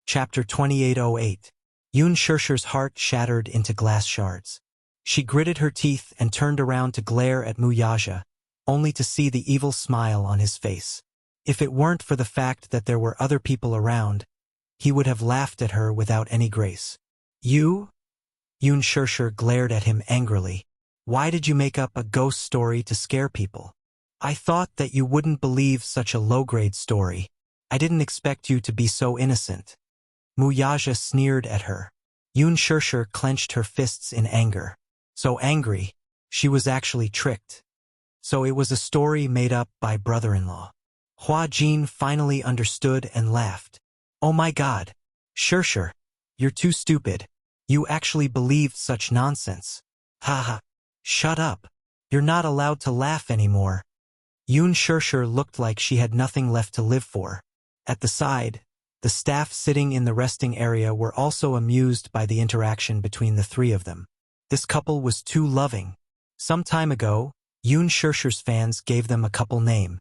Chapter 2808. Yun Shirshir's heart shattered into glass shards. She gritted her teeth and turned around to glare at Wuxia, only to see the evil smile on his face. If it weren't for the fact that there were other people around, he would have laughed at her without any grace. You? Yun Shirshir glared at him angrily. Why did you make up a ghost story to scare people? I thought that you wouldn't believe such a low-grade story. I didn't expect you to be so innocent. Wuxia sneered at her. Yun Shirshir clenched her fists in anger. So angry, she was actually tricked. So it was a story made up by brother-in-law. Hua Jin finally understood and laughed. Oh my God! Shirshir, you're too stupid. You actually believed such nonsense. Haha. Shut up. You're not allowed to laugh anymore. Yun Shirshir looked like she had nothing left to live for. At the side, the staff sitting in the resting area were also amused by the interaction between the three of them. This couple was too loving. Some time ago, Yun Shirshir's fans gave them a couple name.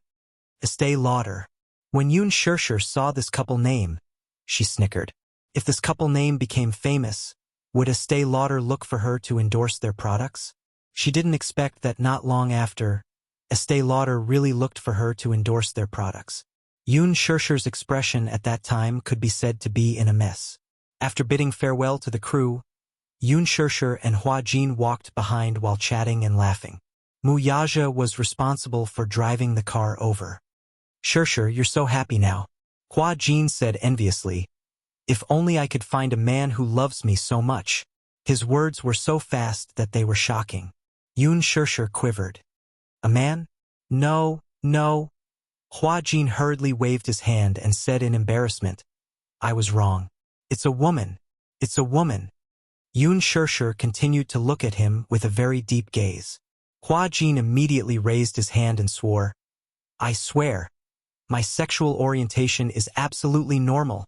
Estee Lauder. When Yun Shirshir saw this couple name, she snickered. If this couple name became famous, would Estee Lauder look for her to endorse their products? She didn't expect that not long after, Estee Lauder really looked for her to endorse their products. Yun Shirshir's expression at that time could be said to be in a mess. After bidding farewell to the crew, Yun Shirshir and Hua Jin walked behind while chatting and laughing. Wuxia was responsible for driving the car over. Shirshir, you're so happy now. Hua Jin said enviously. If only I could find a man who loves me so much. His words were so fast that they were shocking. Yun Shirshir quivered. A man? No, no. Hua Jin hurriedly waved his hand and said in embarrassment, I was wrong. It's a woman. It's a woman. Yun Shirshir continued to look at him with a very deep gaze. Hua Jin immediately raised his hand and swore, I swear. My sexual orientation is absolutely normal.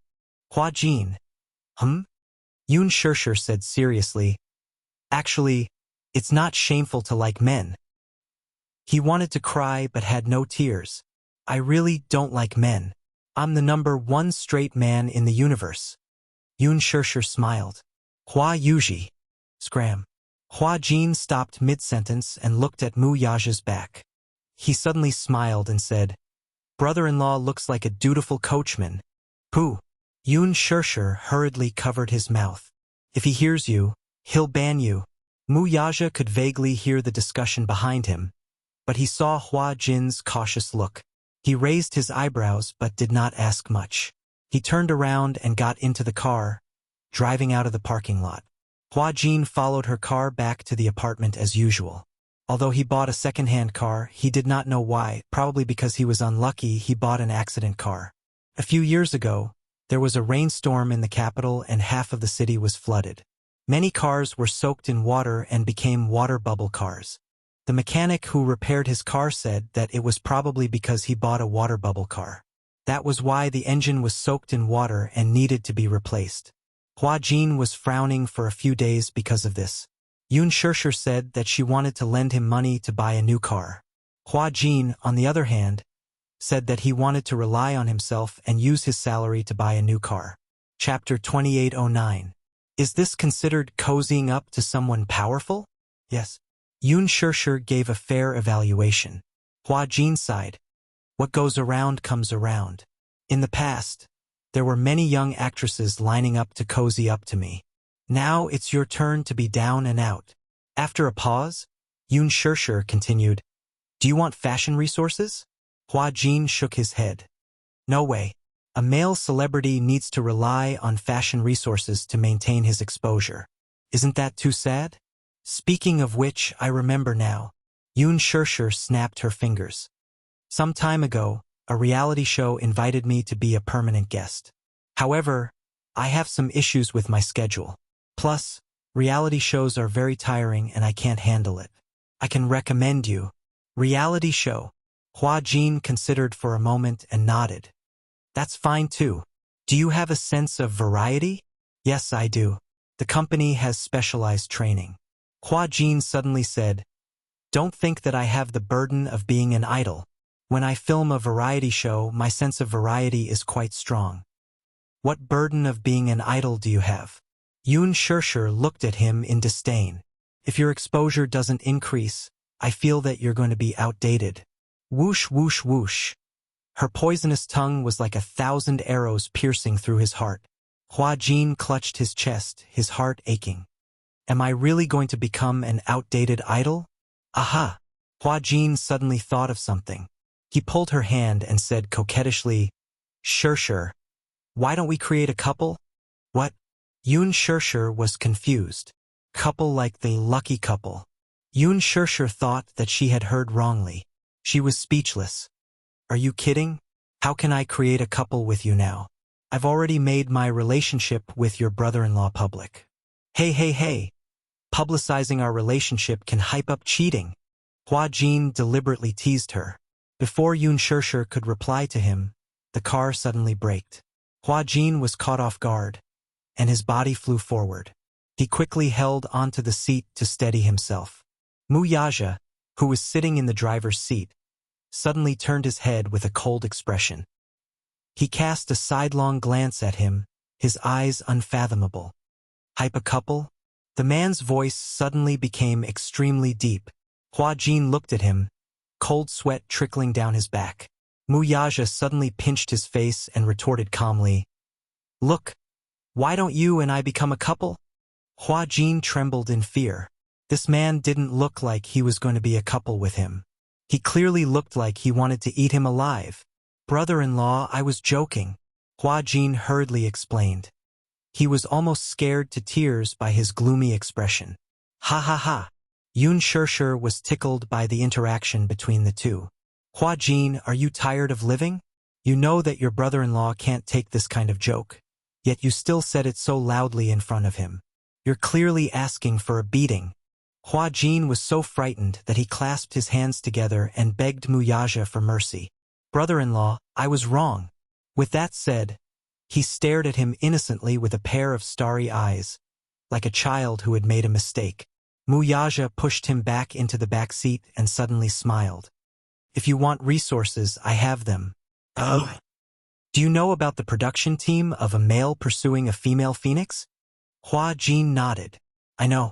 Hua Jin. Yun Shirshir said seriously, actually, it's not shameful to like men. He wanted to cry but had no tears. I really don't like men. I'm the #1 straight man in the universe. Yun Shirshir smiled. Hua Yuji. Scram. Hua Jin stopped mid-sentence and looked at Wuxia's back. He suddenly smiled and said, Brother-in-law looks like a dutiful coachman. Pooh. Yun Shirshir hurriedly covered his mouth. If he hears you, he'll ban you. Wuxia could vaguely hear the discussion behind him, but he saw Hua Jin's cautious look. He raised his eyebrows but did not ask much. He turned around and got into the car, driving out of the parking lot. Hua Jin followed her car back to the apartment as usual. Although he bought a second-hand car, he did not know why, probably because he was unlucky he bought an accident car. A few years ago, there was a rainstorm in the capital and half of the city was flooded. Many cars were soaked in water and became water bubble cars. The mechanic who repaired his car said that it was probably because he bought a water bubble car. That was why the engine was soaked in water and needed to be replaced. Hua Jin was frowning for a few days because of this. Yun Shirshir said that she wanted to lend him money to buy a new car. Hua Jin, on the other hand, said that he wanted to rely on himself and use his salary to buy a new car. Chapter 2809. Is this considered cozying up to someone powerful? Yes. Yun Shirshir gave a fair evaluation. Hua Jin sighed. What goes around comes around. In the past, there were many young actresses lining up to cozy up to me. Now it's your turn to be down and out. After a pause, Yun Shirshir continued, Do you want fashion resources? Hua Jin shook his head. No way. A male celebrity needs to rely on fashion resources to maintain his exposure. Isn't that too sad? Speaking of which, I remember now. Yun Shirshir snapped her fingers. Some time ago, a reality show invited me to be a permanent guest. However, I have some issues with my schedule. Plus, reality shows are very tiring and I can't handle it. I can recommend you. Reality show. Hua Jin considered for a moment and nodded. That's fine too. Do you have a sense of variety? Yes, I do. The company has specialized training. Hua Jin suddenly said, Don't think that I have the burden of being an idol. When I film a variety show, my sense of variety is quite strong. What burden of being an idol do you have? Yun Shirshir looked at him in disdain. If your exposure doesn't increase, I feel that you're going to be outdated. Whoosh, whoosh, whoosh. Her poisonous tongue was like 1,000 arrows piercing through his heart. Hua Jin clutched his chest, his heart aching. Am I really going to become an outdated idol? Aha! Hua Jin suddenly thought of something. He pulled her hand and said coquettishly, Shirshir, why don't we create a couple? What? Yun Shirshir was confused. Couple like the lucky couple. Yun Shirshir thought that she had heard wrongly. She was speechless. Are you kidding? How can I create a couple with you now? I've already made my relationship with your brother-in-law public. Hey. Publicizing our relationship can hype up cheating. Hua Jin deliberately teased her. Before Yun Shirshir could reply to him, the car suddenly braked. Hua Jin was caught off guard, and his body flew forward. He quickly held onto the seat to steady himself. Wuxia, who was sitting in the driver's seat, suddenly turned his head with a cold expression. He cast a sidelong glance at him, his eyes unfathomable. Hype a couple? The man's voice suddenly became extremely deep. Hua Jin looked at him, cold sweat trickling down his back. Wuxia suddenly pinched his face and retorted calmly, Look, why don't you and I become a couple? Hua Jin trembled in fear. This man didn't look like he was going to be a couple with him. He clearly looked like he wanted to eat him alive. Brother-in-law, I was joking, Hua Jin hurriedly explained. He was almost scared to tears by his gloomy expression. Ha. Yun Shirshir was tickled by the interaction between the two. Hua Jin, are you tired of living? You know that your brother-in-law can't take this kind of joke. Yet you still said it so loudly in front of him. You're clearly asking for a beating. Hua Jin was so frightened that he clasped his hands together and begged Wuxia for mercy. Brother-in-law, I was wrong. With that said, he stared at him innocently with a pair of starry eyes, like a child who had made a mistake. Wuxia pushed him back into the back seat and suddenly smiled. If you want resources, I have them. Oh. Do you know about the production team of a male pursuing a female phoenix? Hua Jin nodded. I know.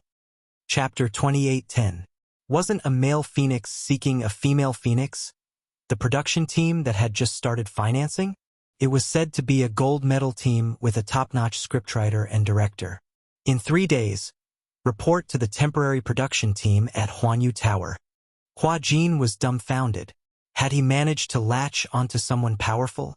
Chapter 28:10. Wasn't a male phoenix seeking a female phoenix the production team that had just started financing? It was said to be a gold medal team with a top-notch scriptwriter and director. In 3 days, report to the temporary production team at Huanyu Tower. Hua Jin was dumbfounded. Had he managed to latch onto someone powerful?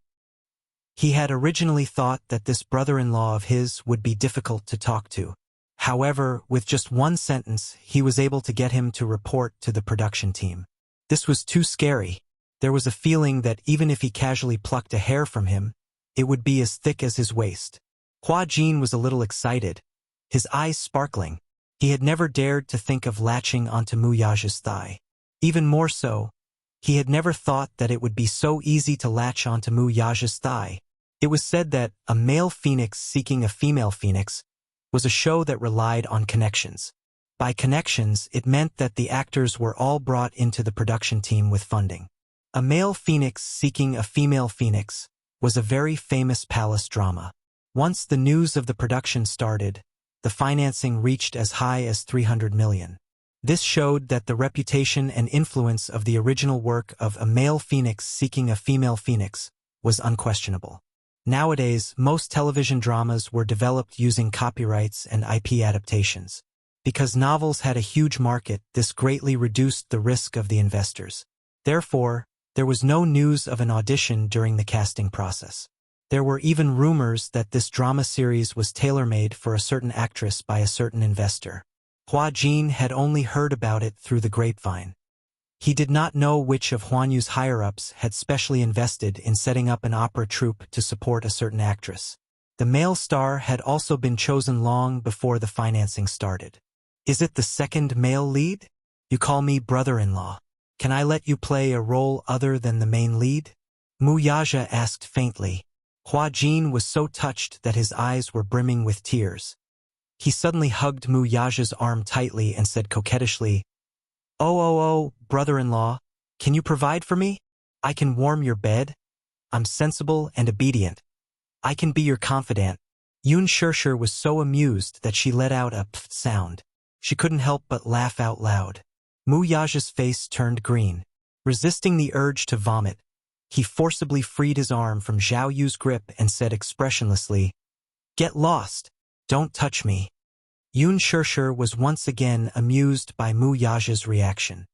He had originally thought that this brother-in-law of his would be difficult to talk to. However, with just one sentence, he was able to get him to report to the production team. This was too scary. There was a feeling that even if he casually plucked a hair from him, it would be as thick as his waist. Hua Jin was a little excited, his eyes sparkling. He had never dared to think of latching onto Wuxia's thigh. Even more so, he had never thought that it would be so easy to latch onto Wuxia's thigh. It was said that A Male Phoenix Seeking a Female Phoenix was a show that relied on connections. By connections, it meant that the actors were all brought into the production team with funding. A Male Phoenix Seeking a Female Phoenix was a very famous palace drama. Once the news of the production started, the financing reached as high as 300 million. This showed that the reputation and influence of the original work of A Male Phoenix Seeking a Female Phoenix was unquestionable. Nowadays, most television dramas were developed using copyrights and IP adaptations. Because novels had a huge market, this greatly reduced the risk of the investors. Therefore, there was no news of an audition during the casting process. There were even rumors that this drama series was tailor-made for a certain actress by a certain investor. Hua Jin had only heard about it through the grapevine. He did not know which of Huanyu's higher-ups had specially invested in setting up an opera troupe to support a certain actress. The male star had also been chosen long before the financing started. Is it the second male lead? You call me brother-in-law. Can I let you play a role other than the main lead? Wuxia asked faintly. Hua Jin was so touched that his eyes were brimming with tears. He suddenly hugged Wuxia's arm tightly and said coquettishly, Oh, brother-in-law, can you provide for me? I can warm your bed. I'm sensible and obedient. I can be your confidant. Yun Shirshir was so amused that she let out a pfft sound. She couldn't help but laugh out loud. Mu Yaja's face turned green. Resisting the urge to vomit, he forcibly freed his arm from Zhao Yu's grip and said expressionlessly, "Get lost. Don't touch me." Yun Shirshir was once again amused by Mu Yaja's reaction.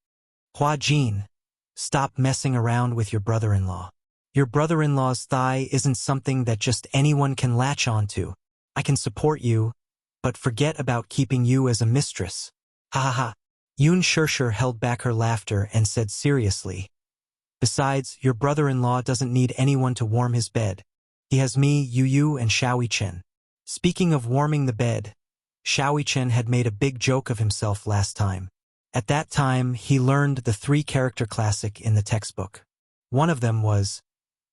"Hua Jin, stop messing around with your brother-in-law. Your brother-in-law's thigh isn't something that just anyone can latch onto. I can support you, but forget about keeping you as a mistress." Ha ha ha. Yun Shirshir held back her laughter and said seriously, "Besides, your brother-in-law doesn't need anyone to warm his bed. He has me, Yu, and Xiaoyi Chen." Speaking of warming the bed, Xiaoyi Chen had made a big joke of himself last time. At that time, he learned the 3-character classic in the textbook. One of them was,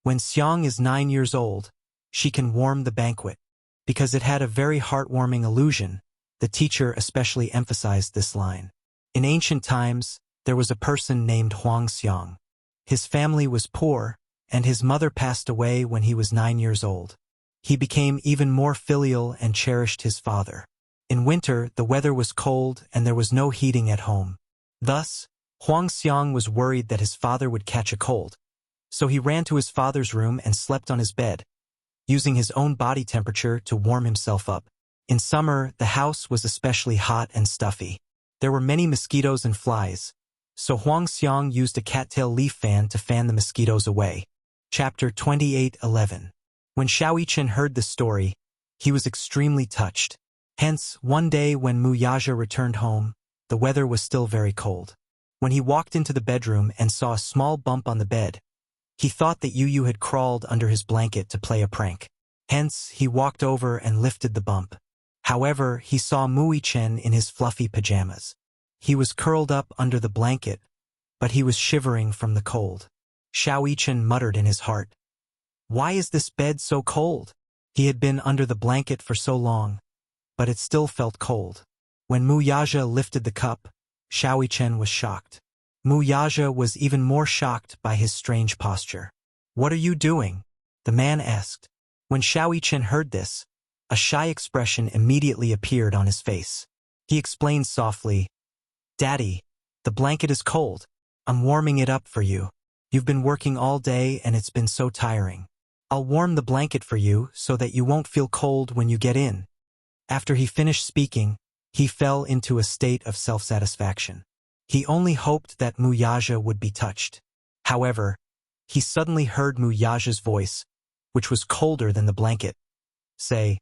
"When Xiang is 9 years old, she can warm the banquet." Because it had a very heartwarming allusion, the teacher especially emphasized this line. In ancient times, there was a person named Huang Xiang. His family was poor, and his mother passed away when he was 9 years old. He became even more filial and cherished his father. In winter, the weather was cold and there was no heating at home. Thus, Huang Xiang was worried that his father would catch a cold. So he ran to his father's room and slept on his bed, using his own body temperature to warm himself up. In summer, the house was especially hot and stuffy. There were many mosquitoes and flies, so Huang Xiang used a cattail leaf fan to fan the mosquitoes away. Chapter 28:11. When Xiaoyi Chen heard the story, he was extremely touched. Hence, one day when Mu Yaja returned home, the weather was still very cold. When he walked into the bedroom and saw a small bump on the bed, he thought that Yu had crawled under his blanket to play a prank. Hence, he walked over and lifted the bump. However, he saw Mu Chen in his fluffy pajamas. He was curled up under the blanket, but he was shivering from the cold. Xiaoyi Chen muttered in his heart, "Why is this bed so cold?" He had been under the blanket for so long, but it still felt cold. When Mu Yaja lifted the cup, Xiaoyi Chen was shocked. Mu Yaja was even more shocked by his strange posture. "What are you doing?" the man asked. When Xiaoyi Chen heard this, a shy expression immediately appeared on his face. He explained softly, "Daddy, the blanket is cold. I'm warming it up for you. You've been working all day and it's been so tiring. I'll warm the blanket for you so that you won't feel cold when you get in." After he finished speaking, he fell into a state of self-satisfaction. He only hoped that Mu Yaja would be touched. However, he suddenly heard Mu Yaja's voice, which was colder than the blanket, say,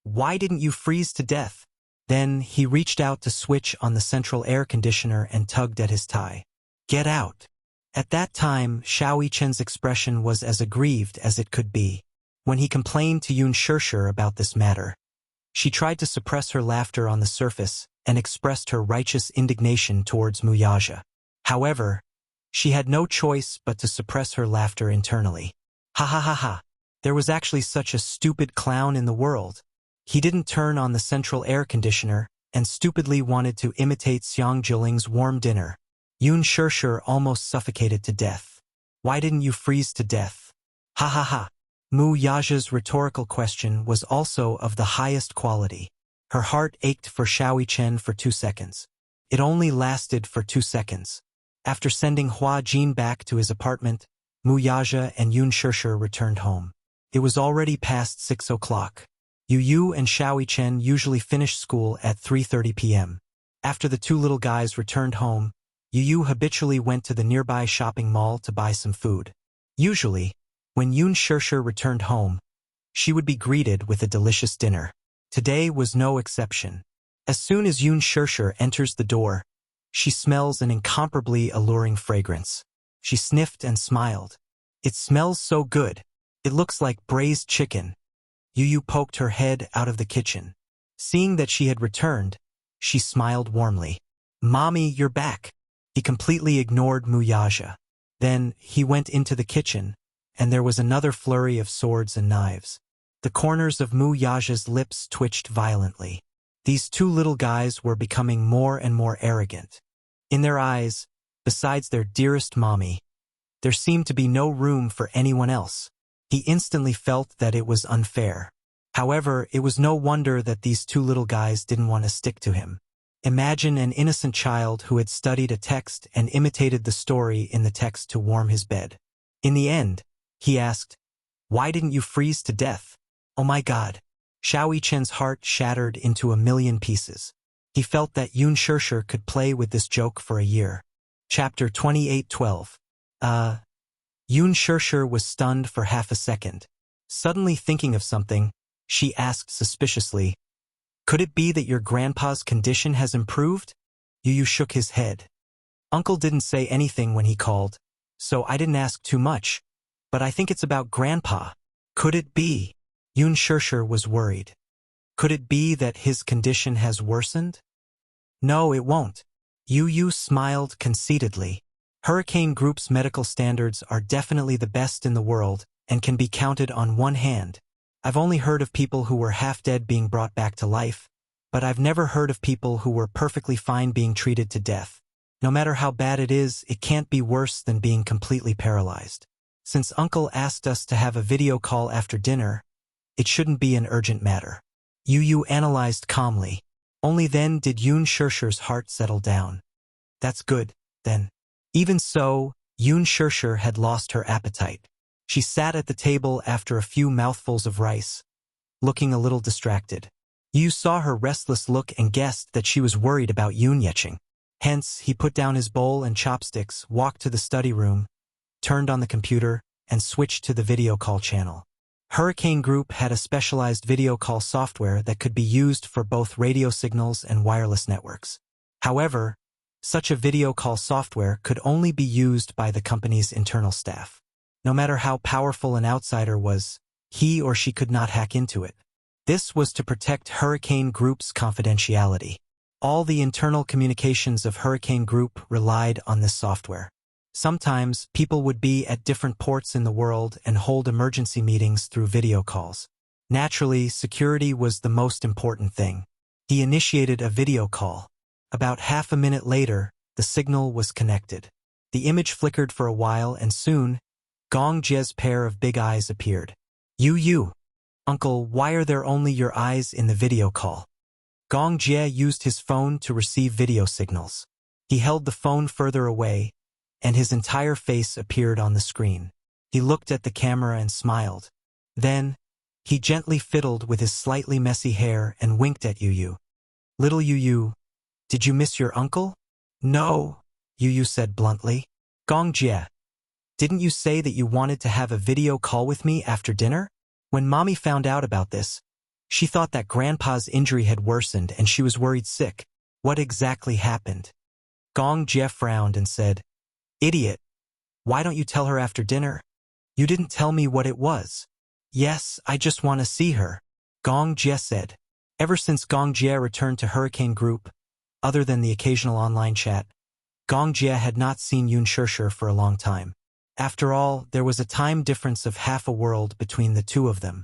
"Why didn't you freeze to death?" Then he reached out to switch on the central air conditioner and tugged at his tie. "Get out." At that time, Xiaoyi Chen's expression was as aggrieved as it could be. When he complained to Yun Shirshir about this matter, she tried to suppress her laughter on the surface and expressed her righteous indignation towards Mu Yaja. However, she had no choice but to suppress her laughter internally. Ha ha ha ha. There was actually such a stupid clown in the world. He didn't turn on the central air conditioner and stupidly wanted to imitate Xiang Jiling's warm dinner. Yun Shirshir almost suffocated to death. "Why didn't you freeze to death?" Ha ha ha. Mu Yaja's rhetorical question was also of the highest quality. Her heart ached for Xiaoyi Chen for 2 seconds. It only lasted for 2 seconds. After sending Hua Jin back to his apartment, Mu Yaja and Yun Shirshir returned home. It was already past 6 o'clock. Yu and Xiaoyi Chen usually finished school at 3:30 p.m. After the 2 little guys returned home, Yu habitually went to the nearby shopping mall to buy some food. Usually, when Yun Shirshir returned home, she would be greeted with a delicious dinner. Today was no exception. As soon as Yun Shirshir enters the door, she smells an incomparably alluring fragrance. She sniffed and smiled. "It smells so good. It looks like braised chicken." Yu poked her head out of the kitchen. Seeing that she had returned, she smiled warmly. "Mommy, you're back." He completely ignored Mu Yaja. Then he went into the kitchen, and there was another flurry of swords and knives. The corners of Mu Yaja's lips twitched violently. These 2 little guys were becoming more and more arrogant. In their eyes, besides their dearest mommy, there seemed to be no room for anyone else. He instantly felt that it was unfair. However, it was no wonder that these two little guys didn't want to stick to him. Imagine an innocent child who had studied a text and imitated the story in the text to warm his bed. In the end, he asked, "Why didn't you freeze to death?" Oh my God. Xiao Yichen's heart shattered into a million pieces. He felt that Yun Shirshir could play with this joke for a year. Chapter 28:12. Yun Shirshir was stunned for half a second. Suddenly thinking of something, she asked suspiciously, "Could it be that your grandpa's condition has improved?" Yu shook his head. Uncle didn't say anything when he called, so I didn't ask too much, but I think it's about grandpa. Could it be? Yun Shirshir was worried. Could it be that his condition has worsened? No, it won't. Yu smiled conceitedly. Hurricane Group's medical standards are definitely the best in the world and can be counted on one hand. I've only heard of people who were half dead being brought back to life, but I've never heard of people who were perfectly fine being treated to death. No matter how bad it is, it can't be worse than being completely paralyzed. Since Uncle asked us to have a video call after dinner, it shouldn't be an urgent matter. Yu analyzed calmly. Only then did Yun Shirshir's heart settle down. That's good, then. Even so, Yun Shirshir had lost her appetite. She sat at the table after a few mouthfuls of rice, looking a little distracted. Yu saw her restless look and guessed that she was worried about Yun Yecheng. Hence, he put down his bowl and chopsticks, walked to the study room, turned on the computer, and switched to the video call channel. Hurricane Group had a specialized video call software that could be used for both radio signals and wireless networks. However, such a video call software could only be used by the company's internal staff. No matter how powerful an outsider was, he or she could not hack into it. This was to protect Hurricane Group's confidentiality. All the internal communications of Hurricane Group relied on this software. Sometimes, people would be at different ports in the world and hold emergency meetings through video calls. Naturally, security was the most important thing. He initiated a video call. About half a minute later, the signal was connected. The image flickered for a while and soon, Gong Jie's pair of big eyes appeared. Yu. Uncle, why are there only your eyes in the video call? Gong Jie used his phone to receive video signals. He held the phone further away, and his entire face appeared on the screen. He looked at the camera and smiled. Then, he gently fiddled with his slightly messy hair and winked at Yu. Little Yu, did you miss your uncle? No, Yu said bluntly. Gong Jie, didn't you say that you wanted to have a video call with me after dinner? When Mommy found out about this, she thought that Grandpa's injury had worsened and she was worried sick. What exactly happened? Gong Jie frowned and said, Idiot. Why don't you tell her after dinner? You didn't tell me what it was. Yes, I just want to see her, Gong Jie said. Ever since Gong Jie returned to Hurricane Group, other than the occasional online chat, Gong Jie had not seen Yun Shirshir for a long time. After all, there was a time difference of half a world between the two of them.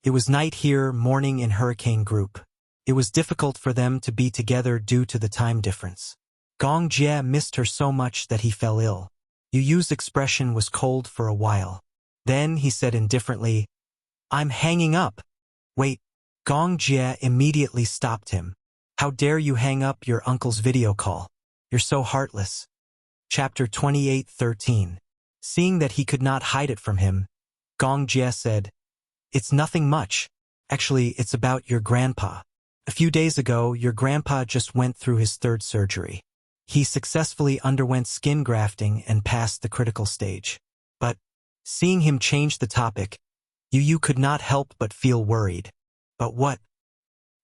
It was night here, morning in Hurricane Group. It was difficult for them to be together due to the time difference. Gong Jie missed her so much that he fell ill. Yu's expression was cold for a while. Then he said indifferently, I'm hanging up. Wait. Gong Jie immediately stopped him. How dare you hang up your uncle's video call? You're so heartless. Chapter 28:13. Seeing that he could not hide it from him, Gong Jie said, It's nothing much. Actually, it's about your grandpa. A few days ago, your grandpa just went through his third surgery. He successfully underwent skin grafting and passed the critical stage. But, seeing him change the topic, Yu could not help but feel worried. But what?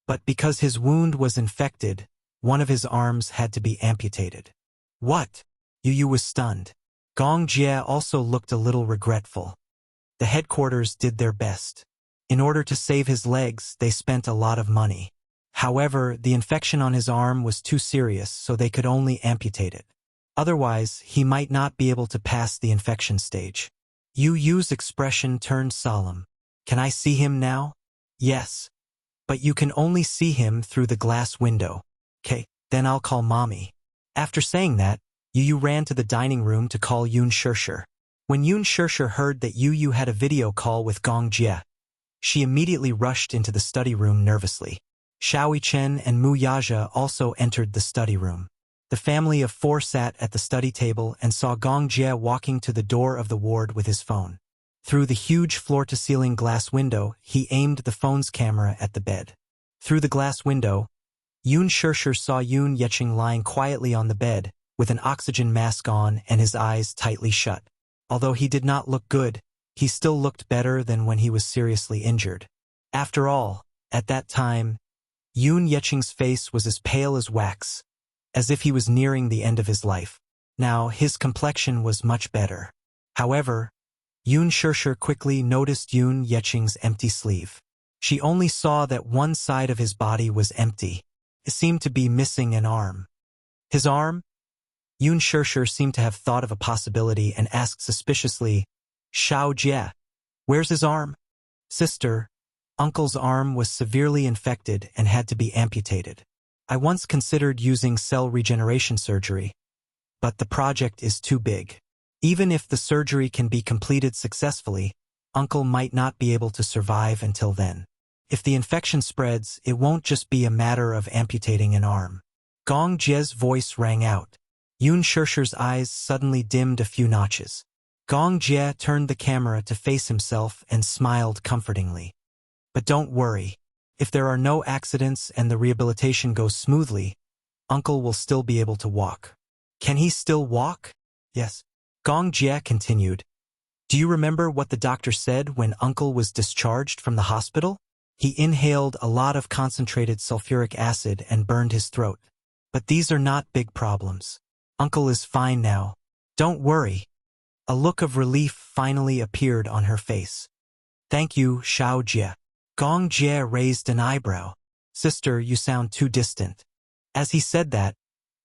But because his wound was infected, one of his arms had to be amputated. What? Yu was stunned. Gong Jie also looked a little regretful. The headquarters did their best. In order to save his legs, they spent a lot of money. However, the infection on his arm was too serious, so they could only amputate it. Otherwise, he might not be able to pass the infection stage. Yu's expression turned solemn. Can I see him now? Yes. But you can only see him through the glass window. Okay, then I'll call Mommy. After saying that, Yu ran to the dining room to call Yun Shirshir. When Yun Shirshir heard that Yu had a video call with Gong Jie, she immediately rushed into the study room nervously. Xiao Chen and Mu Yaja also entered the study room. The family of four sat at the study table and saw Gong Jie walking to the door of the ward with his phone. Through the huge floor-to-ceiling glass window, he aimed the phone's camera at the bed. Through the glass window, Yun Shirshir saw Yun Yecheng lying quietly on the bed, with an oxygen mask on and his eyes tightly shut. Although he did not look good, he still looked better than when he was seriously injured. After all, at that time, Yun Yecheng's face was as pale as wax, as if he was nearing the end of his life. Now, his complexion was much better. However, Yun Shirshir quickly noticed Yun Yecheng's empty sleeve. She only saw that one side of his body was empty. It seemed to be missing an arm. His arm? Yun Shirshir seemed to have thought of a possibility and asked suspiciously, Xiao Jie, where's his arm? Sister, Uncle's arm was severely infected and had to be amputated. I once considered using cell regeneration surgery, but the project is too big. Even if the surgery can be completed successfully, Uncle might not be able to survive until then. If the infection spreads, it won't just be a matter of amputating an arm. Gong Jie's voice rang out. Yun Shirshir's eyes suddenly dimmed a few notches. Gong Jie turned the camera to face himself and smiled comfortingly. But don't worry. If there are no accidents and the rehabilitation goes smoothly, Uncle will still be able to walk. Can he still walk? Yes. Gong Jie continued. Do you remember what the doctor said when Uncle was discharged from the hospital? He inhaled a lot of concentrated sulfuric acid and burned his throat. But these are not big problems. Uncle is fine now. Don't worry. A look of relief finally appeared on her face. Thank you, Xiao Jie. Gong Jie raised an eyebrow. Sister, you sound too distant. As he said that,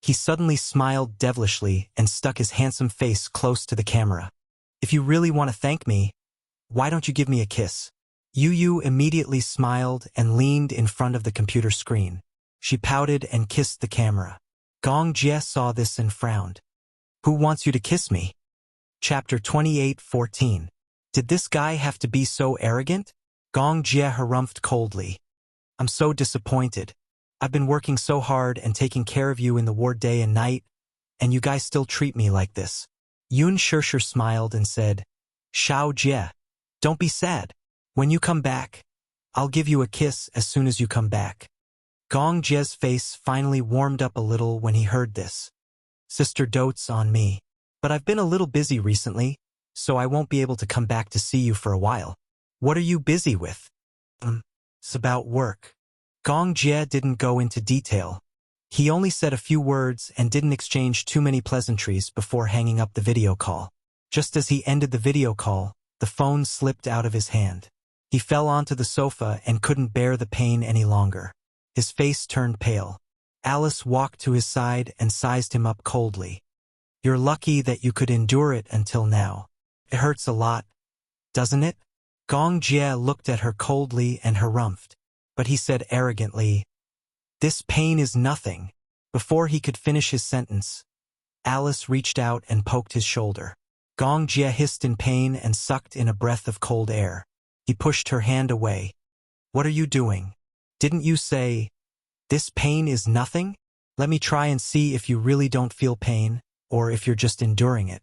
he suddenly smiled devilishly and stuck his handsome face close to the camera. If you really want to thank me, why don't you give me a kiss? Yu immediately smiled and leaned in front of the computer screen. She pouted and kissed the camera. Gong Jie saw this and frowned. Who wants you to kiss me? Chapter 28:14. Did this guy have to be so arrogant? Gong Jie harumphed coldly. I'm so disappointed. I've been working so hard and taking care of you in the ward day and night, and you guys still treat me like this. Yun Shirshir smiled and said, Xiao Jie, don't be sad. When you come back, I'll give you a kiss as soon as you come back. Gong Jie's face finally warmed up a little when he heard this. Sister dotes on me, but I've been a little busy recently, so I won't be able to come back to see you for a while. What are you busy with? It's about work. Gong Jie didn't go into detail. He only said a few words and didn't exchange too many pleasantries before hanging up the video call. Just as he ended the video call, the phone slipped out of his hand. He fell onto the sofa and couldn't bear the pain any longer. His face turned pale. Alice walked to his side and sized him up coldly. You're lucky that you could endure it until now. It hurts a lot, doesn't it? Gong Jie looked at her coldly and harumphed, but he said arrogantly, This pain is nothing. Before he could finish his sentence, Alice reached out and poked his shoulder. Gong Jie hissed in pain and sucked in a breath of cold air. He pushed her hand away. What are you doing? Didn't you say, this pain is nothing? Let me try and see if you really don't feel pain, or if you're just enduring it.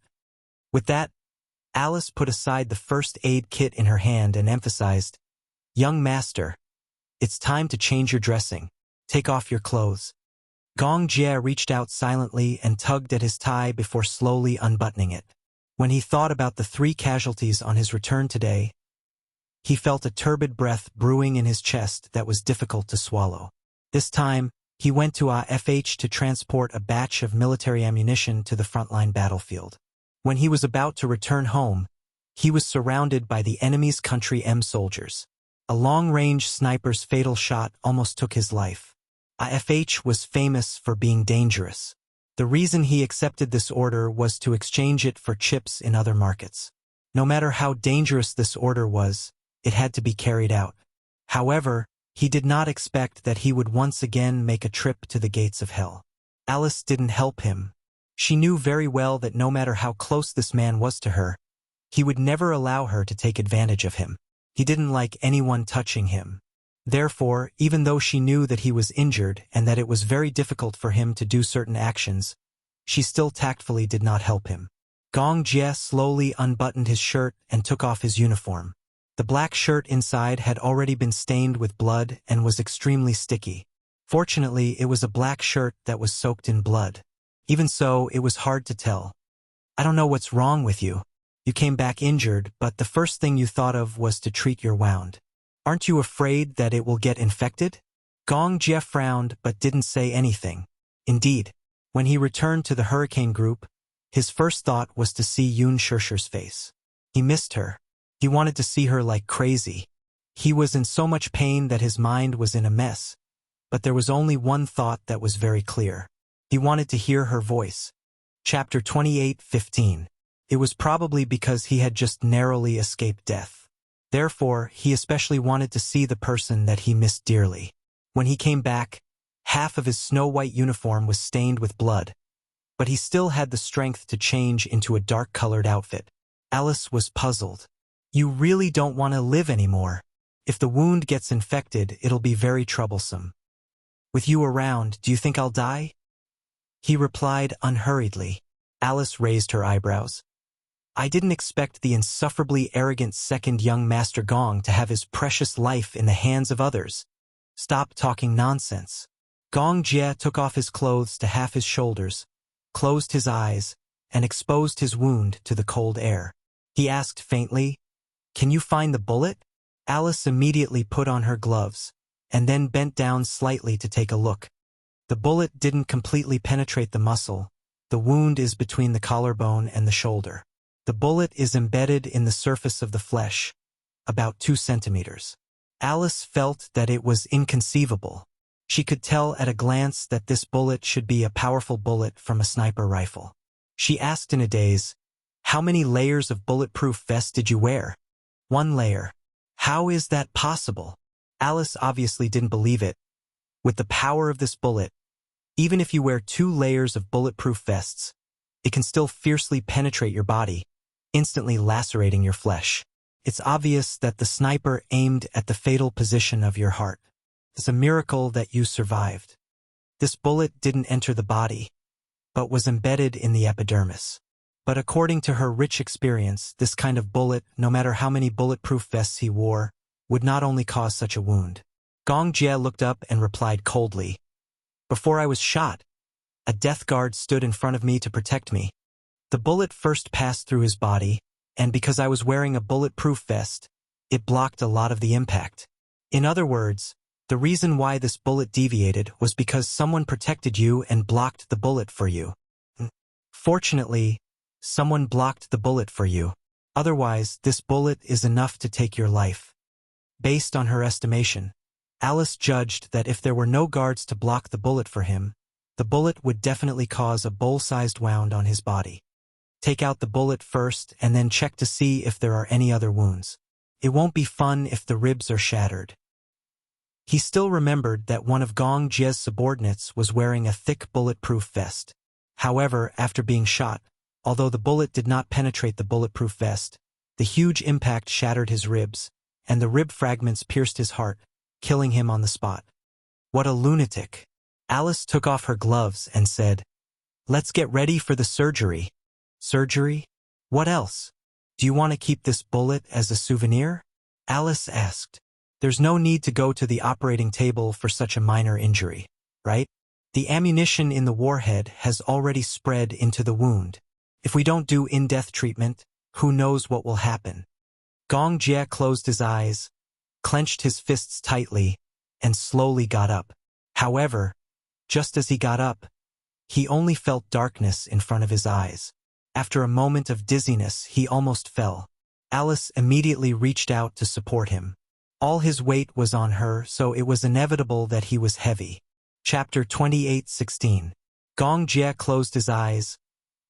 With that, Alice put aside the first aid kit in her hand and emphasized, Young master, it's time to change your dressing. Take off your clothes. Gong Jie reached out silently and tugged at his tie before slowly unbuttoning it. When he thought about the 3 casualties on his return today, he felt a turbid breath brewing in his chest that was difficult to swallow. This time, he went to AFH to transport a batch of military ammunition to the frontline battlefield. When he was about to return home, he was surrounded by the enemy's country M soldiers. A long-range sniper's fatal shot almost took his life. AFH was famous for being dangerous. The reason he accepted this order was to exchange it for chips in other markets. No matter how dangerous this order was, it had to be carried out. However, he did not expect that he would once again make a trip to the gates of hell. Alice didn't help him. She knew very well that no matter how close this man was to her, He would never allow her to take advantage of him. He didn't like anyone touching him. Therefore, even though she knew that he was injured and that it was very difficult for him to do certain actions, she still tactfully did not help him. Gong Jie slowly unbuttoned his shirt and took off his uniform. The black shirt inside had already been stained with blood and was extremely sticky. Fortunately, it was a black shirt that was soaked in blood. Even so, it was hard to tell. I don't know what's wrong with you. You came back injured, but the first thing you thought of was to treat your wound. Aren't you afraid that it will get infected? Gong Jie frowned but didn't say anything. Indeed, when he returned to the hurricane group, his first thought was to see Yun Shusher's face. He missed her. He wanted to see her like crazy. He was in so much pain that his mind was in a mess. But there was only one thought that was very clear. He wanted to hear her voice. Chapter 28:15. It was probably because he had just narrowly escaped death. Therefore, he especially wanted to see the person that he missed dearly. When he came back, half of his snow-white uniform was stained with blood, but he still had the strength to change into a dark-colored outfit. Alice was puzzled. You really don't want to live anymore. If the wound gets infected, it'll be very troublesome. With you around, do you think I'll die? He replied unhurriedly. Alice raised her eyebrows. I didn't expect the insufferably arrogant second young Master Gong to have his precious life in the hands of others. Stop talking nonsense. Gong Jie took off his clothes to half his shoulders, closed his eyes, and exposed his wound to the cold air. He asked faintly, Can you find the bullet? Alice immediately put on her gloves, and then bent down slightly to take a look. The bullet didn't completely penetrate the muscle. The wound is between the collarbone and the shoulder. The bullet is embedded in the surface of the flesh, about 2 centimeters. Alice felt that it was inconceivable. She could tell at a glance that this bullet should be a powerful bullet from a sniper rifle. She asked in a daze, How many layers of bulletproof vest did you wear? 1 layer. How is that possible? Alice obviously didn't believe it. With the power of this bullet, even if you wear 2 layers of bulletproof vests, it can still fiercely penetrate your body, instantly lacerating your flesh. It's obvious that the sniper aimed at the fatal position of your heart. It's a miracle that you survived. This bullet didn't enter the body, but was embedded in the epidermis. But according to her rich experience, this kind of bullet, no matter how many bulletproof vests he wore, would not only cause such a wound. Gong Jie looked up and replied coldly, Before I was shot, a death guard stood in front of me to protect me. The bullet first passed through his body, and because I was wearing a bulletproof vest, it blocked a lot of the impact. In other words, the reason why this bullet deviated was because someone protected you and blocked the bullet for you. Fortunately, someone blocked the bullet for you. Otherwise, this bullet is enough to take your life. Based on her estimation, Alice judged that if there were no guards to block the bullet for him, the bullet would definitely cause a bowl-sized wound on his body. Take out the bullet first and then check to see if there are any other wounds. It won't be fun if the ribs are shattered. He still remembered that one of Gong Jie's subordinates was wearing a thick bulletproof vest. However, after being shot, although the bullet did not penetrate the bulletproof vest, the huge impact shattered his ribs, and the rib fragments pierced his heart, killing him on the spot. What a lunatic. Alice took off her gloves and said, Let's get ready for the surgery. Surgery? What else? Do you want to keep this bullet as a souvenir? Alice asked. There's no need to go to the operating table for such a minor injury, right? The ammunition in the warhead has already spread into the wound. If we don't do in-depth treatment, who knows what will happen? Gong Jie closed his eyes, clenched his fists tightly, and slowly got up. However, just as he got up, he only felt darkness in front of his eyes. After a moment of dizziness, he almost fell. Alice immediately reached out to support him. All his weight was on her, so it was inevitable that he was heavy. Chapter 28:16. Gong Jie closed his eyes,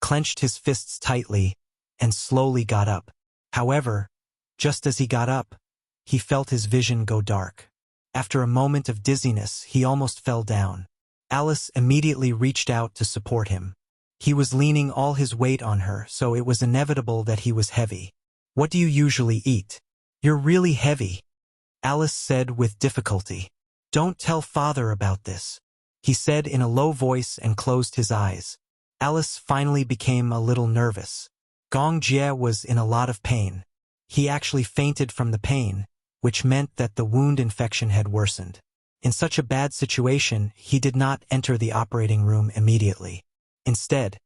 clenched his fists tightly, and slowly got up. However, just as he got up, he felt his vision go dark. After a moment of dizziness, he almost fell down. Alice immediately reached out to support him. He was leaning all his weight on her, so it was inevitable that he was heavy. What do you usually eat? You're really heavy, Alice said with difficulty. Don't tell father about this, he said in a low voice and closed his eyes. Alice finally became a little nervous. Gong Jie was in a lot of pain. He actually fainted from the pain, which meant that the wound infection had worsened. In such a bad situation, he did not enter the operating room immediately. Instead,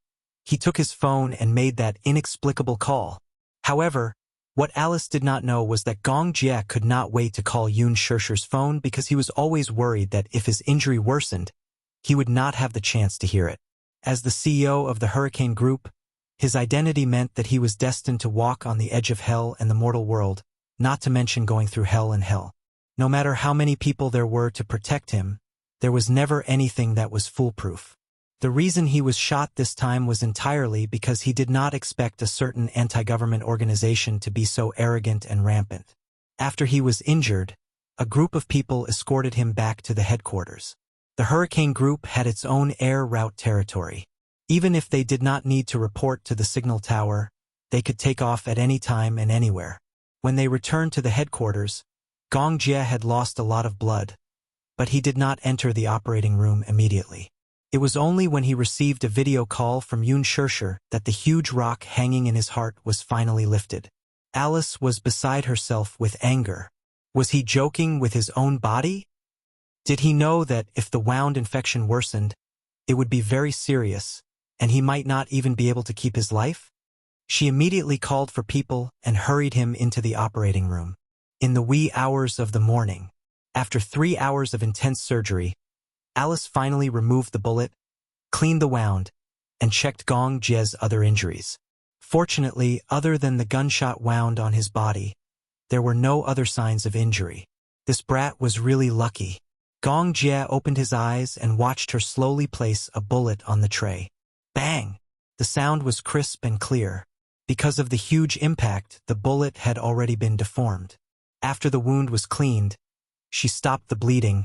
he took his phone and made that inexplicable call. However, what Alice did not know was that Gong Jie could not wait to call Yun Shishi's phone because he was always worried that if his injury worsened, he would not have the chance to hear it. As the CEO of the Hurricane Group, his identity meant that he was destined to walk on the edge of hell and the mortal world, not to mention going through hell and hell. No matter how many people there were to protect him, there was never anything that was foolproof. The reason he was shot this time was entirely because he did not expect a certain anti-government organization to be so arrogant and rampant. After he was injured, a group of people escorted him back to the headquarters. The Hurricane Group had its own air route territory. Even if they did not need to report to the signal tower, they could take off at any time and anywhere. When they returned to the headquarters, Gong Jie had lost a lot of blood, but he did not enter the operating room immediately. It was only when he received a video call from Yun Shishi that the huge rock hanging in his heart was finally lifted. Alice was beside herself with anger. Was he joking with his own body? Did he know that if the wound infection worsened, it would be very serious, and he might not even be able to keep his life? She immediately called for people and hurried him into the operating room. In the wee hours of the morning, after 3 hours of intense surgery, Alice finally removed the bullet, cleaned the wound, and checked Gong Jie's other injuries. Fortunately, other than the gunshot wound on his body, there were no other signs of injury. This brat was really lucky. Gong Jie opened his eyes and watched her slowly place a bullet on the tray. Bang! The sound was crisp and clear. Because of the huge impact, the bullet had already been deformed. After the wound was cleaned, she stopped the bleeding,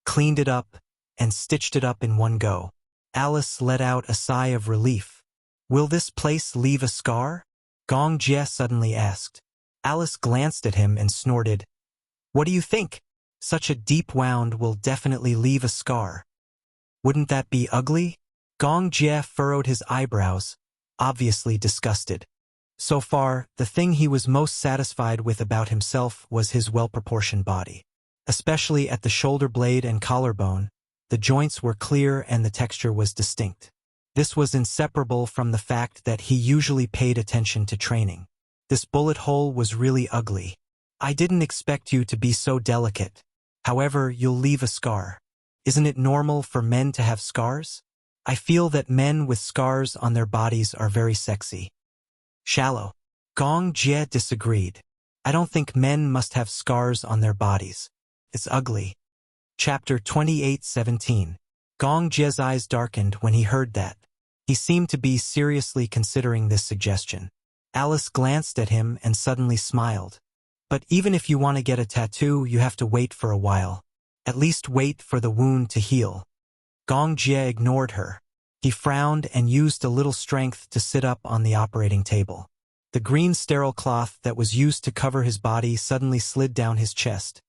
cleaned it up, and stitched it up in one go. Alice let out a sigh of relief. Will this place leave a scar? Gong Jie suddenly asked. Alice glanced at him and snorted. What do you think? Such a deep wound will definitely leave a scar. Wouldn't that be ugly? Gong Jie furrowed his eyebrows, obviously disgusted. So far, the thing he was most satisfied with about himself was his well-proportioned body. Especially at the shoulder blade and collarbone, the joints were clear and the texture was distinct. This was inseparable from the fact that he usually paid attention to training. This bullet hole was really ugly. I didn't expect you to be so delicate. However, you'll leave a scar. Isn't it normal for men to have scars? I feel that men with scars on their bodies are very sexy. Shallow. Gong Jie disagreed. I don't think men must have scars on their bodies. It's ugly. Chapter 28:17. Gong Jie's eyes darkened when he heard that. He seemed to be seriously considering this suggestion. Alice glanced at him and suddenly smiled. But even if you want to get a tattoo, you have to wait for a while. At least wait for the wound to heal. Gong Jie ignored her. He frowned and used a little strength to sit up on the operating table. The green sterile cloth that was used to cover his body suddenly slid down his chest,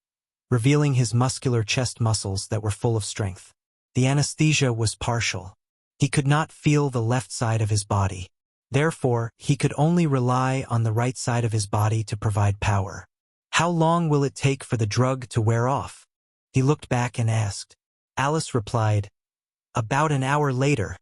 revealing his muscular chest muscles that were full of strength. The anesthesia was partial. He could not feel the left side of his body. Therefore, he could only rely on the right side of his body to provide power. How long will it take for the drug to wear off? He looked back and asked. Alice replied, About an hour later.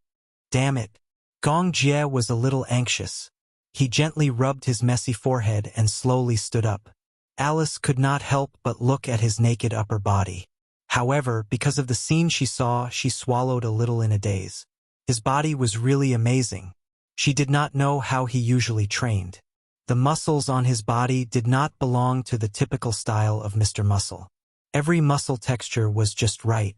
Damn it. Gong Jie was a little anxious. He gently rubbed his messy forehead and slowly stood up. Alice could not help but look at his naked upper body. However, because of the scene she saw, she swallowed a little in a daze. His body was really amazing. She did not know how he usually trained. The muscles on his body did not belong to the typical style of Mr. Muscle. Every muscle texture was just right.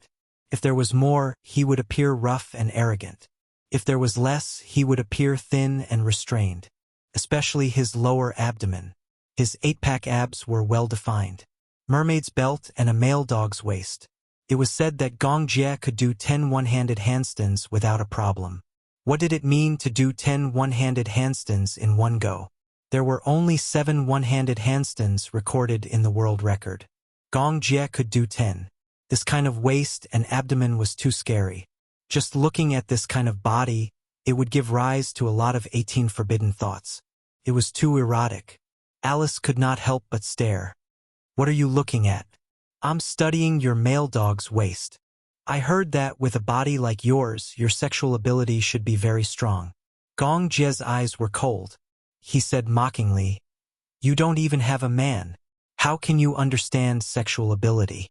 If there was more, he would appear rough and arrogant. If there was less, he would appear thin and restrained. Especially his lower abdomen. His 8-pack abs were well-defined. Mermaid's belt and a male dog's waist. It was said that Gong Jie could do 10 one-handed handstands without a problem. What did it mean to do 10 one-handed handstands in one go? There were only 7 one-handed handstands recorded in the world record. Gong Jie could do 10. This kind of waist and abdomen was too scary. Just looking at this kind of body, it would give rise to a lot of 18 forbidden thoughts. It was too erotic. Alice could not help but stare. What are you looking at? I'm studying your male dog's waist. I heard that with a body like yours, your sexual ability should be very strong. Gong Jie's eyes were cold. He said mockingly, "You don't even have a man. How can you understand sexual ability?"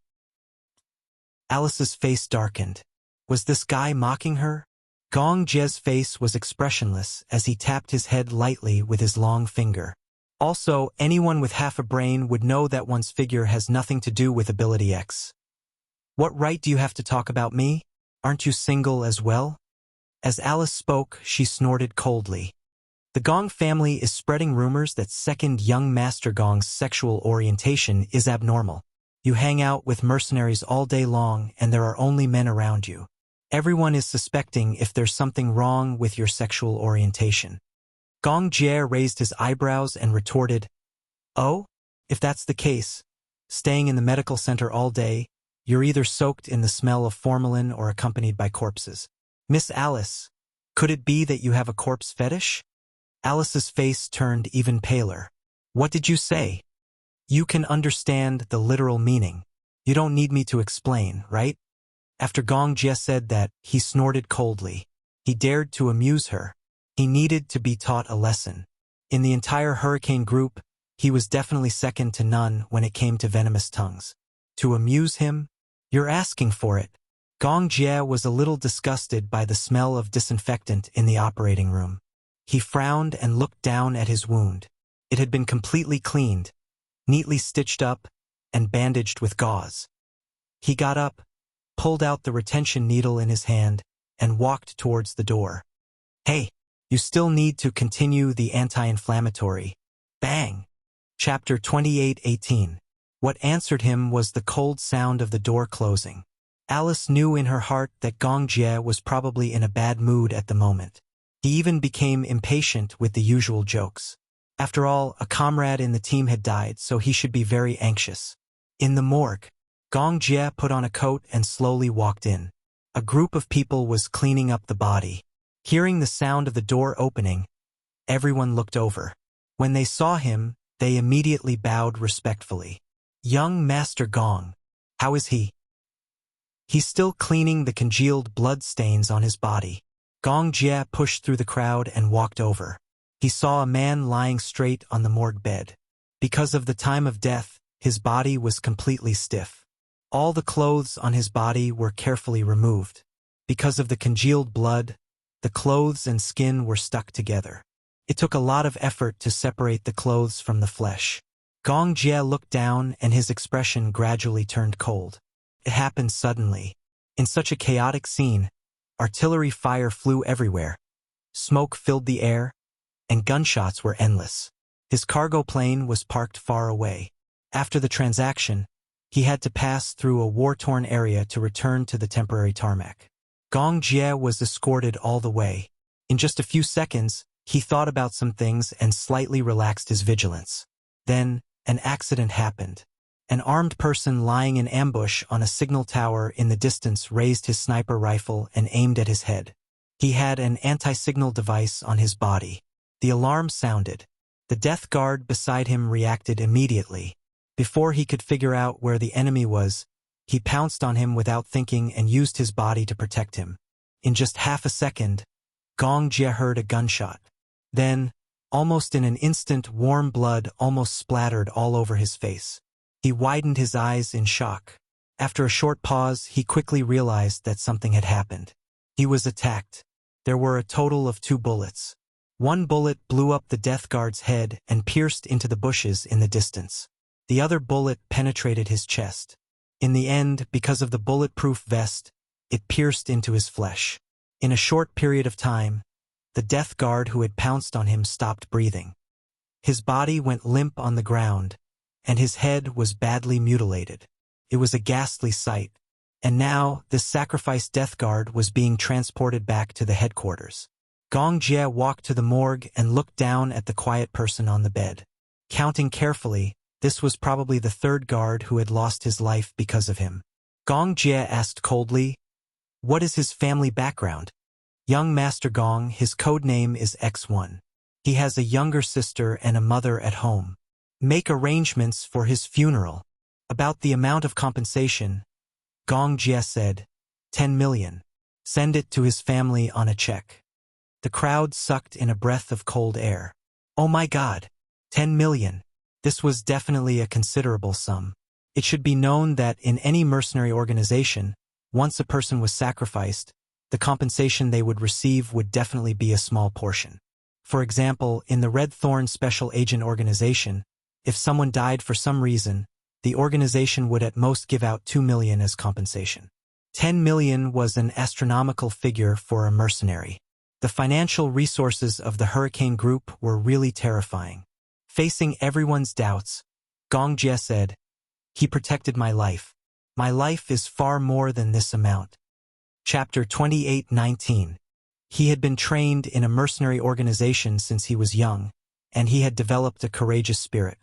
Alice's face darkened. Was this guy mocking her? Gong Jie's face was expressionless as he tapped his head lightly with his long finger. Also, anyone with half a brain would know that one's figure has nothing to do with ability X. What right do you have to talk about me? Aren't you single as well? As Alice spoke, she snorted coldly. The Gong family is spreading rumors that second young Master Gong's sexual orientation is abnormal. You hang out with mercenaries all day long and there are only men around you. Everyone is suspecting if there's something wrong with your sexual orientation. Gong Jie raised his eyebrows and retorted, "Oh, if that's the case, staying in the medical center all day, you're either soaked in the smell of formalin or accompanied by corpses. Miss Alice, could it be that you have a corpse fetish?" Alice's face turned even paler. "What did you say?" "You can understand the literal meaning. You don't need me to explain, right?" After Gong Jie said that, he snorted coldly. He dared to amuse her. He needed to be taught a lesson. In the entire hurricane group, he was definitely second to none when it came to venomous tongues. To amuse him? You're asking for it. Gong Jie was a little disgusted by the smell of disinfectant in the operating room. He frowned and looked down at his wound. It had been completely cleaned, neatly stitched up, and bandaged with gauze. He got up, pulled out the retention needle in his hand, and walked towards the door. "Hey, you still need to continue the anti-inflammatory." Bang! Chapter 28:18. What answered him was the cold sound of the door closing. Alice knew in her heart that Gong Jie was probably in a bad mood at the moment. He even became impatient with the usual jokes. After all, a comrade in the team had died, so he should be very anxious. In the morgue, Gong Jie put on a coat and slowly walked in. A group of people was cleaning up the body. Hearing the sound of the door opening, everyone looked over. When they saw him, they immediately bowed respectfully. "Young Master Gong, how is he?" "He's still cleaning the congealed blood stains on his body." Gong Jie pushed through the crowd and walked over. He saw a man lying straight on the morgue bed. Because of the time of death, his body was completely stiff. All the clothes on his body were carefully removed. Because of the congealed blood, the clothes and skin were stuck together. It took a lot of effort to separate the clothes from the flesh. Gong Jie looked down and his expression gradually turned cold. It happened suddenly. In such a chaotic scene, artillery fire flew everywhere. Smoke filled the air, and gunshots were endless. His cargo plane was parked far away. After the transaction, he had to pass through a war-torn area to return to the temporary tarmac. Gong Jie was escorted all the way. In just a few seconds, he thought about some things and slightly relaxed his vigilance. Then, an accident happened. An armed person lying in ambush on a signal tower in the distance raised his sniper rifle and aimed at his head. He had an anti-signal device on his body. The alarm sounded. The death guard beside him reacted immediately. Before he could figure out where the enemy was, he pounced on him without thinking and used his body to protect him. In just half a second, Gong Jie heard a gunshot. Then, almost in an instant, warm blood almost splattered all over his face. He widened his eyes in shock. After a short pause, he quickly realized that something had happened. He was attacked. There were a total of 2 bullets. One bullet blew up the death guard's head and pierced into the bushes in the distance. The other bullet penetrated his chest. In the end, because of the bulletproof vest, it pierced into his flesh. In a short period of time, the death guard who had pounced on him stopped breathing. His body went limp on the ground, and his head was badly mutilated. It was a ghastly sight, and now this sacrificed death guard was being transported back to the headquarters. Gong Jie walked to the morgue and looked down at the quiet person on the bed. Counting carefully, this was probably the third guard who had lost his life because of him. Gong Jie asked coldly, "What is his family background?" "Young Master Gong, his code name is X1. He has a younger sister and a mother at home. Make arrangements for his funeral." About the amount of compensation, Gong Jie said, 10 million. Send it to his family on a check. The crowd sucked in a breath of cold air. Oh my God! 10 million. This was definitely a considerable sum. It should be known that in any mercenary organization, once a person was sacrificed, the compensation they would receive would definitely be a small portion. For example, in the Red Thorn Special Agent Organization, if someone died for some reason, the organization would at most give out 2 million as compensation. 10 million was an astronomical figure for a mercenary. The financial resources of the Hurricane Group were really terrifying. Facing everyone's doubts, Gong Jie said, "He protected my life. My life is far more than this amount." Chapter 28:19. He had been trained in a mercenary organization since he was young, and he had developed a courageous spirit.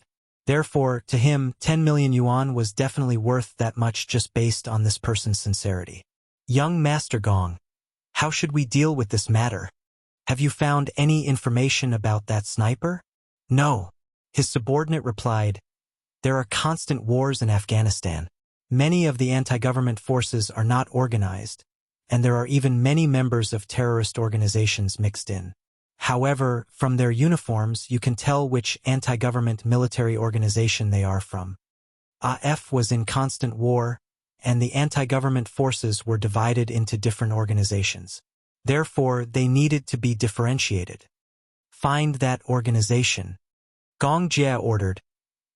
Therefore, to him, 10 million yuan was definitely worth that much just based on this person's sincerity. "Young Master Gong, how should we deal with this matter? Have you found any information about that sniper?" "No," his subordinate replied. "There are constant wars in Afghanistan. Many of the anti-government forces are not organized, and there are even many members of terrorist organizations mixed in. However, from their uniforms you can tell which anti-government military organization they are from. AF was in constant war, and the anti-government forces were divided into different organizations. Therefore, they needed to be differentiated. Find that organization." Gong Jie ordered.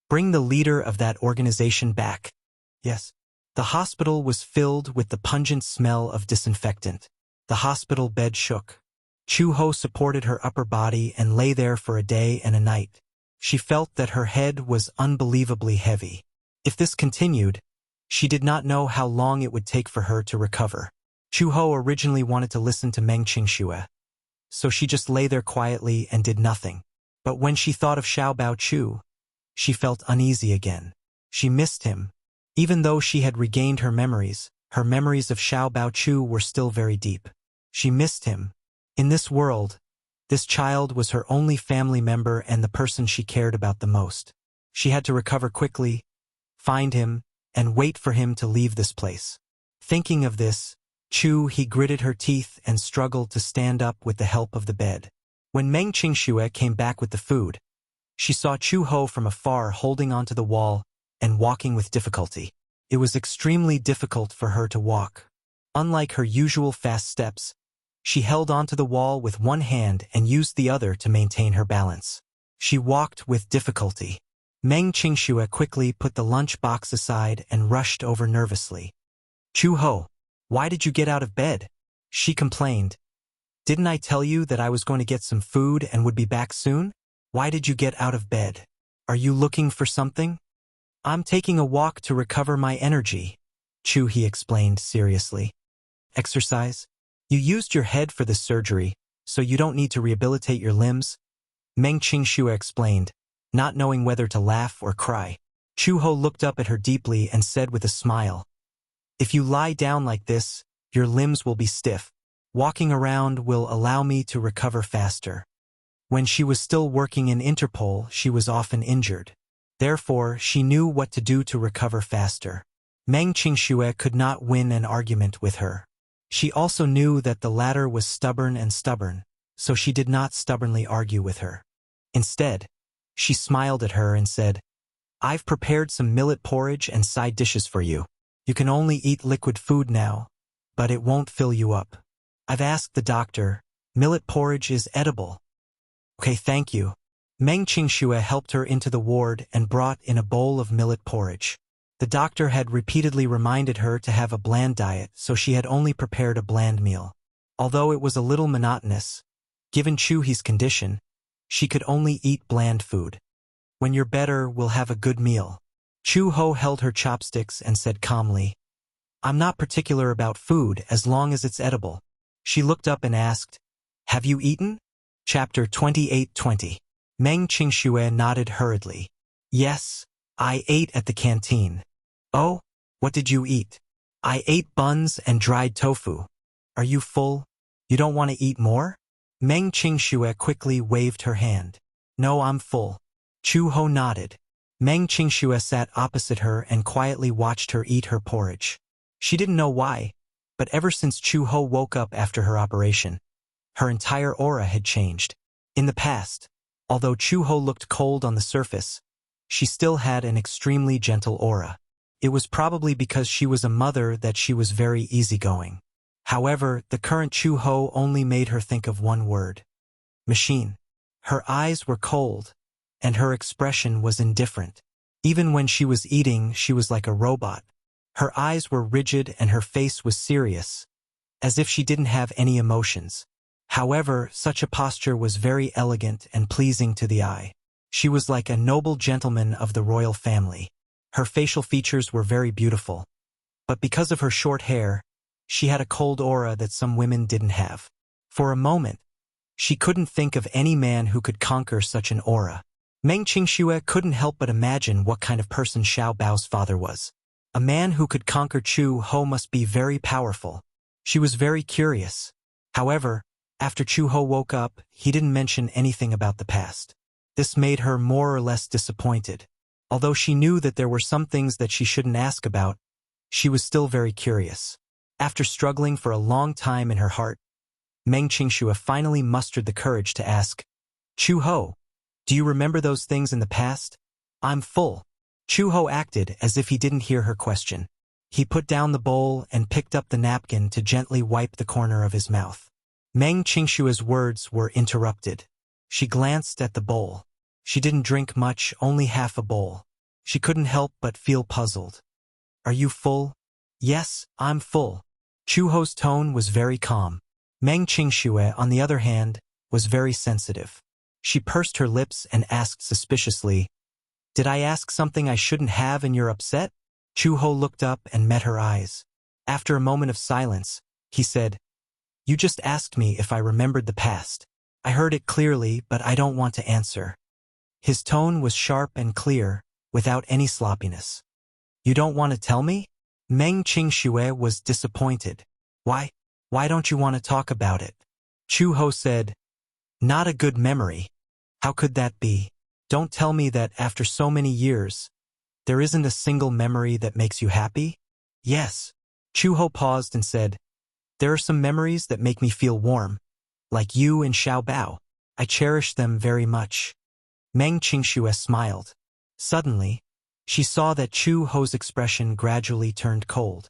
"Bring the leader of that organization back." Yes. The hospital was filled with the pungent smell of disinfectant. The hospital bed shook. Chu Ho supported her upper body and lay there for a day and a night. She felt that her head was unbelievably heavy. If this continued, she did not know how long it would take for her to recover. Chu Ho originally wanted to listen to Meng Qingxue, so she just lay there quietly and did nothing. But when she thought of Xiao Bao Chu, she felt uneasy again. She missed him. Even though she had regained her memories of Xiao Bao Chu were still very deep. She missed him. In this world, this child was her only family member and the person she cared about the most. She had to recover quickly, find him, and wait for him to leave this place. Thinking of this, he gritted her teeth and struggled to stand up with the help of the bed. When Meng Qingxue came back with the food, she saw Chu Ho from afar holding onto the wall and walking with difficulty. It was extremely difficult for her to walk. Unlike her usual fast steps, she held onto the wall with one hand and used the other to maintain her balance. She walked with difficulty. Meng Qingxue quickly put the lunch box aside and rushed over nervously. "Chu Ho, why did you get out of bed?" she complained. "Didn't I tell you that I was going to get some food and would be back soon? Why did you get out of bed? Are you looking for something?" "I'm taking a walk to recover my energy," he explained seriously. "Exercise? You used your head for this surgery, so you don't need to rehabilitate your limbs," Meng Qingxue explained, not knowing whether to laugh or cry. Chu Ho looked up at her deeply and said with a smile, "If you lie down like this, your limbs will be stiff. Walking around will allow me to recover faster." When she was still working in Interpol, she was often injured. Therefore, she knew what to do to recover faster. Meng Qingxue could not win an argument with her. She also knew that the latter was stubborn, so she did not stubbornly argue with her. Instead, she smiled at her and said, "I've prepared some millet porridge and side dishes for you. You can only eat liquid food now, but it won't fill you up. I've asked the doctor. Millet porridge is edible." "Okay, thank you." Meng Qingxue helped her into the ward and brought in a bowl of millet porridge. The doctor had repeatedly reminded her to have a bland diet, so she had only prepared a bland meal. Although it was a little monotonous, given Chuhi's condition, she could only eat bland food. "When you're better, we'll have a good meal." Chu Ho held her chopsticks and said calmly, "I'm not particular about food as long as it's edible." She looked up and asked, Have you eaten? Chapter 28:20. Meng Qingxue nodded hurriedly. Yes, I ate at the canteen. Oh, what did you eat? I ate buns and dried tofu. Are you full? You don't want to eat more? Meng Qingxue quickly waved her hand. No, I'm full. Chu Ho nodded. Meng Qingxue sat opposite her and quietly watched her eat her porridge. She didn't know why, but ever since Chu Ho woke up after her operation, her entire aura had changed. In the past, although Chu Ho looked cold on the surface, she still had an extremely gentle aura. It was probably because she was a mother that she was very easygoing. However, the current Chu Ho only made her think of one word: machine. Her eyes were cold, and her expression was indifferent. Even when she was eating, she was like a robot. Her eyes were rigid and her face was serious, as if she didn't have any emotions. However, such a posture was very elegant and pleasing to the eye. She was like a noble gentleman of the royal family. Her facial features were very beautiful, but because of her short hair, she had a cold aura that some women didn't have. For a moment, she couldn't think of any man who could conquer such an aura. Meng Qingxue couldn't help but imagine what kind of person Xiao Bao's father was. A man who could conquer Chu Ho must be very powerful. She was very curious. However, after Chu Ho woke up, he didn't mention anything about the past. This made her more or less disappointed. Although she knew that there were some things that she shouldn't ask about, she was still very curious. After struggling for a long time in her heart, Meng Qingxue finally mustered the courage to ask, Chu Ho, do you remember those things in the past? I'm full. Chu Ho acted as if he didn't hear her question. He put down the bowl and picked up the napkin to gently wipe the corner of his mouth. Meng Qingxue's words were interrupted. She glanced at the bowl. She didn't drink much, only half a bowl. She couldn't help but feel puzzled. Are you full? Yes, I'm full. Chu Ho's tone was very calm. Meng Qingxue, on the other hand, was very sensitive. She pursed her lips and asked suspiciously, Did I ask something I shouldn't have and you're upset? Chu Ho looked up and met her eyes. After a moment of silence, he said, You just asked me if I remembered the past. I heard it clearly, but I don't want to answer. His tone was sharp and clear, without any sloppiness. You don't want to tell me? Meng Qingxue was disappointed. Why don't you want to talk about it? Chu Ho said, Not a good memory. How could that be? Don't tell me that after so many years, there isn't a single memory that makes you happy? Yes. Chu Ho paused and said, There are some memories that make me feel warm, like you and Xiao Bao. I cherish them very much. Meng Qingxue smiled. Suddenly, she saw that Chu Ho's expression gradually turned cold.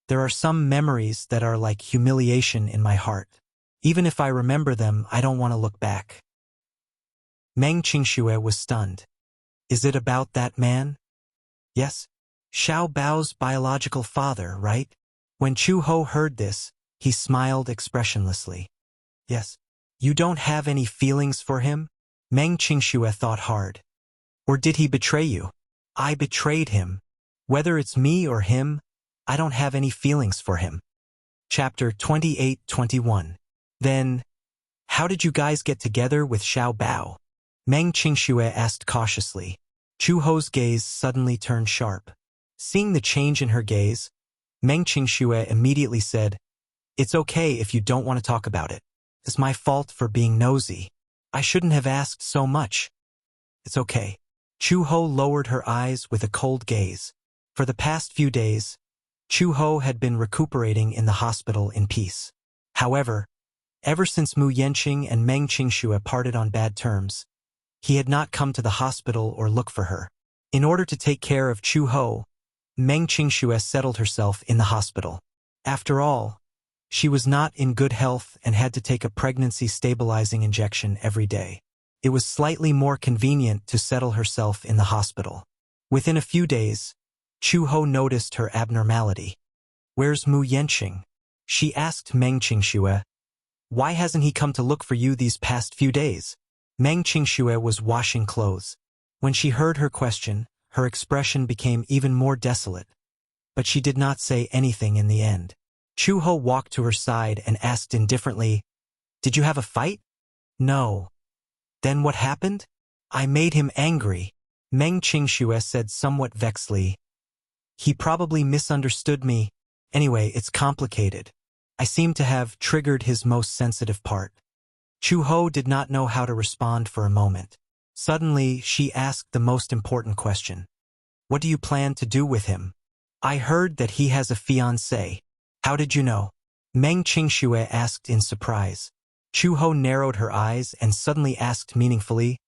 There are some memories that are like humiliation in my heart. Even if I remember them, I don't want to look back. Meng Qingxue was stunned. Is it about that man? Yes. Xiao Bao's biological father, right? When Chu Ho heard this, he smiled expressionlessly. Yes. You don't have any feelings for him? Meng Qingxue thought hard. Or did he betray you? I betrayed him. Whether it's me or him, I don't have any feelings for him. Chapter 28:21. Then, how did you guys get together with Xiao Bao? Meng Qingxue asked cautiously. Chu Ho's gaze suddenly turned sharp. Seeing the change in her gaze, Meng Qingxue immediately said, It's okay if you don't want to talk about it. It's my fault for being nosy. I shouldn't have asked so much. It's okay. Chu Ho lowered her eyes with a cold gaze. For the past few days, Chu Ho had been recuperating in the hospital in peace. However, ever since Mu Yanqing and Meng Qingxue parted on bad terms, he had not come to the hospital or look for her. In order to take care of Chu Ho, Meng Qingxue settled herself in the hospital. After all, she was not in good health and had to take a pregnancy-stabilizing injection every day. It was slightly more convenient to settle herself in the hospital. Within a few days, Chu Ho noticed her abnormality. Where's Mu Yanqing? She asked Meng Qingxue. Why hasn't he come to look for you these past few days? Meng Qingxue was washing clothes. When she heard her question, her expression became even more desolate. But she did not say anything in the end. Chu Ho walked to her side and asked indifferently, Did you have a fight? No. Then what happened? I made him angry, Meng Qingxue said somewhat vexedly. He probably misunderstood me. Anyway, it's complicated. I seem to have triggered his most sensitive part. Chu Ho did not know how to respond for a moment. Suddenly, she asked the most important question. What do you plan to do with him? I heard that he has a fiancé. How did you know? Meng Qingxue asked in surprise. Chu Ho narrowed her eyes and suddenly asked meaningfully,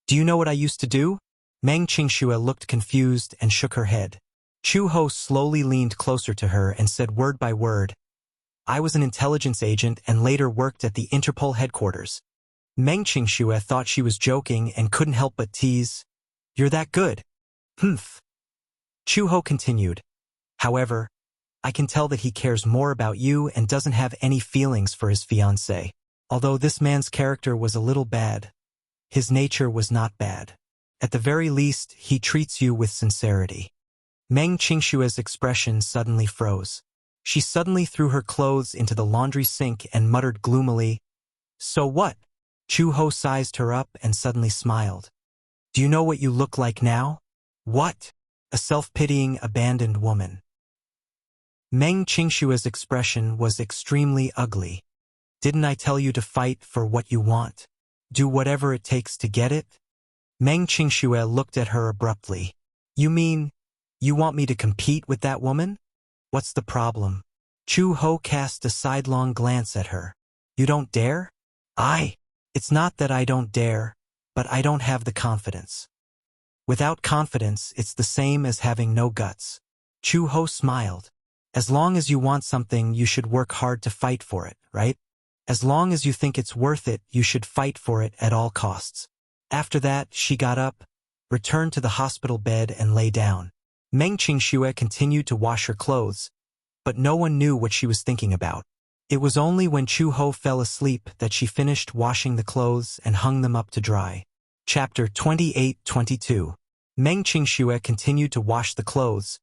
Do you know what I used to do? Meng Qingxue looked confused and shook her head. Chu Ho slowly leaned closer to her and said word by word, I was an intelligence agent and later worked at the Interpol headquarters. Meng Qingxue thought she was joking and couldn't help but tease, You're that good. Humph. Chu Ho continued, However, I can tell that he cares more about you and doesn't have any feelings for his fiancée. Although this man's character was a little bad, his nature was not bad. At the very least, he treats you with sincerity. Meng Qingshue's expression suddenly froze. She suddenly threw her clothes into the laundry sink and muttered gloomily, So what? Chu Ho sized her up and suddenly smiled. Do you know what you look like now? What? A self-pitying, abandoned woman. Meng Qingshue's expression was extremely ugly. Didn't I tell you to fight for what you want? Do whatever it takes to get it? Meng Qingxue looked at her abruptly. You mean, you want me to compete with that woman? What's the problem? Chu Ho cast a sidelong glance at her. You don't dare? It's not that I don't dare, but I don't have the confidence. Without confidence, it's the same as having no guts. Chu Ho smiled. As long as you want something, you should work hard to fight for it, right? As long as you think it's worth it, you should fight for it at all costs. After that, she got up, returned to the hospital bed and lay down. Meng Qingxue continued to wash her clothes, but no one knew what she was thinking about. It was only when Chu Ho fell asleep that she finished washing the clothes and hung them up to dry. Chapter 28-22. Meng Qingxue continued to wash the clothes,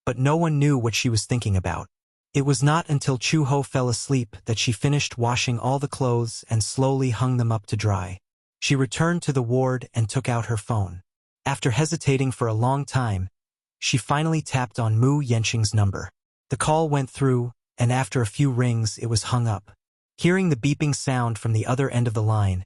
but no one knew what she was thinking about. It was not until Chu Ho fell asleep that she finished washing all the clothes and slowly hung them up to dry. She returned to the ward and took out her phone. After hesitating for a long time, she finally tapped on Mu Yenqing's number. The call went through, and after a few rings it was hung up. Hearing the beeping sound from the other end of the line,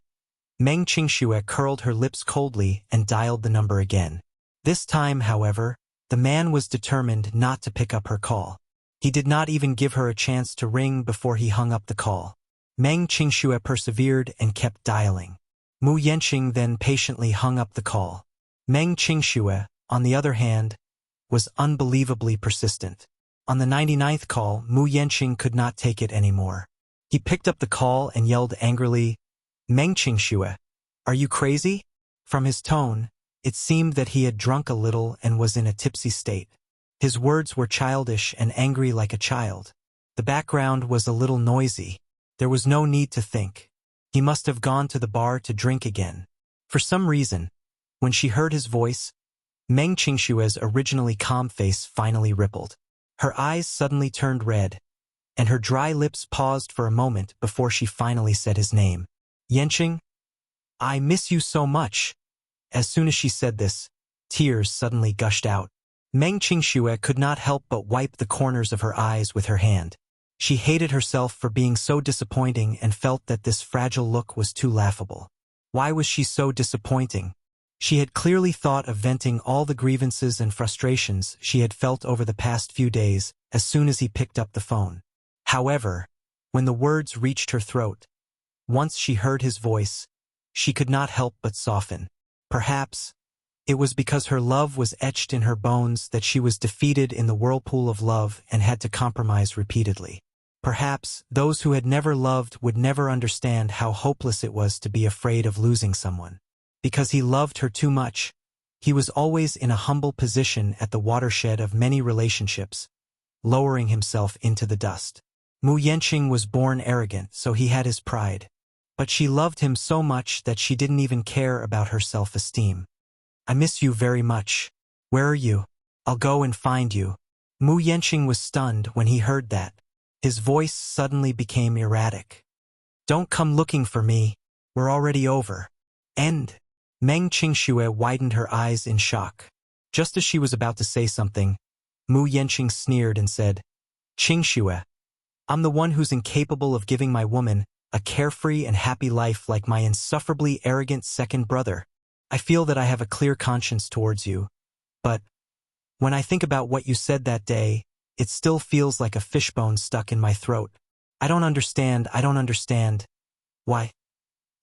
Meng Qingxue curled her lips coldly and dialed the number again. This time, however, the man was determined not to pick up her call. He did not even give her a chance to ring before he hung up the call. Meng Qingxue persevered and kept dialing. Mu Yenqing then patiently hung up the call. Meng Qingxue, on the other hand, was unbelievably persistent. On the 99th call, Mu Yenqing could not take it anymore. He picked up the call and yelled angrily, Meng Qingxue, are you crazy? From his tone, it seemed that he had drunk a little and was in a tipsy state. His words were childish and angry like a child. The background was a little noisy. There was no need to think. He must have gone to the bar to drink again. For some reason, when she heard his voice, Meng Qingshue's originally calm face finally rippled. Her eyes suddenly turned red, and her dry lips paused for a moment before she finally said his name. Yenqing? I miss you so much. As soon as she said this, tears suddenly gushed out. Meng Qingxue could not help but wipe the corners of her eyes with her hand. She hated herself for being so disappointing and felt that this fragile look was too laughable. Why was she so disappointing? She had clearly thought of venting all the grievances and frustrations she had felt over the past few days as soon as he picked up the phone. However, when the words reached her throat, once she heard his voice, she could not help but soften. Perhaps it was because her love was etched in her bones that she was defeated in the whirlpool of love and had to compromise repeatedly. Perhaps those who had never loved would never understand how hopeless it was to be afraid of losing someone. Because he loved her too much, he was always in a humble position at the watershed of many relationships, lowering himself into the dust. Mu Yenqing was born arrogant, so he had his pride. But she loved him so much that she didn't even care about her self-esteem. I miss you very much. Where are you? I'll go and find you. Mu Yenqing was stunned when he heard that. His voice suddenly became erratic. Don't come looking for me. We're already over. End. Meng Qingxue widened her eyes in shock. Just as she was about to say something, Mu Yanqing sneered and said, Qingxue, I'm the one who's incapable of giving my woman a carefree and happy life like my insufferably arrogant second brother. I feel that I have a clear conscience towards you, but when I think about what you said that day, it still feels like a fishbone stuck in my throat. I don't understand. Why?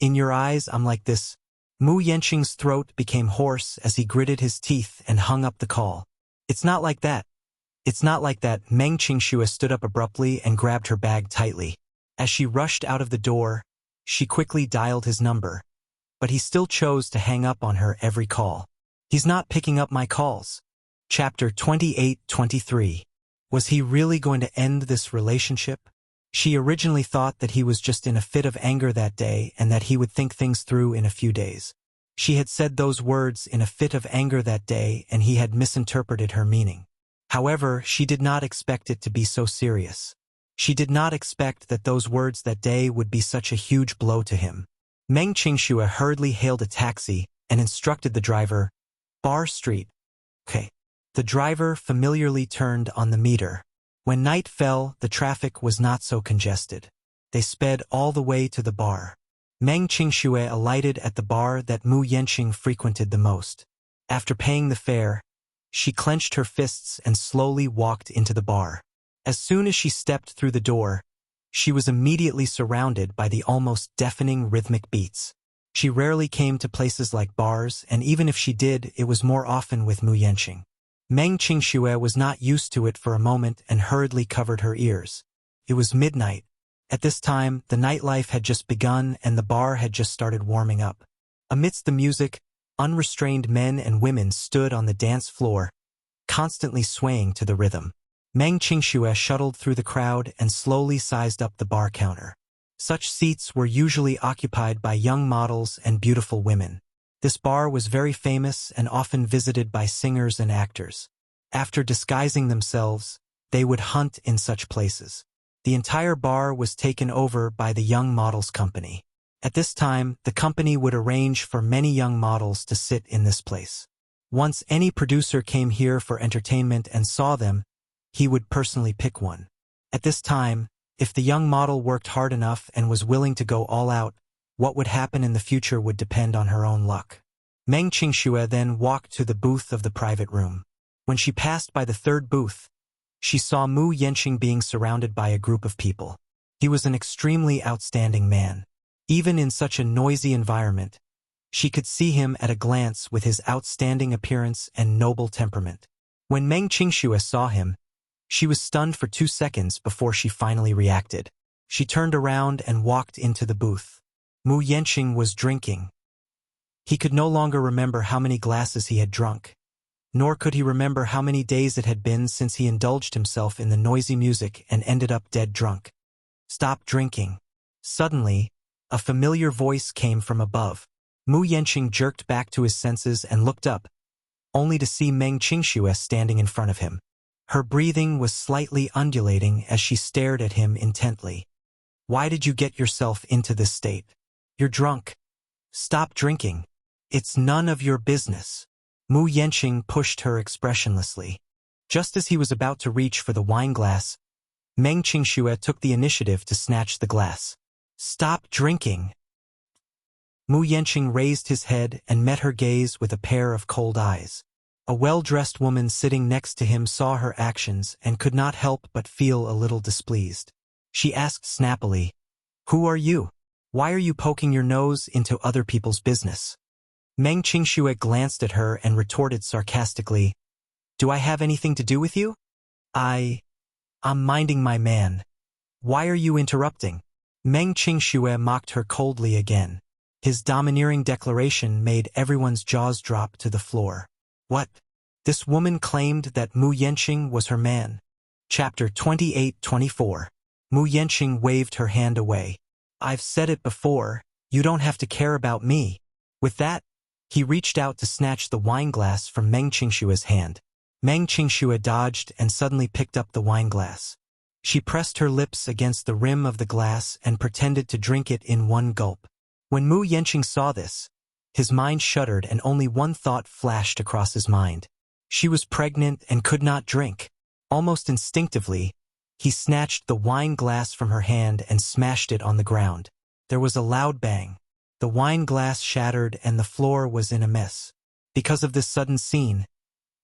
In your eyes, I'm like this. Mu Yanqing's throat became hoarse as he gritted his teeth and hung up the call. It's not like that. It's not like that. Meng Qingxue stood up abruptly and grabbed her bag tightly. As she rushed out of the door, she quickly dialed his number. But he still chose to hang up on her every call. He's not picking up my calls. Chapter 28-23. Was he really going to end this relationship? She originally thought that he was just in a fit of anger that day and that he would think things through in a few days. She had said those words in a fit of anger that day and he had misinterpreted her meaning. However, she did not expect it to be so serious. She did not expect that those words that day would be such a huge blow to him. Meng Qingxue hurriedly hailed a taxi and instructed the driver, Bar Street. Okay. The driver familiarly turned on the meter. When night fell, the traffic was not so congested. They sped all the way to the bar. Meng Qingxue alighted at the bar that Mu Yanqing frequented the most. After paying the fare, she clenched her fists and slowly walked into the bar. As soon as she stepped through the door, she was immediately surrounded by the almost deafening rhythmic beats. She rarely came to places like bars, and even if she did, it was more often with Mu Yanqing. Meng Qingxue was not used to it for a moment and hurriedly covered her ears. It was midnight. At this time, the nightlife had just begun and the bar had just started warming up. Amidst the music, unrestrained men and women stood on the dance floor, constantly swaying to the rhythm. Meng Qingxue shuttled through the crowd and slowly sized up the bar counter. Such seats were usually occupied by young models and beautiful women. This bar was very famous and often visited by singers and actors. After disguising themselves, they would hunt in such places. The entire bar was taken over by the Young Models Company. At this time, the company would arrange for many young models to sit in this place. Once any producer came here for entertainment and saw them, he would personally pick one. At this time, if the young model worked hard enough and was willing to go all out, what would happen in the future would depend on her own luck. Meng Qingxue then walked to the booth of the private room. When she passed by the third booth, she saw Mu Yanqing being surrounded by a group of people. He was an extremely outstanding man. Even in such a noisy environment, she could see him at a glance with his outstanding appearance and noble temperament. When Meng Qingxue saw him, she was stunned for 2 seconds before she finally reacted. She turned around and walked into the booth. Mu Yanqing was drinking. He could no longer remember how many glasses he had drunk, nor could he remember how many days it had been since he indulged himself in the noisy music and ended up dead drunk. Stop drinking. Suddenly, a familiar voice came from above. Mu Yanqing jerked back to his senses and looked up, only to see Meng Qingxue standing in front of him. Her breathing was slightly undulating as she stared at him intently. Why did you get yourself into this state? You're drunk. Stop drinking. It's none of your business. Mu Yanqing pushed her expressionlessly. Just as he was about to reach for the wine glass, Meng Qingxue took the initiative to snatch the glass. Stop drinking. Mu Yanqing raised his head and met her gaze with a pair of cold eyes. A well-dressed woman sitting next to him saw her actions and could not help but feel a little displeased. She asked snappily, "Who are you? Why are you poking your nose into other people's business?" Meng Qingxue glanced at her and retorted sarcastically, "Do I have anything to do with you? I'm minding my man. Why are you interrupting?" Meng Qingxue mocked her coldly again. His domineering declaration made everyone's jaws drop to the floor. What? This woman claimed that Mu Yanqing was her man. Chapter 28-24. Mu Yanqing waved her hand away. "I've said it before, you don't have to care about me." With that, he reached out to snatch the wine glass from Meng Qingxue's hand. Meng Qingxue dodged and suddenly picked up the wine glass. She pressed her lips against the rim of the glass and pretended to drink it in one gulp. When Mu Yenqing saw this, his mind shuddered and only one thought flashed across his mind. She was pregnant and could not drink. Almost instinctively, he snatched the wine glass from her hand and smashed it on the ground. There was a loud bang. The wine glass shattered and the floor was in a mess. Because of this sudden scene,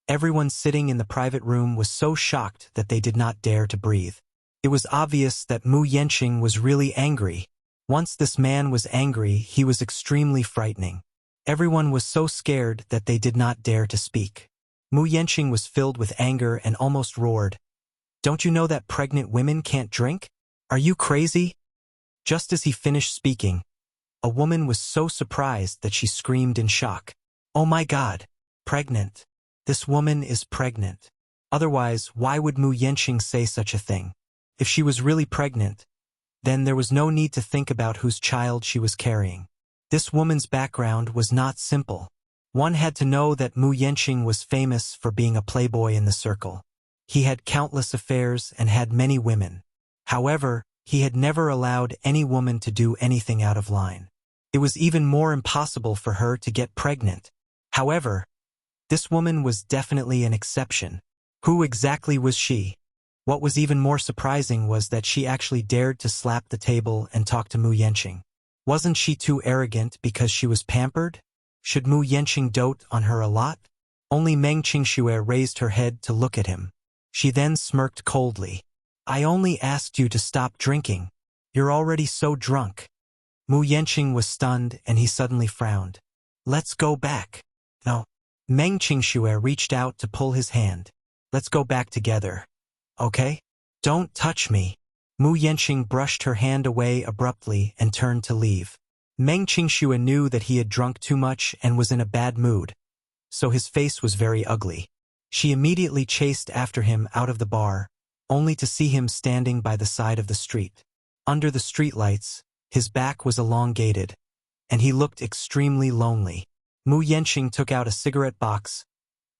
everyone sitting in the private room was so shocked that they did not dare to breathe. It was obvious that Mu Yenqing was really angry. Once this man was angry, he was extremely frightening. Everyone was so scared that they did not dare to speak. Mu Yenqing was filled with anger and almost roared, "Don't you know that pregnant women can't drink? Are you crazy?" Just as he finished speaking, a woman was so surprised that she screamed in shock. "Oh my God! Pregnant! This woman is pregnant. Otherwise, why would Mu Yenqing say such a thing? If she was really pregnant, then there was no need to think about whose child she was carrying." This woman's background was not simple. One had to know that Mu Yenqing was famous for being a playboy in the circle. He had countless affairs and had many women. However, he had never allowed any woman to do anything out of line. It was even more impossible for her to get pregnant. However, this woman was definitely an exception. Who exactly was she? What was even more surprising was that she actually dared to slap the table and talk to Mu Yenqing. Wasn't she too arrogant because she was pampered? Should Mu Yenqing dote on her a lot? Only Meng Qingxue raised her head to look at him. She then smirked coldly. "I only asked you to stop drinking. You're already so drunk." Mu Yenqing was stunned and he suddenly frowned. "Let's go back." "No." Meng Qingxue reached out to pull his hand. "Let's go back together. Okay? Don't touch me." Mu Yenqing brushed her hand away abruptly and turned to leave. Meng Qingxue knew that he had drunk too much and was in a bad mood, so his face was very ugly. She immediately chased after him out of the bar, only to see him standing by the side of the street. Under the streetlights, his back was elongated, and he looked extremely lonely. Mu Yenqing took out a cigarette box,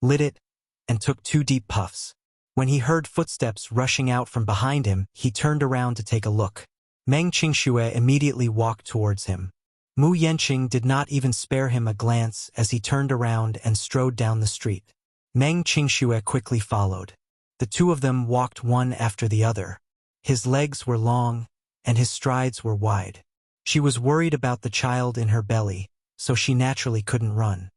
lit it, and took 2 deep puffs. When he heard footsteps rushing out from behind him, he turned around to take a look. Meng Qingxue immediately walked towards him. Mu Yenqing did not even spare him a glance as he turned around and strode down the street. Meng Qingxue quickly followed. The two of them walked one after the other. His legs were long, and his strides were wide. She was worried about the child in her belly, so she naturally couldn't run.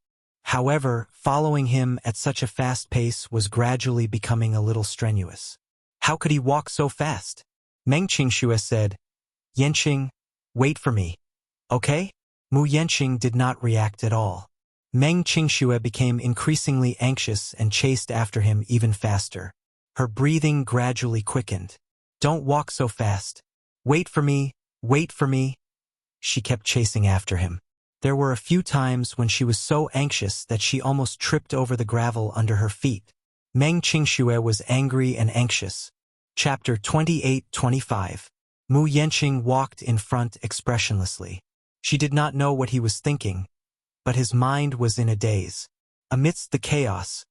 However, following him at such a fast pace was gradually becoming a little strenuous. How could he walk so fast? Meng Qingxue said, "Yenqing, wait for me. Okay?" Mu Yenqing did not react at all. Meng Qingxue became increasingly anxious and chased after him even faster. Her breathing gradually quickened. "Don't walk so fast. Wait for me, wait for me." She kept chasing after him. There were a few times when she was so anxious that she almost tripped over the gravel under her feet. Meng Qingxue was angry and anxious. Chapter 28-25. Mu Yenqing walked in front expressionlessly. She did not know what he was thinking, but his mind was in a daze. Amidst the chaos,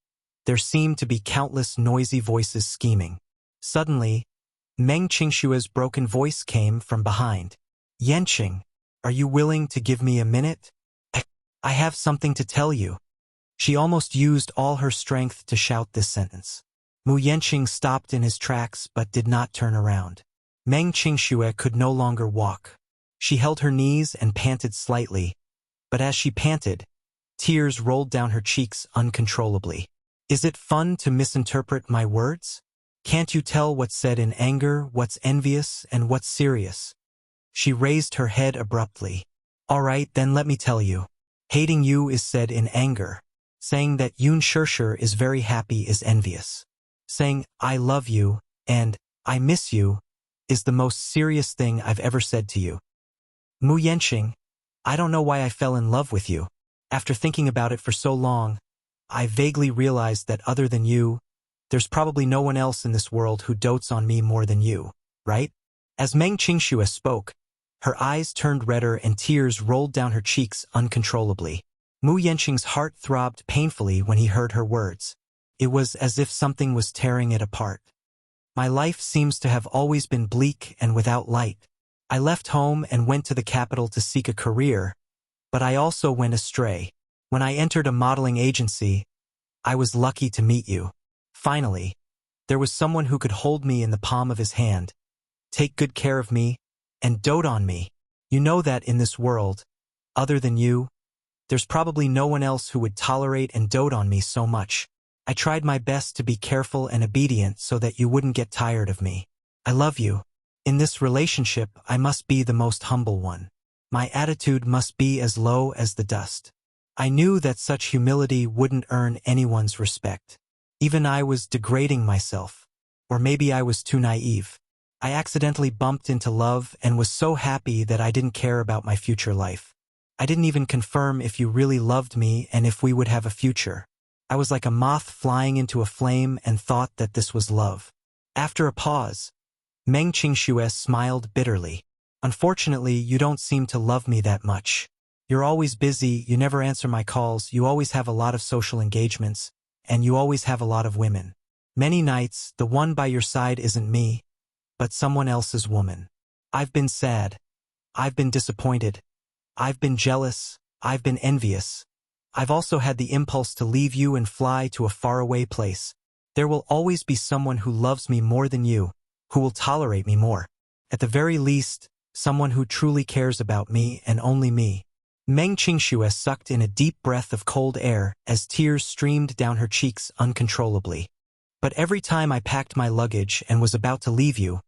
there seemed to be countless noisy voices scheming. Suddenly, Meng Qingxue's broken voice came from behind. "Yenqing, are you willing to give me a minute? I have something to tell you." She almost used all her strength to shout this sentence. Mu Yenqing stopped in his tracks but did not turn around. Meng Qingxue could no longer walk. She held her knees and panted slightly, but as she panted, tears rolled down her cheeks uncontrollably. "Is it fun to misinterpret my words? Can't you tell what's said in anger, what's envious, and what's serious?" She raised her head abruptly. "All right, then let me tell you. Hating you is said in anger. Saying that Yun Shirshir is very happy is envious. Saying, 'I love you,' and 'I miss you,' is the most serious thing I've ever said to you. Mu Yenqing, I don't know why I fell in love with you. After thinking about it for so long, I vaguely realized that other than you, there's probably no one else in this world who dotes on me more than you, right?" As Meng Qingxue spoke, her eyes turned redder and tears rolled down her cheeks uncontrollably. Mu Yenqing's heart throbbed painfully when he heard her words. It was as if something was tearing it apart. My life seems to have always been bleak and without light. I left home and went to the capital to seek a career, but I also went astray. When I entered a modeling agency, I was lucky to meet you. Finally, there was someone who could hold me in the palm of his hand, take good care of me, and dote on me. You know that in this world, other than you, there's probably no one else who would tolerate and dote on me so much. I tried my best to be careful and obedient so that you wouldn't get tired of me. I love you. In this relationship, I must be the most humble one. My attitude must be as low as the dust. I knew that such humility wouldn't earn anyone's respect. Even I was degrading myself. Or maybe I was too naive. I accidentally bumped into love and was so happy that I didn't care about my future life. I didn't even confirm if you really loved me and if we would have a future. I was like a moth flying into a flame and thought that this was love. After a pause, Meng Qingxue smiled bitterly. Unfortunately, you don't seem to love me that much. You're always busy, you never answer my calls, you always have a lot of social engagements, and you always have a lot of women. Many nights, the one by your side isn't me, but someone else's woman. I've been sad. I've been disappointed. I've been jealous. I've been envious. I've also had the impulse to leave you and fly to a faraway place. There will always be someone who loves me more than you, who will tolerate me more. At the very least, someone who truly cares about me and only me. Meng Qingxue sucked in a deep breath of cold air as tears streamed down her cheeks uncontrollably. But every time I packed my luggage and was about to leave you,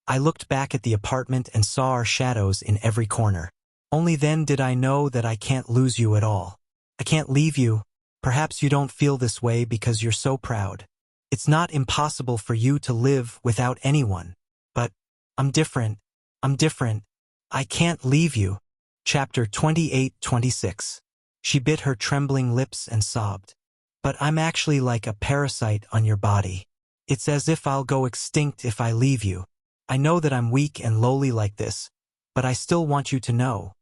I looked back at the apartment and saw our shadows in every corner. Only then did I know that I can't lose you at all. I can't leave you. Perhaps you don't feel this way because you're so proud. It's not impossible for you to live without anyone. But I'm different. I'm different. I can't leave you. Chapter 28-26. She bit her trembling lips and sobbed. But I'm actually like a parasite on your body. It's as if I'll go extinct if I leave you. I know that I'm weak and lowly like this, but I still want you to know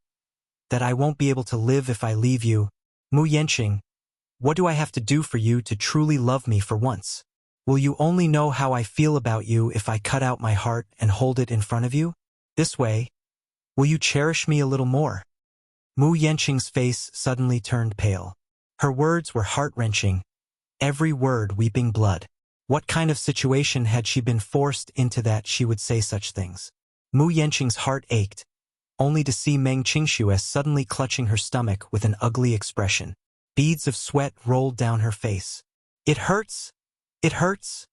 that I won't be able to live if I leave you. Mu Yanqing, what do I have to do for you to truly love me for once? Will you only know how I feel about you if I cut out my heart and hold it in front of you? This way, will you cherish me a little more? Mu Yanqing's face suddenly turned pale. Her words were heart-wrenching, every word weeping blood. What kind of situation had she been forced into that she would say such things? Mu Yanqing's heart ached, only to see Meng Qingxue suddenly clutching her stomach with an ugly expression. Beads of sweat rolled down her face. It hurts! It hurts!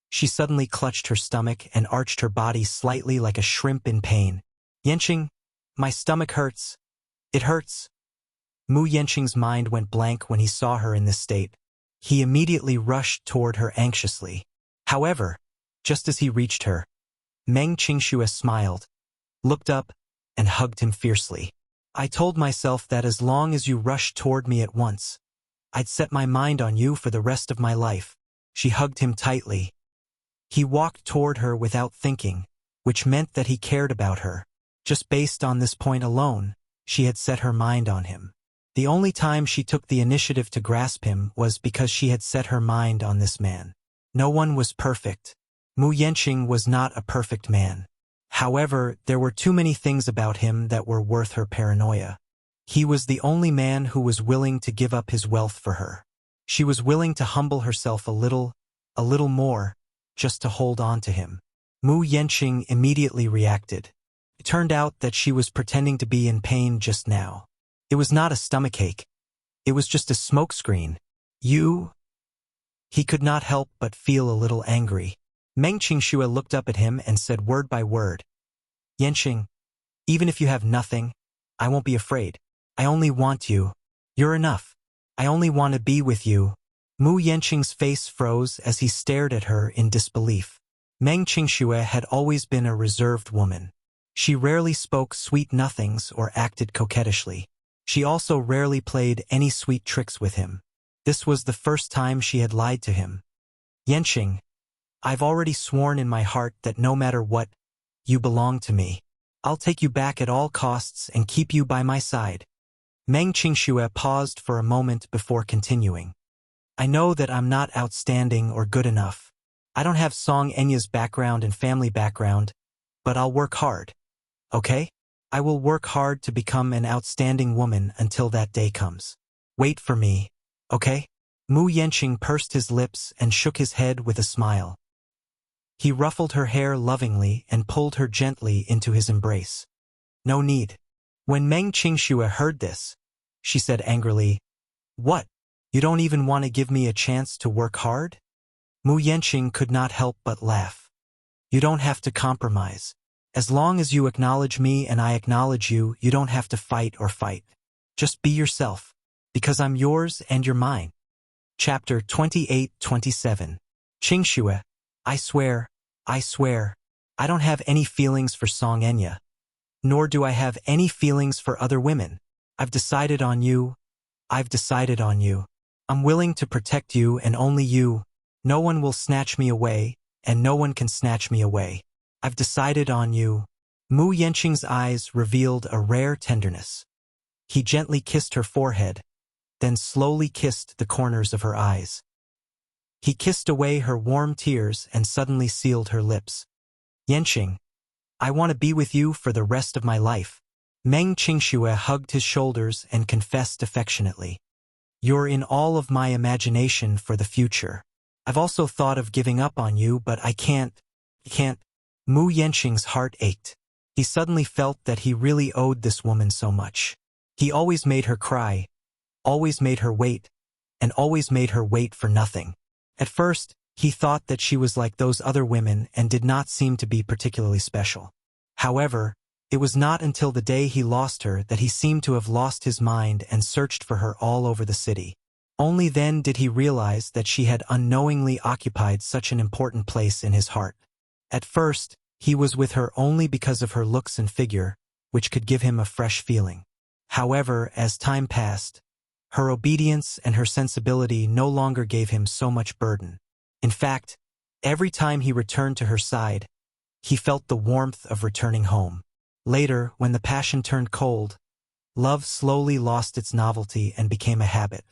She suddenly clutched her stomach and arched her body slightly like a shrimp in pain. Yanqing, my stomach hurts. It hurts. Mu Yanqing's mind went blank when he saw her in this state. He immediately rushed toward her anxiously. However, just as he reached her, Meng Qingxue smiled, looked up, and hugged him fiercely. I told myself that as long as you rushed toward me at once, I'd set my mind on you for the rest of my life. She hugged him tightly. He walked toward her without thinking, which meant that he cared about her. Just based on this point alone, she had set her mind on him. The only time she took the initiative to grasp him was because she had set her mind on this man. No one was perfect. Mu Yanqing was not a perfect man. However, there were too many things about him that were worth her paranoia. He was the only man who was willing to give up his wealth for her. She was willing to humble herself a little more, just to hold on to him. Mu Yanqing immediately reacted. It turned out that she was pretending to be in pain just now. It was not a stomachache. It was just a smokescreen. You? He could not help but feel a little angry. Meng Qingxue looked up at him and said word by word, Yanqing, even if you have nothing, I won't be afraid. I only want you. You're enough. I only want to be with you. Mu Yanqing's face froze as he stared at her in disbelief. Meng Qingxue had always been a reserved woman. She rarely spoke sweet nothings or acted coquettishly. She also rarely played any sweet tricks with him. This was the first time she had lied to him. Yanqing, I've already sworn in my heart that no matter what, you belong to me. I'll take you back at all costs and keep you by my side. Meng Qingxue paused for a moment before continuing. I know that I'm not outstanding or good enough. I don't have Song Enya's background and family background, but I'll work hard. Okay? I will work hard to become an outstanding woman until that day comes. Wait for me, okay? Mu Yanqing pursed his lips and shook his head with a smile. He ruffled her hair lovingly and pulled her gently into his embrace. No need. When Meng Qingxue heard this, she said angrily, "What? You don't even want to give me a chance to work hard?" Mu Yanqing could not help but laugh. You don't have to compromise. As long as you acknowledge me and I acknowledge you, you don't have to fight or fight. Just be yourself, because I'm yours and you're mine. Chapter 28-27. Qingxue, I swear, I don't have any feelings for Song Enya. Nor do I have any feelings for other women. I've decided on you. I'm willing to protect you and only you. No one will snatch me away, and no one can snatch me away. I've decided on you. Mu Yanqing's eyes revealed a rare tenderness. He gently kissed her forehead, then slowly kissed the corners of her eyes. He kissed away her warm tears and suddenly sealed her lips. Yanqing, I want to be with you for the rest of my life. Meng Qingxue hugged his shoulders and confessed affectionately. You're in all of my imagination for the future. I've also thought of giving up on you, but I can't. Mu Yanqing's heart ached. He suddenly felt that he really owed this woman so much. He always made her cry, always made her wait, and always made her wait for nothing. At first, he thought that she was like those other women and did not seem to be particularly special. However, it was not until the day he lost her that he seemed to have lost his mind and searched for her all over the city. Only then did he realize that she had unknowingly occupied such an important place in his heart. At first, he was with her only because of her looks and figure, which could give him a fresh feeling. However, as time passed, her obedience and her sensibility no longer gave him so much burden. In fact, every time he returned to her side, he felt the warmth of returning home. Later, when the passion turned cold, love slowly lost its novelty and became a habit.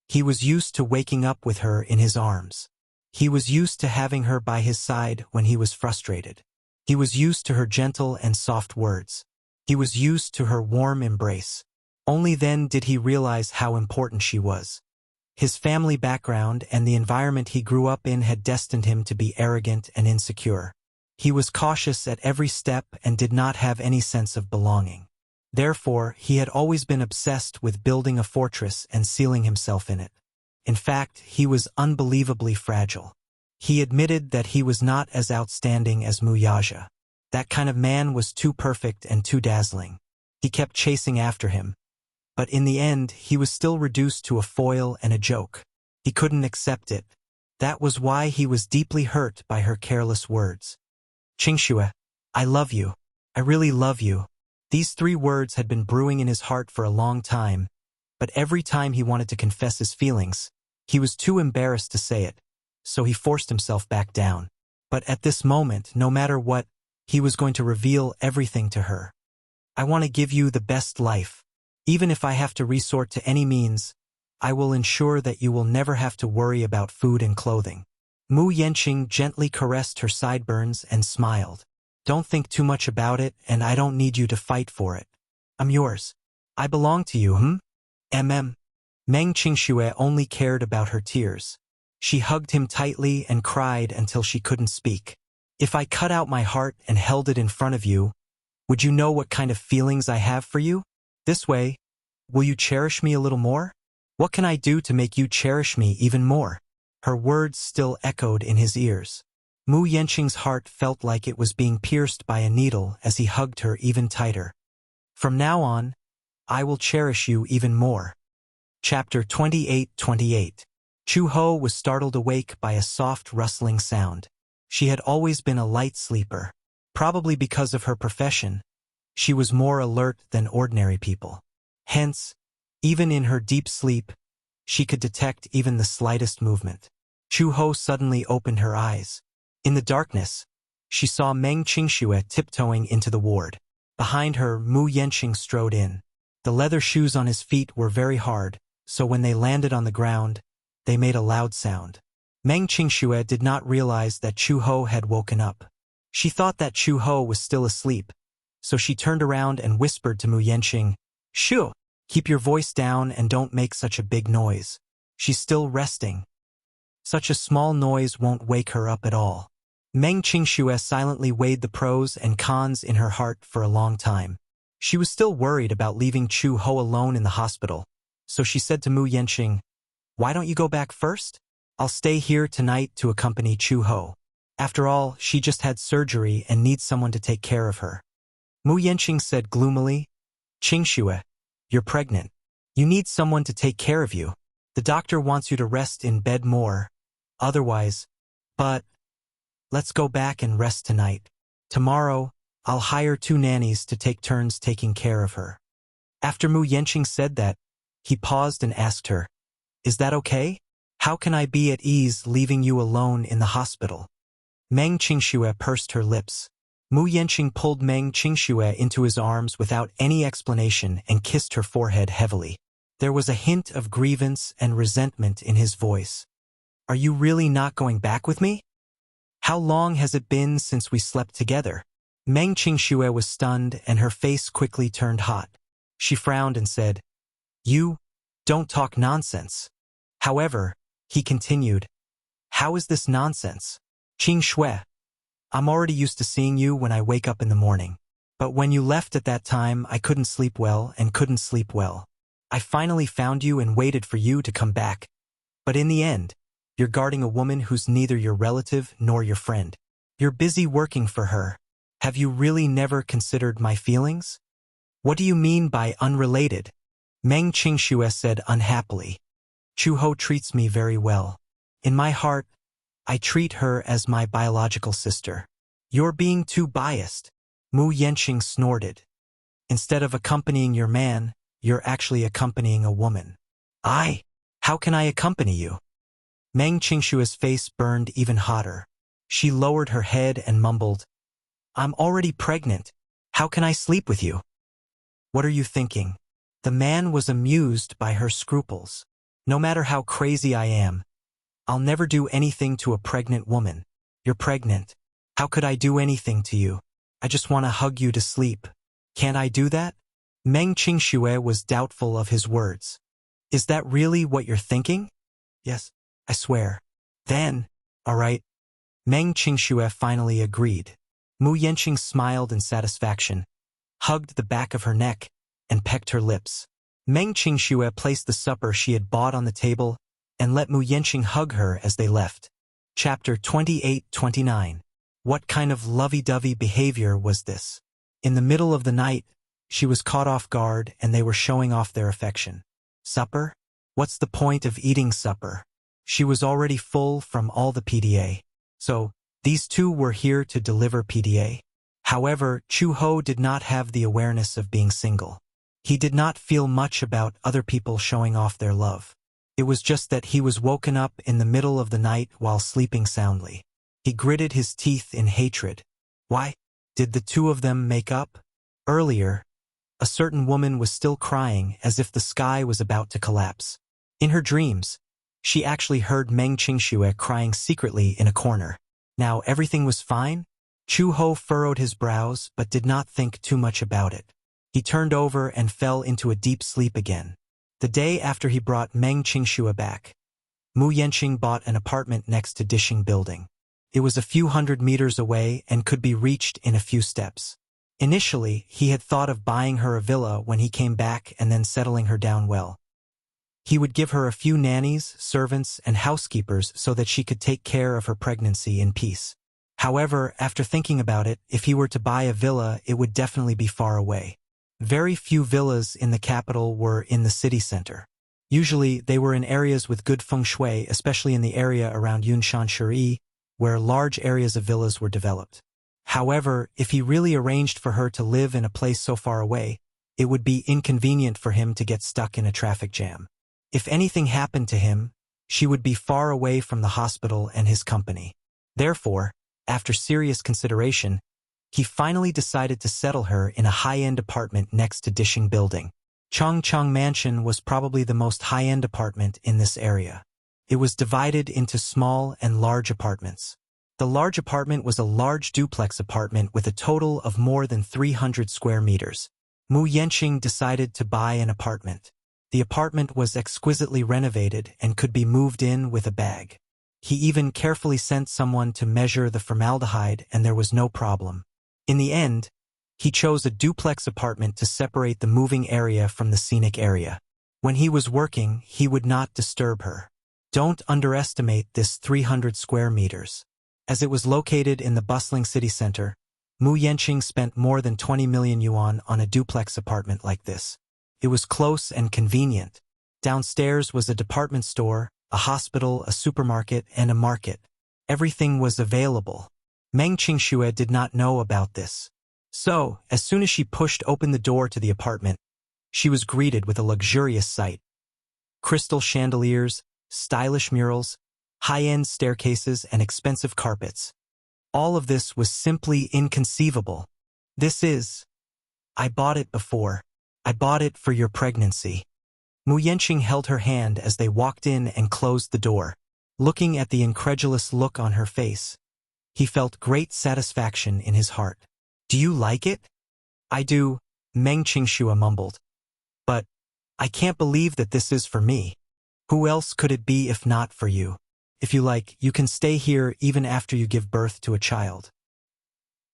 He was used to waking up with her in his arms. He was used to having her by his side when he was frustrated. He was used to her gentle and soft words. He was used to her warm embrace. Only then did he realize how important she was. His family background and the environment he grew up in had destined him to be arrogant and insecure. He was cautious at every step and did not have any sense of belonging. Therefore, he had always been obsessed with building a fortress and sealing himself in it. In fact, he was unbelievably fragile. He admitted that he was not as outstanding as Wuxia. That kind of man was too perfect and too dazzling. He kept chasing after him. But in the end, he was still reduced to a foil and a joke. He couldn't accept it. That was why he was deeply hurt by her careless words. Qingxue, I love you. I really love you. These 3 words had been brewing in his heart for a long time, but every time he wanted to confess his feelings, he was too embarrassed to say it, so he forced himself back down. But at this moment, no matter what, he was going to reveal everything to her. I want to give you the best life. Even if I have to resort to any means, I will ensure that you will never have to worry about food and clothing. Mu Yanqing gently caressed her sideburns and smiled. Don't think too much about it, and I don't need you to fight for it. I'm yours. I belong to you, Meng Qingxue only cared about her tears. She hugged him tightly and cried until she couldn't speak. If I cut out my heart and held it in front of you, would you know what kind of feelings I have for you? This way, will you cherish me a little more? What can I do to make you cherish me even more? Her words still echoed in his ears. Mu Yanqing's heart felt like it was being pierced by a needle as he hugged her even tighter. From now on, I will cherish you even more. Chapter 28-28. Chu Ho was startled awake by a soft rustling sound. She had always been a light sleeper. Probably because of her profession, she was more alert than ordinary people. Hence, even in her deep sleep, she could detect even the slightest movement. Chu Ho suddenly opened her eyes. In the darkness, she saw Meng Qingxue tiptoeing into the ward. Behind her, Mu Yanqing strode in. The leather shoes on his feet were very hard, so when they landed on the ground, they made a loud sound. Meng Qingxue did not realize that Chu Ho had woken up. She thought that Chu Ho was still asleep, so she turned around and whispered to Mu Yanqing, "Shu, keep your voice down and don't make such a big noise. She's still resting. Such a small noise won't wake her up at all." Meng Qingxue silently weighed the pros and cons in her heart for a long time. She was still worried about leaving Chu Ho alone in the hospital, so she said to Mu Yanqing, "Why don't you go back first? I'll stay here tonight to accompany Chu Ho. After all, she just had surgery and needs someone to take care of her." Mu Yanqing said gloomily, "Qingxue, you're pregnant. You need someone to take care of you. The doctor wants you to rest in bed more. Otherwise, but let's go back and rest tonight. Tomorrow, I'll hire 2 nannies to take turns taking care of her." After Mu Yanqing said that, he paused and asked her, "Is that okay? How can I be at ease leaving you alone in the hospital?" Meng Qingxue pursed her lips. Mu Yanqing pulled Meng Qingxue into his arms without any explanation and kissed her forehead heavily. There was a hint of grievance and resentment in his voice. "Are you really not going back with me? How long has it been since we slept together?" Meng Qingxue was stunned and her face quickly turned hot. She frowned and said, "You don't talk nonsense." However, he continued, "How is this nonsense? Qingxue, I'm already used to seeing you when I wake up in the morning. But when you left at that time, I couldn't sleep well and couldn't sleep well. I finally found you and waited for you to come back. But in the end, you're guarding a woman who's neither your relative nor your friend. You're busy working for her. Have you really never considered my feelings?" "What do you mean by unrelated?" Meng Qingxue said unhappily. "Chu Ho treats me very well. In my heart, I treat her as my biological sister." "You're being too biased," Mu Yanqing snorted. "Instead of accompanying your man, you're actually accompanying a woman." How can I accompany you?" Meng Qingshua's face burned even hotter. She lowered her head and mumbled, "I'm already pregnant. How can I sleep with you?" "What are you thinking?" The man was amused by her scruples. "No matter how crazy I am, I'll never do anything to a pregnant woman. You're pregnant. How could I do anything to you? I just want to hug you to sleep. Can't I do that?" Meng Qingxue was doubtful of his words. "Is that really what you're thinking?" "Yes, I swear." "Then, all right." Meng Qingxue finally agreed. Mu Yanqing smiled in satisfaction, hugged the back of her neck, and pecked her lips. Meng Qingxue placed the supper she had bought on the table and let Mu Yanqing hug her as they left. Chapter 28-29. What kind of lovey-dovey behavior was this? In the middle of the night, she was caught off guard and they were showing off their affection. Supper? What's the point of eating supper? She was already full from all the PDA. So, these two were here to deliver PDA. However, Chu Ho did not have the awareness of being single. He did not feel much about other people showing off their love. It was just that he was woken up in the middle of the night while sleeping soundly. He gritted his teeth in hatred. Why? Did the two of them make up? Earlier, a certain woman was still crying as if the sky was about to collapse. In her dreams, she actually heard Meng Qingxue crying secretly in a corner. Now everything was fine? Chu Ho furrowed his brows but did not think too much about it. He turned over and fell into a deep sleep again. The day after he brought Meng Qingxue back, Mu Yanqing bought an apartment next to Dishing Building. It was a few hundred meters away and could be reached in a few steps. Initially, he had thought of buying her a villa when he came back and then settling her down well. He would give her a few nannies, servants, and housekeepers so that she could take care of her pregnancy in peace. However, after thinking about it, if he were to buy a villa, it would definitely be far away. Very few villas in the capital were in the city center. Usually, they were in areas with good feng shui, especially in the area around Yunshan Shuri, where large areas of villas were developed. However, if he really arranged for her to live in a place so far away, it would be inconvenient for him to get stuck in a traffic jam. If anything happened to him, she would be far away from the hospital and his company. Therefore, after serious consideration, he finally decided to settle her in a high-end apartment next to Dishing Building. Chongcheng Mansion was probably the most high-end apartment in this area. It was divided into small and large apartments. The large apartment was a large duplex apartment with a total of more than 300 square meters. Mu Yanqing decided to buy an apartment. The apartment was exquisitely renovated and could be moved in with a bag. He even carefully sent someone to measure the formaldehyde, and there was no problem. In the end, he chose a duplex apartment to separate the moving area from the scenic area. When he was working, he would not disturb her. Don't underestimate this 300 square meters. As it was located in the bustling city center, Mu Yanqing spent more than 20 million yuan on a duplex apartment like this. It was close and convenient. Downstairs was a department store, a hospital, a supermarket, and a market. Everything was available. Meng Qingxue did not know about this. So, as soon as she pushed open the door to the apartment, she was greeted with a luxurious sight. Crystal chandeliers, stylish murals, high-end staircases, and expensive carpets. All of this was simply inconceivable. I bought it before. I bought it for your pregnancy. Mu Yanqing held her hand as they walked in and closed the door. Looking at the incredulous look on her face, he felt great satisfaction in his heart. Do you like it? I do, Meng Qingxue mumbled. But I can't believe that this is for me. Who else could it be if not for you? If you like, you can stay here even after you give birth to a child.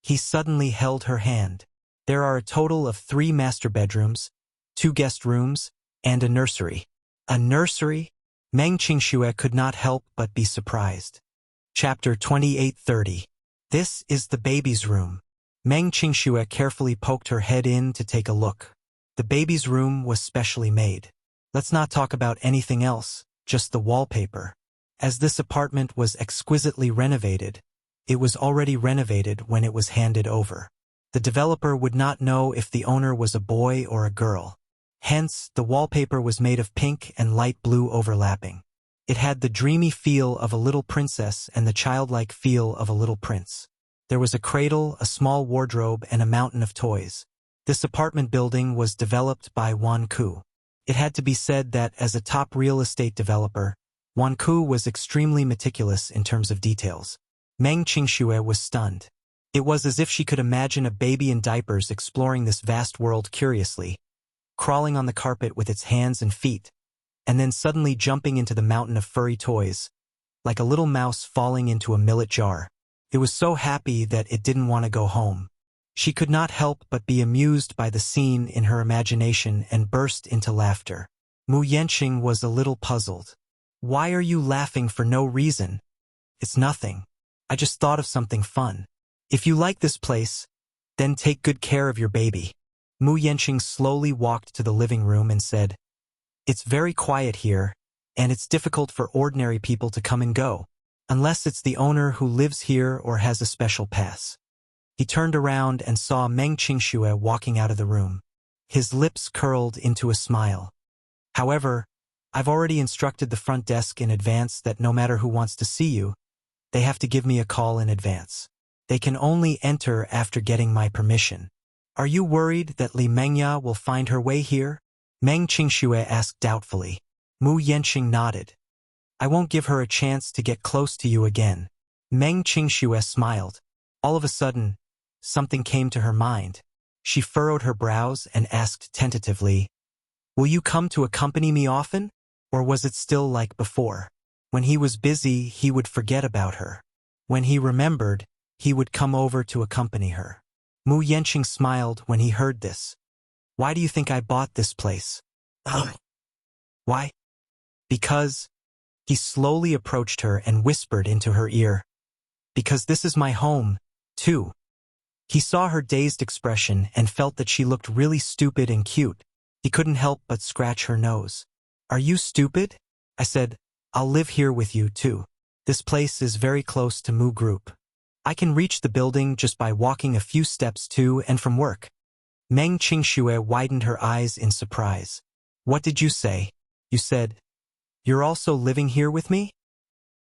He suddenly held her hand. There are a total of 3 master bedrooms, 2 guest rooms, and a nursery. A nursery? Meng Qingxue could not help but be surprised. Chapter 2830. This is the baby's room. Meng Qingxue carefully poked her head in to take a look. The baby's room was specially made. Let's not talk about anything else, just the wallpaper. As this apartment was exquisitely renovated, it was already renovated when it was handed over. The developer would not know if the owner was a boy or a girl. Hence, the wallpaper was made of pink and light blue overlapping. It had the dreamy feel of a little princess and the childlike feel of a little prince. There was a cradle, a small wardrobe, and a mountain of toys. This apartment building was developed by Wan Ku. It had to be said that as a top real estate developer, Wan Ku was extremely meticulous in terms of details. Meng Qingxue was stunned. It was as if she could imagine a baby in diapers exploring this vast world curiously, crawling on the carpet with its hands and feet, and then suddenly jumping into the mountain of furry toys, like a little mouse falling into a millet jar. It was so happy that it didn't want to go home. She could not help but be amused by the scene in her imagination and burst into laughter. Mu Yanqing was a little puzzled. Why are you laughing for no reason? It's nothing. I just thought of something fun. If you like this place, then take good care of your baby. Mu Yanqing slowly walked to the living room and said, It's very quiet here, and it's difficult for ordinary people to come and go, unless it's the owner who lives here or has a special pass. He turned around and saw Meng Qingxue walking out of the room. His lips curled into a smile. However, I've already instructed the front desk in advance that no matter who wants to see you, they have to give me a call in advance. They can only enter after getting my permission. Are you worried that Li Mengya will find her way here? Meng Qingxue asked doubtfully. Mu Yanqing nodded. I won't give her a chance to get close to you again. Meng Qingxue smiled. All of a sudden, something came to her mind. She furrowed her brows and asked tentatively, Will you come to accompany me often? Or was it still like before? When he was busy, he would forget about her. When he remembered, he would come over to accompany her. Mu Yanqing smiled when he heard this. Why do you think I bought this place? Why? Because... He slowly approached her and whispered into her ear. Because this is my home, too. He saw her dazed expression and felt that she looked really stupid and cute. He couldn't help but scratch her nose. Are you stupid? I said, I'll live here with you, too. This place is very close to Mu Group. I can reach the building just by walking a few steps to and from work. Meng Qingxue widened her eyes in surprise. What did you say? You said, You're also living here with me?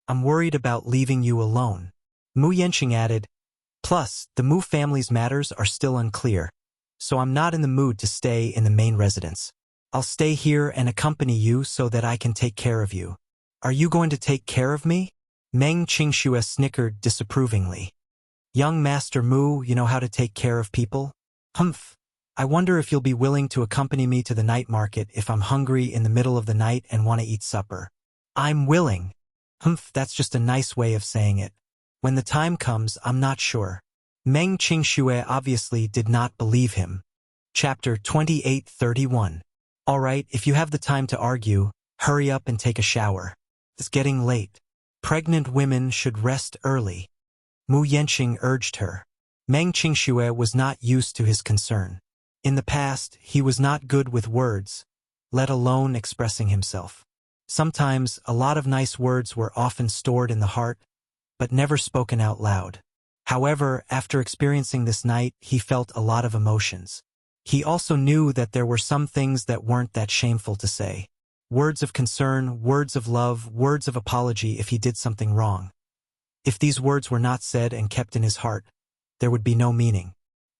I'm worried about leaving you alone. Mu Yanqing added, Plus, the Mu family's matters are still unclear, so I'm not in the mood to stay in the main residence. I'll stay here and accompany you so that I can take care of you. Are you going to take care of me? Meng Qingxue snickered disapprovingly. Young Master Mu, you know how to take care of people? Humph. I wonder if you'll be willing to accompany me to the night market if I'm hungry in the middle of the night and want to eat supper. I'm willing. Humph, that's just a nice way of saying it. When the time comes, I'm not sure. Meng Qingxue obviously did not believe him. Chapter 28:31. All right, if you have the time to argue, hurry up and take a shower. It's getting late. Pregnant women should rest early. Mu Yanqing urged her. Meng Qingxue was not used to his concern. In the past, he was not good with words, let alone expressing himself. Sometimes, a lot of nice words were often stored in the heart, but never spoken out loud. However, after experiencing this night, he felt a lot of emotions. He also knew that there were some things that weren't that shameful to say. Words of concern, words of love, words of apology if he did something wrong. If these words were not said and kept in his heart, there would be no meaning.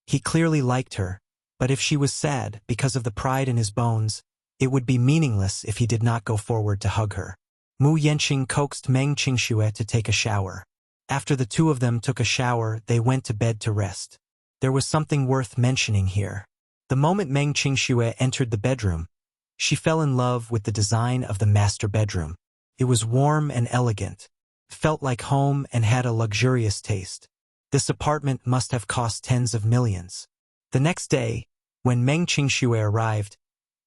He clearly liked her, but if she was sad because of the pride in his bones, it would be meaningless if he did not go forward to hug her. Mu Yanqing coaxed Meng Qingxue to take a shower. After the two of them took a shower, they went to bed to rest. There was something worth mentioning here. The moment Meng Qingxue entered the bedroom, she fell in love with the design of the master bedroom. It was warm and elegant, felt like home and had a luxurious taste. This apartment must have cost tens of millions. The next day, when Meng Qingxue arrived,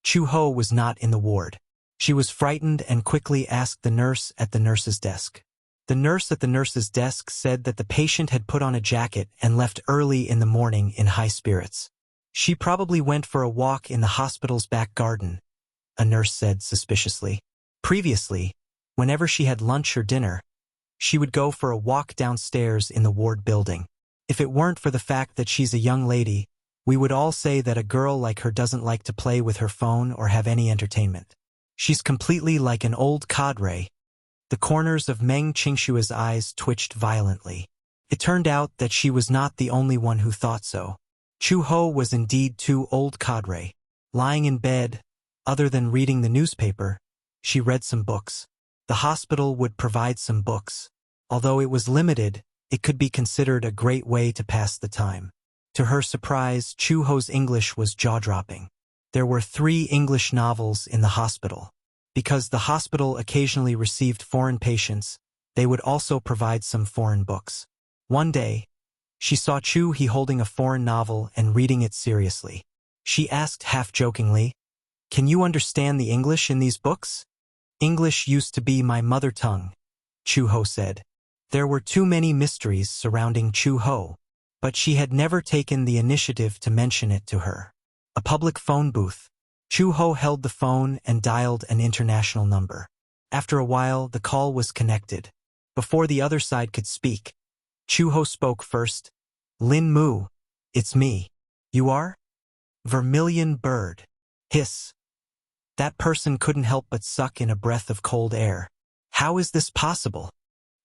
Chu Ho was not in the ward. She was frightened and quickly asked the nurse at the nurse's desk. The nurse at the nurse's desk said that the patient had put on a jacket and left early in the morning in high spirits. She probably went for a walk in the hospital's back garden, a nurse said suspiciously. Previously, whenever she had lunch or dinner, she would go for a walk downstairs in the ward building. If it weren't for the fact that she's a young lady, we would all say that a girl like her doesn't like to play with her phone or have any entertainment. She's completely like an old cadre. The corners of Meng Qingxue's eyes twitched violently. It turned out that she was not the only one who thought so. Chu Ho was indeed too old cadre. Lying in bed, other than reading the newspaper, she read some books. The hospital would provide some books. Although it was limited, it could be considered a great way to pass the time. To her surprise, Chu Ho's English was jaw-dropping. There were 3 English novels in the hospital. Because the hospital occasionally received foreign patients, they would also provide some foreign books. One day, she saw Chu He holding a foreign novel and reading it seriously. She asked half-jokingly, "Can you understand the English in these books?" "English used to be my mother tongue," Chu Ho said. There were too many mysteries surrounding Chu Ho, but she had never taken the initiative to mention it to her. A public phone booth. Chu Ho held the phone and dialed an international number. After a while, the call was connected. Before the other side could speak, Chu Ho spoke first. "Lin Mu, it's me. You are?" "Vermilion Bird." Hiss. That person couldn't help but suck in a breath of cold air. How is this possible?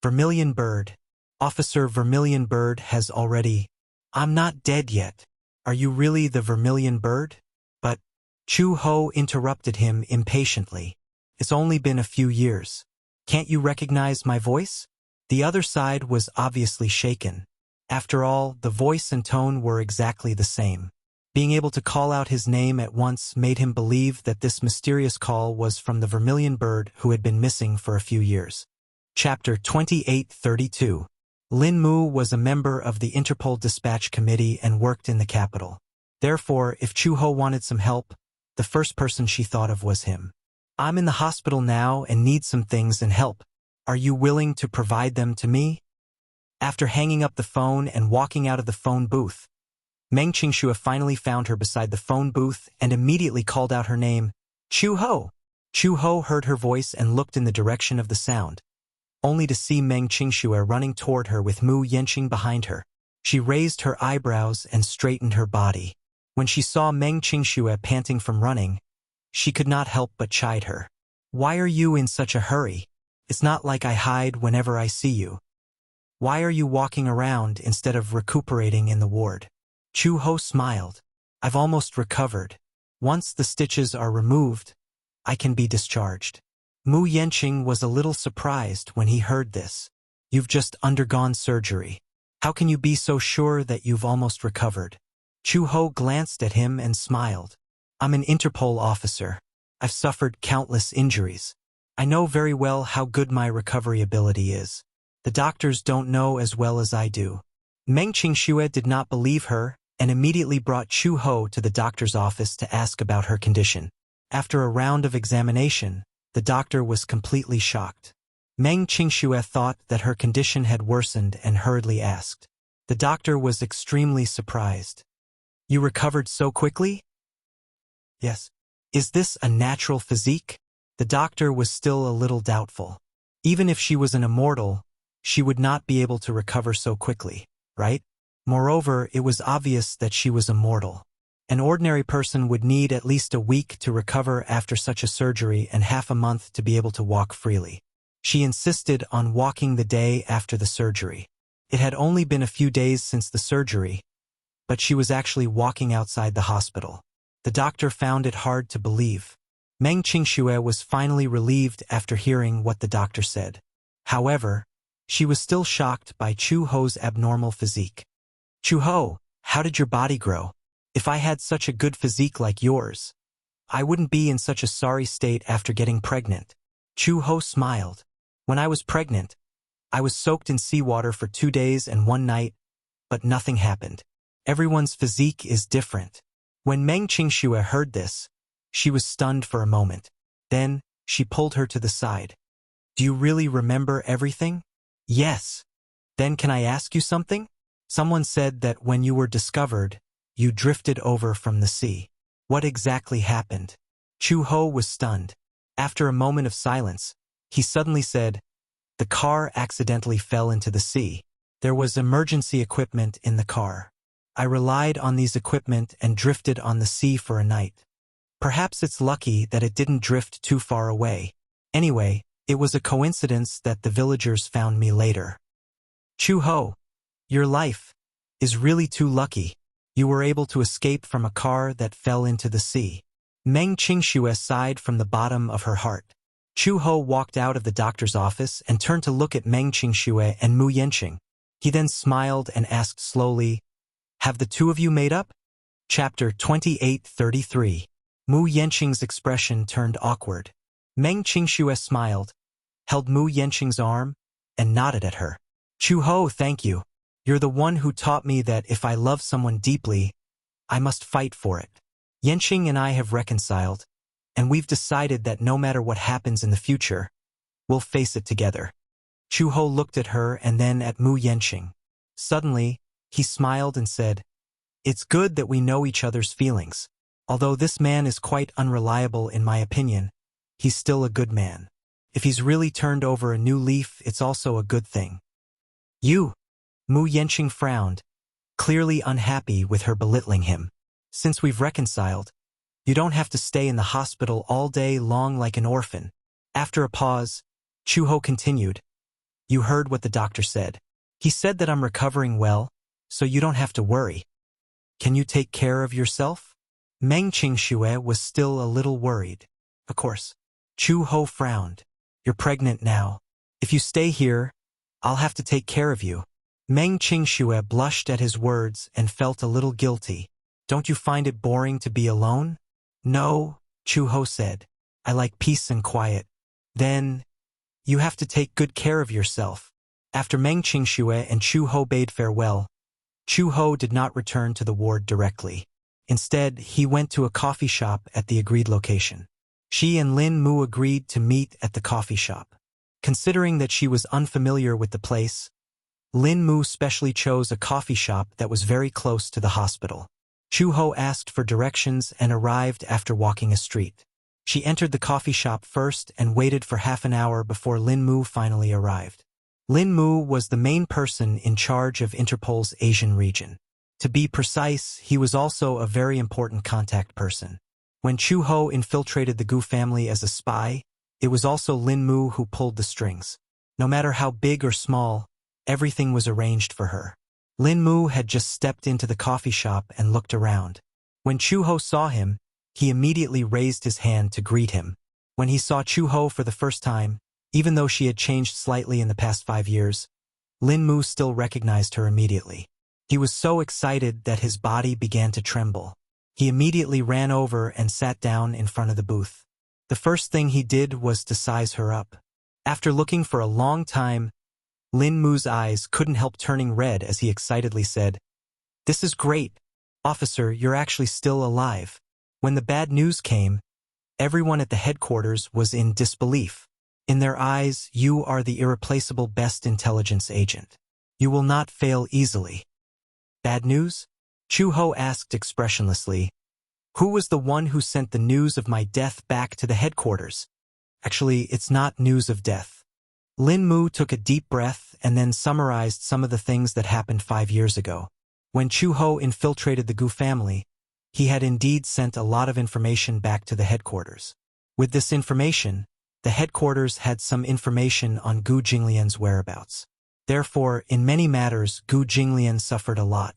Vermilion Bird. Officer Vermilion Bird has already... I'm not dead yet. Are you really the Vermilion Bird? But... Chu Ho interrupted him impatiently. It's only been a few years. Can't you recognize my voice? The other side was obviously shaken. After all, the voice and tone were exactly the same. Being able to call out his name at once made him believe that this mysterious call was from the Vermilion Bird who had been missing for a few years. Chapter 28:32. Lin Mu was a member of the Interpol Dispatch Committee and worked in the capital. Therefore, if Chu Ho wanted some help, the first person she thought of was him. "I'm in the hospital now and need some things and help. Are you willing to provide them to me?" After hanging up the phone and walking out of the phone booth, Meng Qingxue finally found her beside the phone booth and immediately called out her name, "Chu Ho!" Chu Ho heard her voice and looked in the direction of the sound, only to see Meng Qingxue running toward her with Mu Yanqing behind her. She raised her eyebrows and straightened her body. When she saw Meng Qingxue panting from running, she could not help but chide her. "Why are you in such a hurry? It's not like I hide whenever I see you. Why are you walking around instead of recuperating in the ward?" Chu Ho smiled. "I've almost recovered. Once the stitches are removed, I can be discharged." Mu Yenqing was a little surprised when he heard this. You've just undergone surgery. How can you be so sure that you've almost recovered? Chu Ho glanced at him and smiled. I'm an Interpol officer. I've suffered countless injuries. I know very well how good my recovery ability is. The doctors don't know as well as I do. Meng Qingxue did not believe her and immediately brought Chu Ho to the doctor's office to ask about her condition. After a round of examination, the doctor was completely shocked. Meng Qingxue thought that her condition had worsened and hurriedly asked. The doctor was extremely surprised. You recovered so quickly? Yes. Is this a natural physique? The doctor was still a little doubtful. Even if she was an immortal, she would not be able to recover so quickly, right? Moreover, it was obvious that she was immortal. An ordinary person would need at least a week to recover after such a surgery and half a month to be able to walk freely. She insisted on walking the day after the surgery. It had only been a few days since the surgery, but she was actually walking outside the hospital. The doctor found it hard to believe. Meng Qingxue was finally relieved after hearing what the doctor said. However, she was still shocked by Chu Ho's abnormal physique. Chu Ho, how did your body grow? If I had such a good physique like yours, I wouldn't be in such a sorry state after getting pregnant. Chu Ho smiled. When I was pregnant, I was soaked in seawater for 2 days and 1 night, but nothing happened. Everyone's physique is different. When Meng Qingxue heard this, she was stunned for a moment. Then, she pulled her to the side. Do you really remember everything? Yes. Then can I ask you something? Someone said that when you were discovered, you drifted over from the sea. What exactly happened? Chu Ho was stunned. After a moment of silence, he suddenly said, the car accidentally fell into the sea. There was emergency equipment in the car. I relied on these equipment and drifted on the sea for a night. Perhaps it's lucky that it didn't drift too far away. Anyway, it was a coincidence that the villagers found me later. Chu Ho, your life is really too lucky. You were able to escape from a car that fell into the sea. Meng Qingxue sighed from the bottom of her heart. Chu Ho walked out of the doctor's office and turned to look at Meng Qingxue and Mu Yenqing. He then smiled and asked slowly, have the two of you made up? Chapter 28:33. Mu Yenqing's expression turned awkward. Meng Qingxue smiled, held Mu Yenqing's arm, and nodded at her. Chu Ho, thank you. You're the one who taught me that if I love someone deeply, I must fight for it. Yenqing and I have reconciled, and we've decided that no matter what happens in the future, we'll face it together. Chu Ho looked at her and then at Mu Yenqing. Suddenly, he smiled and said, it's good that we know each other's feelings. Although this man is quite unreliable in my opinion, he's still a good man. If he's really turned over a new leaf, it's also a good thing. You, Mu Yenqing frowned, clearly unhappy with her belittling him. Since we've reconciled, you don't have to stay in the hospital all day long like an orphan. After a pause, Chu Ho continued, you heard what the doctor said. He said that I'm recovering well, so you don't have to worry. Can you take care of yourself? Meng Qingxue was still a little worried. Of course. Chu Ho frowned. You're pregnant now. If you stay here, I'll have to take care of you. Meng Qingxue blushed at his words and felt a little guilty. Don't you find it boring to be alone? No, Chu Ho said. I like peace and quiet. Then, you have to take good care of yourself. After Meng Qingxue and Chu Ho bade farewell, Chu Ho did not return to the ward directly. Instead, he went to a coffee shop at the agreed location. She and Lin Mu agreed to meet at the coffee shop. Considering that she was unfamiliar with the place, Lin Mu specially chose a coffee shop that was very close to the hospital. Chu Ho asked for directions and arrived after walking a street. She entered the coffee shop first and waited for half an hour before Lin Mu finally arrived. Lin Mu was the main person in charge of Interpol's Asian region. To be precise, he was also a very important contact person. When Chu Ho infiltrated the Gu family as a spy, it was also Lin Mu who pulled the strings. No matter how big or small, everything was arranged for her. Lin Mu had just stepped into the coffee shop and looked around. When Chu Ho saw him, he immediately raised his hand to greet him. When he saw Chu Ho for the first time, even though she had changed slightly in the past 5 years, Lin Mu still recognized her immediately. He was so excited that his body began to tremble. He immediately ran over and sat down in front of the booth. The first thing he did was to size her up. After looking for a long time, Lin Mu's eyes couldn't help turning red as he excitedly said, "This is great. Officer, you're actually still alive." When the bad news came, everyone at the headquarters was in disbelief. In their eyes, you are the irreplaceable best intelligence agent. You will not fail easily. Bad news? Chu Ho asked expressionlessly. Who was the one who sent the news of my death back to the headquarters? Actually, it's not news of death. Lin Mu took a deep breath and then summarized some of the things that happened 5 years ago. When Chu Ho infiltrated the Gu family, he had indeed sent a lot of information back to the headquarters. With this information, the headquarters had some information on Gu Jinglian's whereabouts. Therefore, in many matters, Gu Jinglian suffered a lot.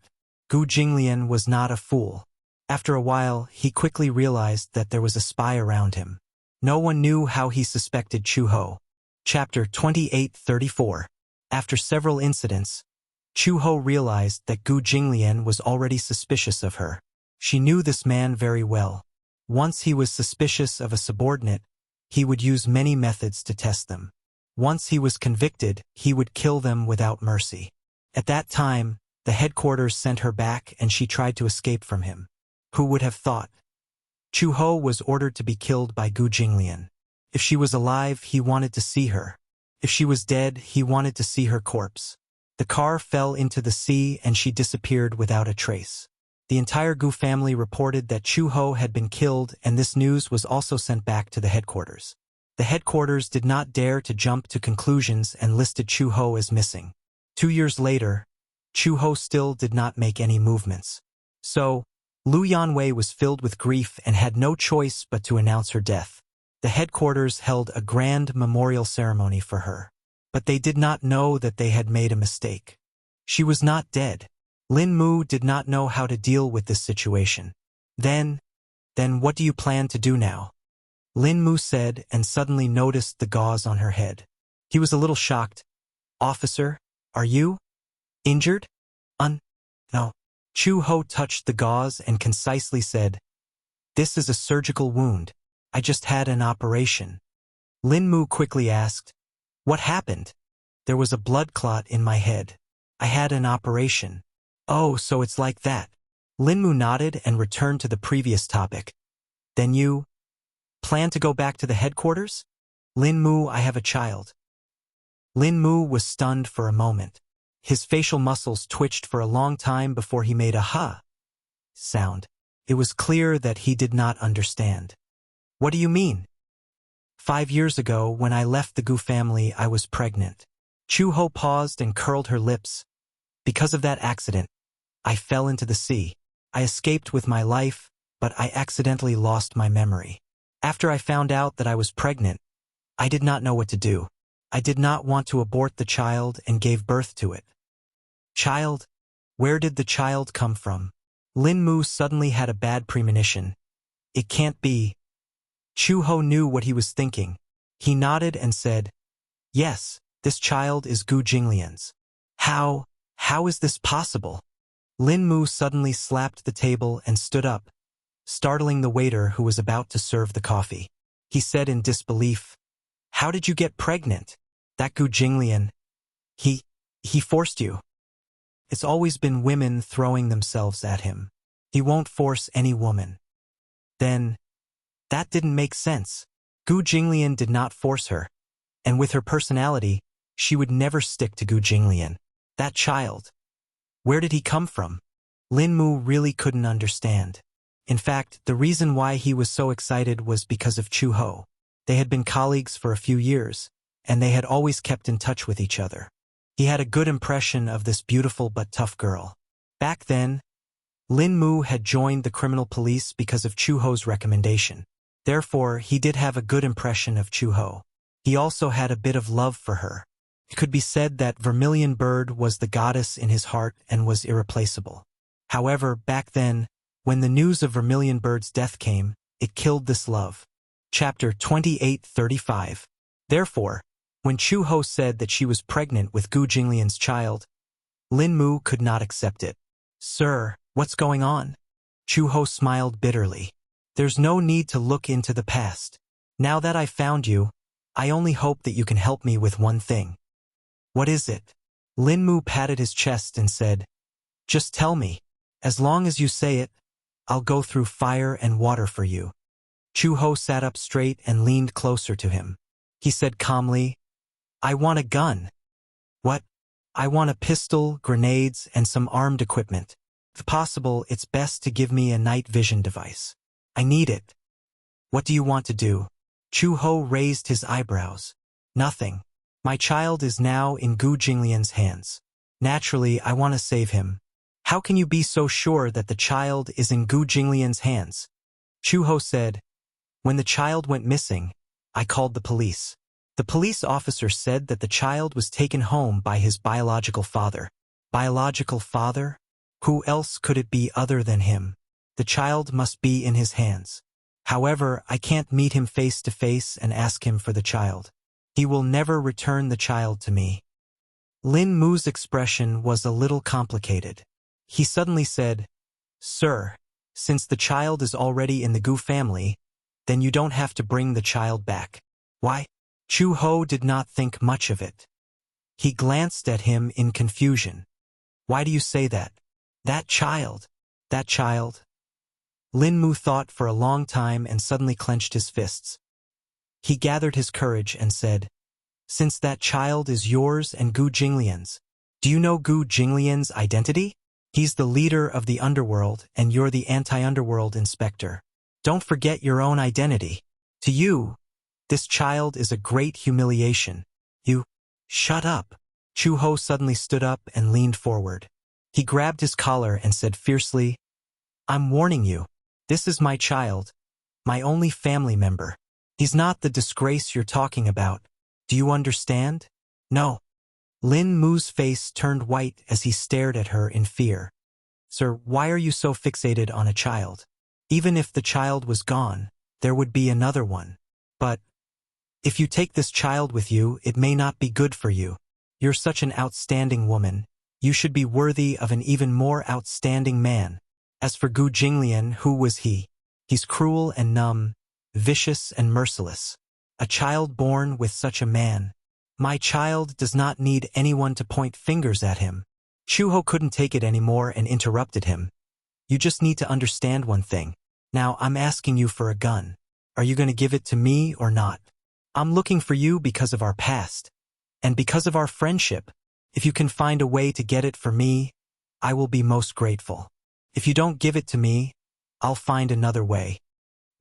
Gu Jinglian was not a fool. After a while, he quickly realized that there was a spy around him. No one knew how he suspected Chu Ho. Chapter 28:34. After several incidents, Chu Ho realized that Gu Jinglian was already suspicious of her. She knew this man very well. Once he was suspicious of a subordinate, he would use many methods to test them. Once he was convicted, he would kill them without mercy. At that time, the headquarters sent her back and she tried to escape from him. Who would have thought? Chu Ho was ordered to be killed by Gu Jinglian. If she was alive, he wanted to see her. If she was dead, he wanted to see her corpse. The car fell into the sea and she disappeared without a trace. The entire Gu family reported that Chu Ho had been killed, and this news was also sent back to the headquarters. The headquarters did not dare to jump to conclusions and listed Chu Ho as missing. 2 years later, Chu Ho still did not make any movements. So, Lu Yanwei was filled with grief and had no choice but to announce her death. The headquarters held a grand memorial ceremony for her. But they did not know that they had made a mistake. She was not dead. Lin Mu did not know how to deal with this situation. Then what do you plan to do now? Lin Mu said and suddenly noticed the gauze on her head. He was a little shocked. Officer, are you injured? No. Chu Ho touched the gauze and concisely said, This is a surgical wound. I just had an operation. Lin Mu quickly asked, What happened? There was a blood clot in my head. I had an operation. Oh, so it's like that. Lin Mu nodded and returned to the previous topic. Then you plan to go back to the headquarters? Lin Mu, I have a child. Lin Mu was stunned for a moment. His facial muscles twitched for a long time before he made a ha sound. It was clear that he did not understand. What do you mean? 5 years ago, when I left the Gu family, I was pregnant. Chu Ho paused and curled her lips. Because of that accident, I fell into the sea. I escaped with my life, but I accidentally lost my memory. After I found out that I was pregnant, I did not know what to do. I did not want to abort the child and gave birth to it. Child? Where did the child come from? Lin Mu suddenly had a bad premonition. It can't be. Chu Ho knew what he was thinking. He nodded and said, Yes, this child is Gu Jinglian's. How is this possible? Lin Mu suddenly slapped the table and stood up, startling the waiter who was about to serve the coffee. He said in disbelief, How did you get pregnant? That Gu Jinglian, he forced you. It's always been women throwing themselves at him. He won't force any woman. Then, that didn't make sense. Gu Jinglian did not force her, and with her personality, she would never stick to Gu Jinglian. That child. Where did he come from? Lin Mu really couldn't understand. In fact, the reason why he was so excited was because of Chu Ho. They had been colleagues for a few years, and they had always kept in touch with each other. He had a good impression of this beautiful but tough girl. Back then, Lin Mu had joined the criminal police because of Chu Ho's recommendation. Therefore, he did have a good impression of Chu Ho. He also had a bit of love for her. It could be said that Vermilion Bird was the goddess in his heart and was irreplaceable. However, back then, when the news of Vermilion Bird's death came, it killed this love. Chapter 28:35. Therefore, when Chu Ho said that she was pregnant with Gu Jinglian's child, Lin Mu could not accept it. Sir, what's going on? Chu Ho smiled bitterly. There's no need to look into the past. Now that I've found you, I only hope that you can help me with one thing. What is it? Lin Mu patted his chest and said, just tell me. As long as you say it, I'll go through fire and water for you. Chu Ho sat up straight and leaned closer to him. He said calmly, I want a gun. What? I want a pistol, grenades, and some armed equipment. If possible, it's best to give me a night vision device. I need it. What do you want to do? Chu Ho raised his eyebrows. Nothing. My child is now in Gu Jinglian's hands. Naturally, I want to save him. How can you be so sure that the child is in Gu Jinglian's hands? Chu Ho said, when the child went missing, I called the police. The police officer said that the child was taken home by his biological father. Biological father? Who else could it be other than him? The child must be in his hands. However, I can't meet him face to face and ask him for the child. He will never return the child to me. Lin Mu's expression was a little complicated. He suddenly said, Sir, since the child is already in the Gu family, then you don't have to bring the child back. Why? Chu Ho did not think much of it. He glanced at him in confusion. Why do you say that? That child. That child. Lin Mu thought for a long time and suddenly clenched his fists. He gathered his courage and said, since that child is yours and Gu Jinglian's, do you know Gu Jinglian's identity? He's the leader of the underworld and you're the anti-underworld inspector. Don't forget your own identity. To you, this child is a great humiliation. You, shut up. Chu Ho suddenly stood up and leaned forward. He grabbed his collar and said fiercely, I'm warning you. This is my child, my only family member. He's not the disgrace you're talking about. Do you understand? No. Lin Mu's face turned white as he stared at her in fear. Sir, why are you so fixated on a child? Even if the child was gone, there would be another one. But if you take this child with you, it may not be good for you. You're such an outstanding woman. You should be worthy of an even more outstanding man. As for Gu Jinglian, who was he? He's cruel and numb, vicious and merciless. A child born with such a man. My child does not need anyone to point fingers at him. Chu Ho couldn't take it anymore and interrupted him. You just need to understand one thing. Now I'm asking you for a gun. Are you going to give it to me or not? I'm looking for you because of our past. And because of our friendship. If you can find a way to get it for me, I will be most grateful. If you don't give it to me, I'll find another way.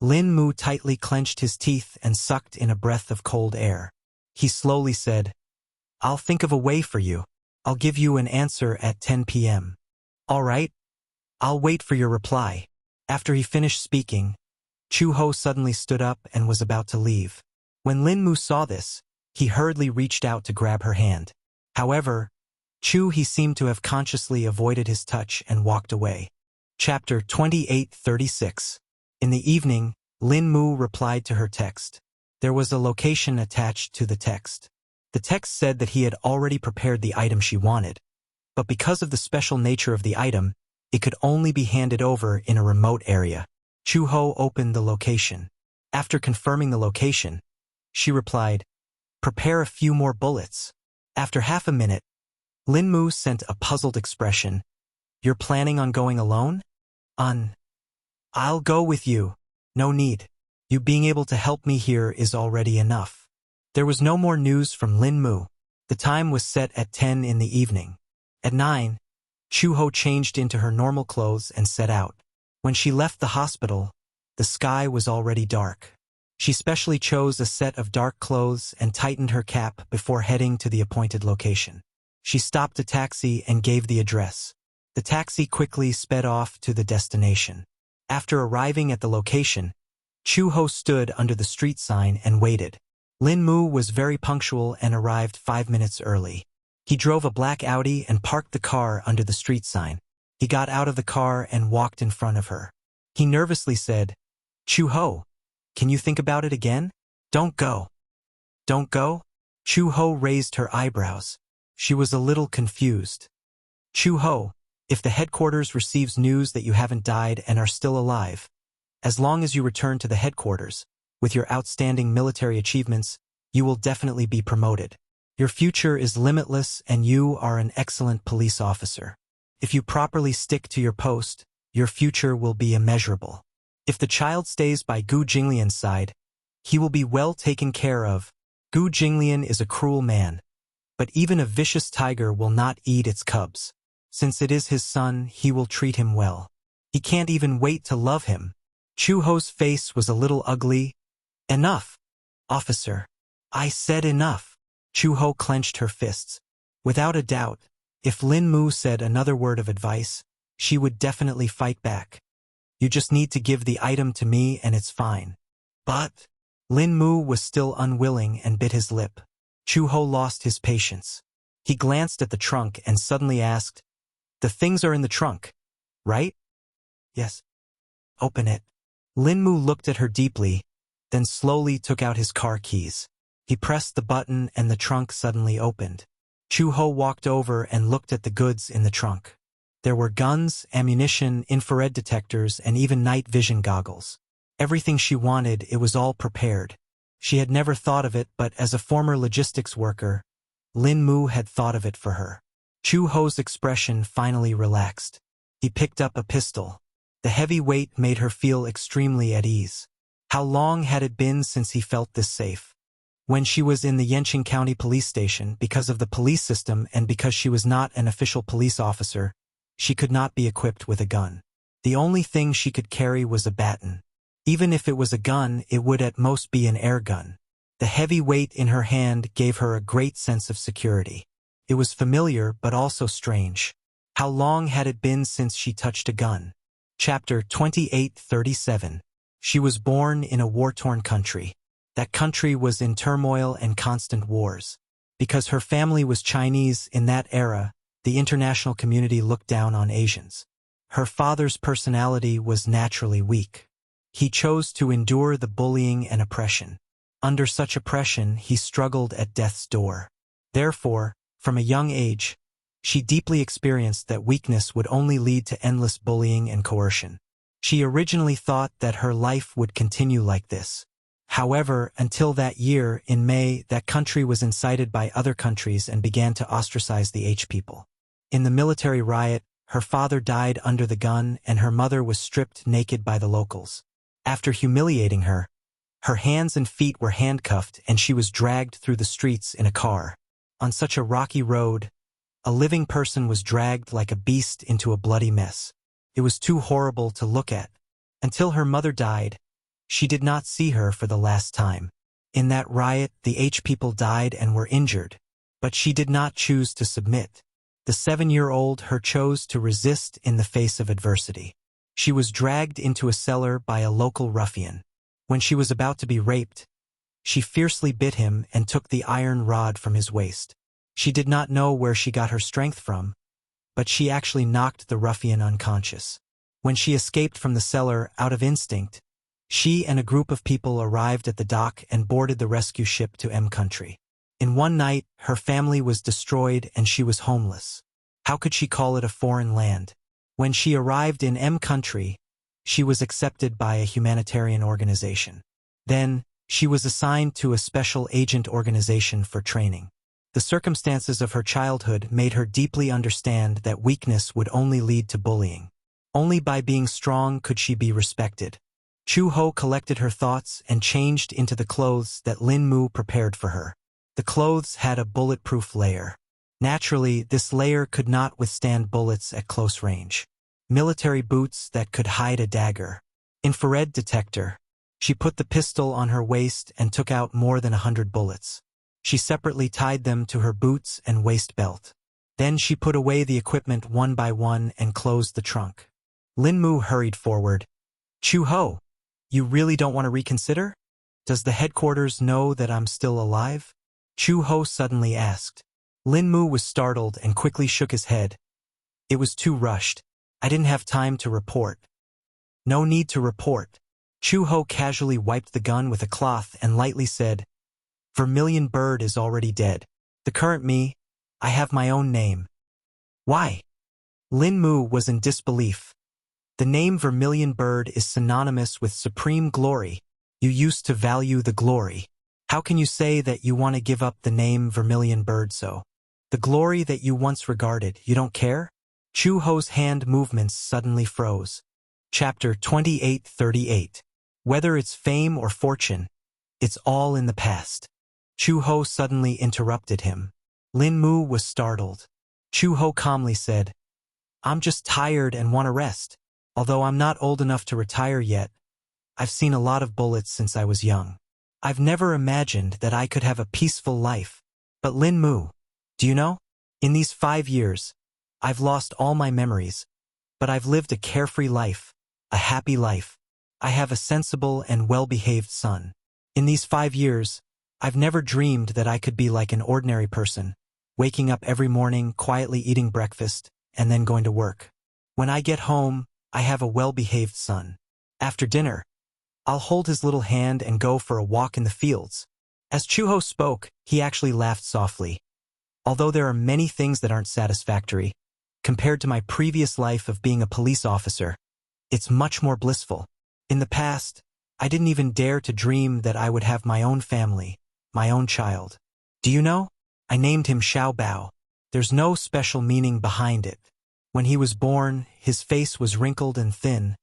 Lin Mu tightly clenched his teeth and sucked in a breath of cold air. He slowly said, I'll think of a way for you. I'll give you an answer at 10 p.m. All right? I'll wait for your reply. After he finished speaking, Chu Ho suddenly stood up and was about to leave. When Lin Mu saw this, he hurriedly reached out to grab her hand. However, he seemed to have consciously avoided his touch and walked away. Chapter 28:36. In the evening, Lin Mu replied to her text. There was a location attached to the text. The text said that he had already prepared the item she wanted, but because of the special nature of the item, it could only be handed over in a remote area. Chu Ho opened the location. After confirming the location, she replied, prepare a few more bullets. After half a minute, Lin Mu sent a puzzled expression. You're planning on going alone? I'll go with you. No need. You being able to help me here is already enough. There was no more news from Lin Mu. The time was set at 10 in the evening. At 9, Chu Ho changed into her normal clothes and set out. When she left the hospital, the sky was already dark. She specially chose a set of dark clothes and tightened her cap before heading to the appointed location. She stopped a taxi and gave the address. The taxi quickly sped off to the destination. After arriving at the location, Chu Ho stood under the street sign and waited. Lin Mu was very punctual and arrived 5 minutes early. He drove a black Audi and parked the car under the street sign. He got out of the car and walked in front of her. He nervously said, Chu Ho, Can you think about it again? Don't go. Don't go? Chu-ho raised her eyebrows. She was a little confused. Chu-ho, if the headquarters receives news that you haven't died and are still alive, as long as you return to the headquarters, with your outstanding military achievements, you will definitely be promoted. Your future is limitless and you are an excellent police officer. If you properly stick to your post, your future will be immeasurable. If the child stays by Gu Jinglian's side, he will be well taken care of. Gu Jinglian is a cruel man, but even a vicious tiger will not eat its cubs. Since it is his son, he will treat him well. He can't even wait to love him. Chu-ho's face was a little ugly. Enough, officer. I said enough. Chu-ho clenched her fists. Without a doubt, if Lin Mu said another word of advice, she would definitely fight back. You just need to give the item to me and it's fine. But Lin Mu was still unwilling and bit his lip. Chu-ho lost his patience. He glanced at the trunk and suddenly asked, "The things are in the trunk, right?" "Yes." "Open it." Lin Mu looked at her deeply, then slowly took out his car keys. He pressed the button and the trunk suddenly opened. Chu-ho walked over and looked at the goods in the trunk. There were guns, ammunition, infrared detectors, and even night vision goggles. Everything she wanted, it was all prepared. She had never thought of it, but as a former logistics worker, Lin Mu had thought of it for her. Chu-ho's expression finally relaxed. He picked up a pistol. The heavy weight made her feel extremely at ease. How long had it been since he felt this safe? When she was in the Yanqing County Police Station, because of the police system and because she was not an official police officer, she could not be equipped with a gun. The only thing she could carry was a baton. Even if it was a gun, it would at most be an air gun. The heavy weight in her hand gave her a great sense of security. It was familiar but also strange. How long had it been since she touched a gun? Chapter 2837. She was born in a war-torn country. That country was in turmoil and constant wars. Because her family was Chinese in that era, the international community looked down on Asians. Her father's personality was naturally weak. He chose to endure the bullying and oppression. Under such oppression, he struggled at death's door. Therefore, from a young age, she deeply experienced that weakness would only lead to endless bullying and coercion. She originally thought that her life would continue like this. However, until that year, in May, that country was incited by other countries and began to ostracize the H people. In the military riot, her father died under the gun and her mother was stripped naked by the locals. After humiliating her, her hands and feet were handcuffed and she was dragged through the streets in a car. On such a rocky road, a living person was dragged like a beast into a bloody mess. It was too horrible to look at. Until her mother died, she did not see her for the last time. In that riot, the H people died and were injured, but she did not choose to submit. The 7-year-old her chose to resist in the face of adversity. She was dragged into a cellar by a local ruffian. When she was about to be raped, she fiercely bit him and took the iron rod from his waist. She did not know where she got her strength from, but she actually knocked the ruffian unconscious. When she escaped from the cellar out of instinct, she and a group of people arrived at the dock and boarded the rescue ship to M country. In one night, her family was destroyed and she was homeless. How could she call it a foreign land? When she arrived in M country, she was accepted by a humanitarian organization. Then, she was assigned to a special agent organization for training. The circumstances of her childhood made her deeply understand that weakness would only lead to bullying. Only by being strong could she be respected. Chu-ho collected her thoughts and changed into the clothes that Lin Mu prepared for her. The clothes had a bulletproof layer. Naturally, this layer could not withstand bullets at close range. Military boots that could hide a dagger. Infrared detector. She put the pistol on her waist and took out more than 100 bullets. She separately tied them to her boots and waist belt. Then she put away the equipment one by one and closed the trunk. Lin Mu hurried forward. Chu-ho, you really don't want to reconsider? Does the headquarters know that I'm still alive? Chu-ho suddenly asked. Lin Mu was startled and quickly shook his head. It was too rushed. I didn't have time to report. No need to report. Chu Ho casually wiped the gun with a cloth and lightly said, Vermilion Bird is already dead. The current me, I have my own name. Why? Lin Mu was in disbelief. The name Vermilion Bird is synonymous with supreme glory. You used to value the glory. How can you say that you want to give up the name Vermilion Bird so? The glory that you once regarded, you don't care? Chu Ho's hand movements suddenly froze. Chapter 28:38. Whether it's fame or fortune, it's all in the past. Chu Ho suddenly interrupted him. Lin Mu was startled. Chu Ho calmly said, I'm just tired and want to rest. Although I'm not old enough to retire yet, I've seen a lot of bullets since I was young. I've never imagined that I could have a peaceful life. But Lin Mu, do you know? In these 5 years, I've lost all my memories, but I've lived a carefree life, a happy life. I have a sensible and well-behaved son. In these 5 years, I've never dreamed that I could be like an ordinary person, waking up every morning, quietly eating breakfast, and then going to work. When I get home, I have a well-behaved son. After dinner, I'll hold his little hand and go for a walk in the fields. As Chu Ho spoke, he actually laughed softly. Although there are many things that aren't satisfactory, compared to my previous life of being a police officer, it's much more blissful. In the past, I didn't even dare to dream that I would have my own family, my own child. Do you know? I named him Xiao Bao. There's no special meaning behind it. When he was born, his face was wrinkled and thin,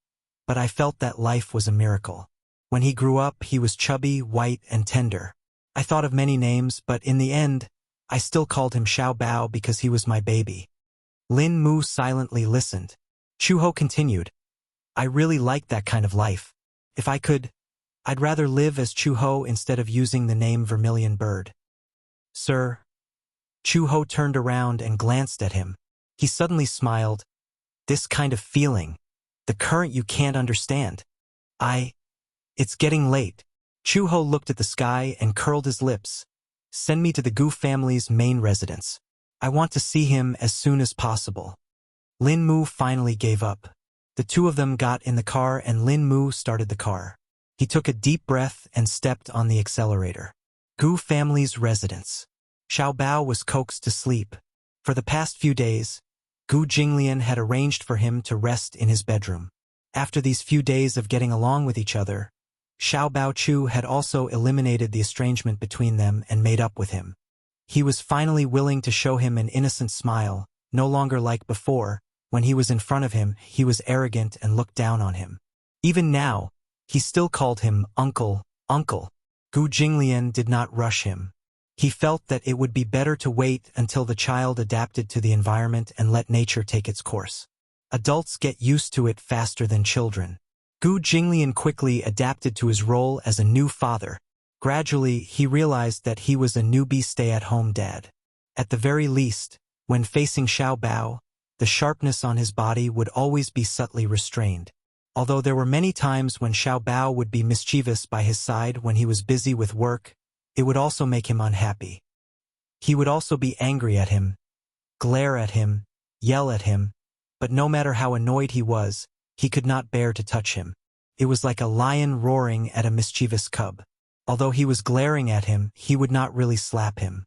but I felt that life was a miracle. When he grew up, he was chubby, white, and tender. I thought of many names, but in the end, I still called him Xiao Bao because he was my baby. Lin Mu silently listened. Chu Ho continued, I really like that kind of life. If I could, I'd rather live as Chu Ho instead of using the name Vermilion Bird. Sir? Chu Ho turned around and glanced at him. He suddenly smiled. This kind of feeling, the current you can't understand. It's getting late. Chu Ho looked at the sky and curled his lips. Send me to the Gu family's main residence. I want to see him as soon as possible. Lin Mu finally gave up. The two of them got in the car and Lin Mu started the car. He took a deep breath and stepped on the accelerator. Gu family's residence. Xiao Bao was coaxed to sleep. For the past few days, Gu Jinglian had arranged for him to rest in his bedroom. After these few days of getting along with each other, Xiao Bao Chu had also eliminated the estrangement between them and made up with him. He was finally willing to show him an innocent smile, no longer like before. When he was in front of him, he was arrogant and looked down on him. Even now, he still called him uncle, uncle. Gu Jinglian did not rush him. He felt that it would be better to wait until the child adapted to the environment and let nature take its course. Adults get used to it faster than children. Gu Jinglian quickly adapted to his role as a new father. Gradually, he realized that he was a newbie stay-at-home dad. At the very least, when facing Xiao Bao, the sharpness on his body would always be subtly restrained. Although there were many times when Xiao Bao would be mischievous by his side when he was busy with work, it would also make him unhappy. He would also be angry at him, glare at him, yell at him, but no matter how annoyed he was, he could not bear to touch him. It was like a lion roaring at a mischievous cub. Although he was glaring at him, he would not really slap him.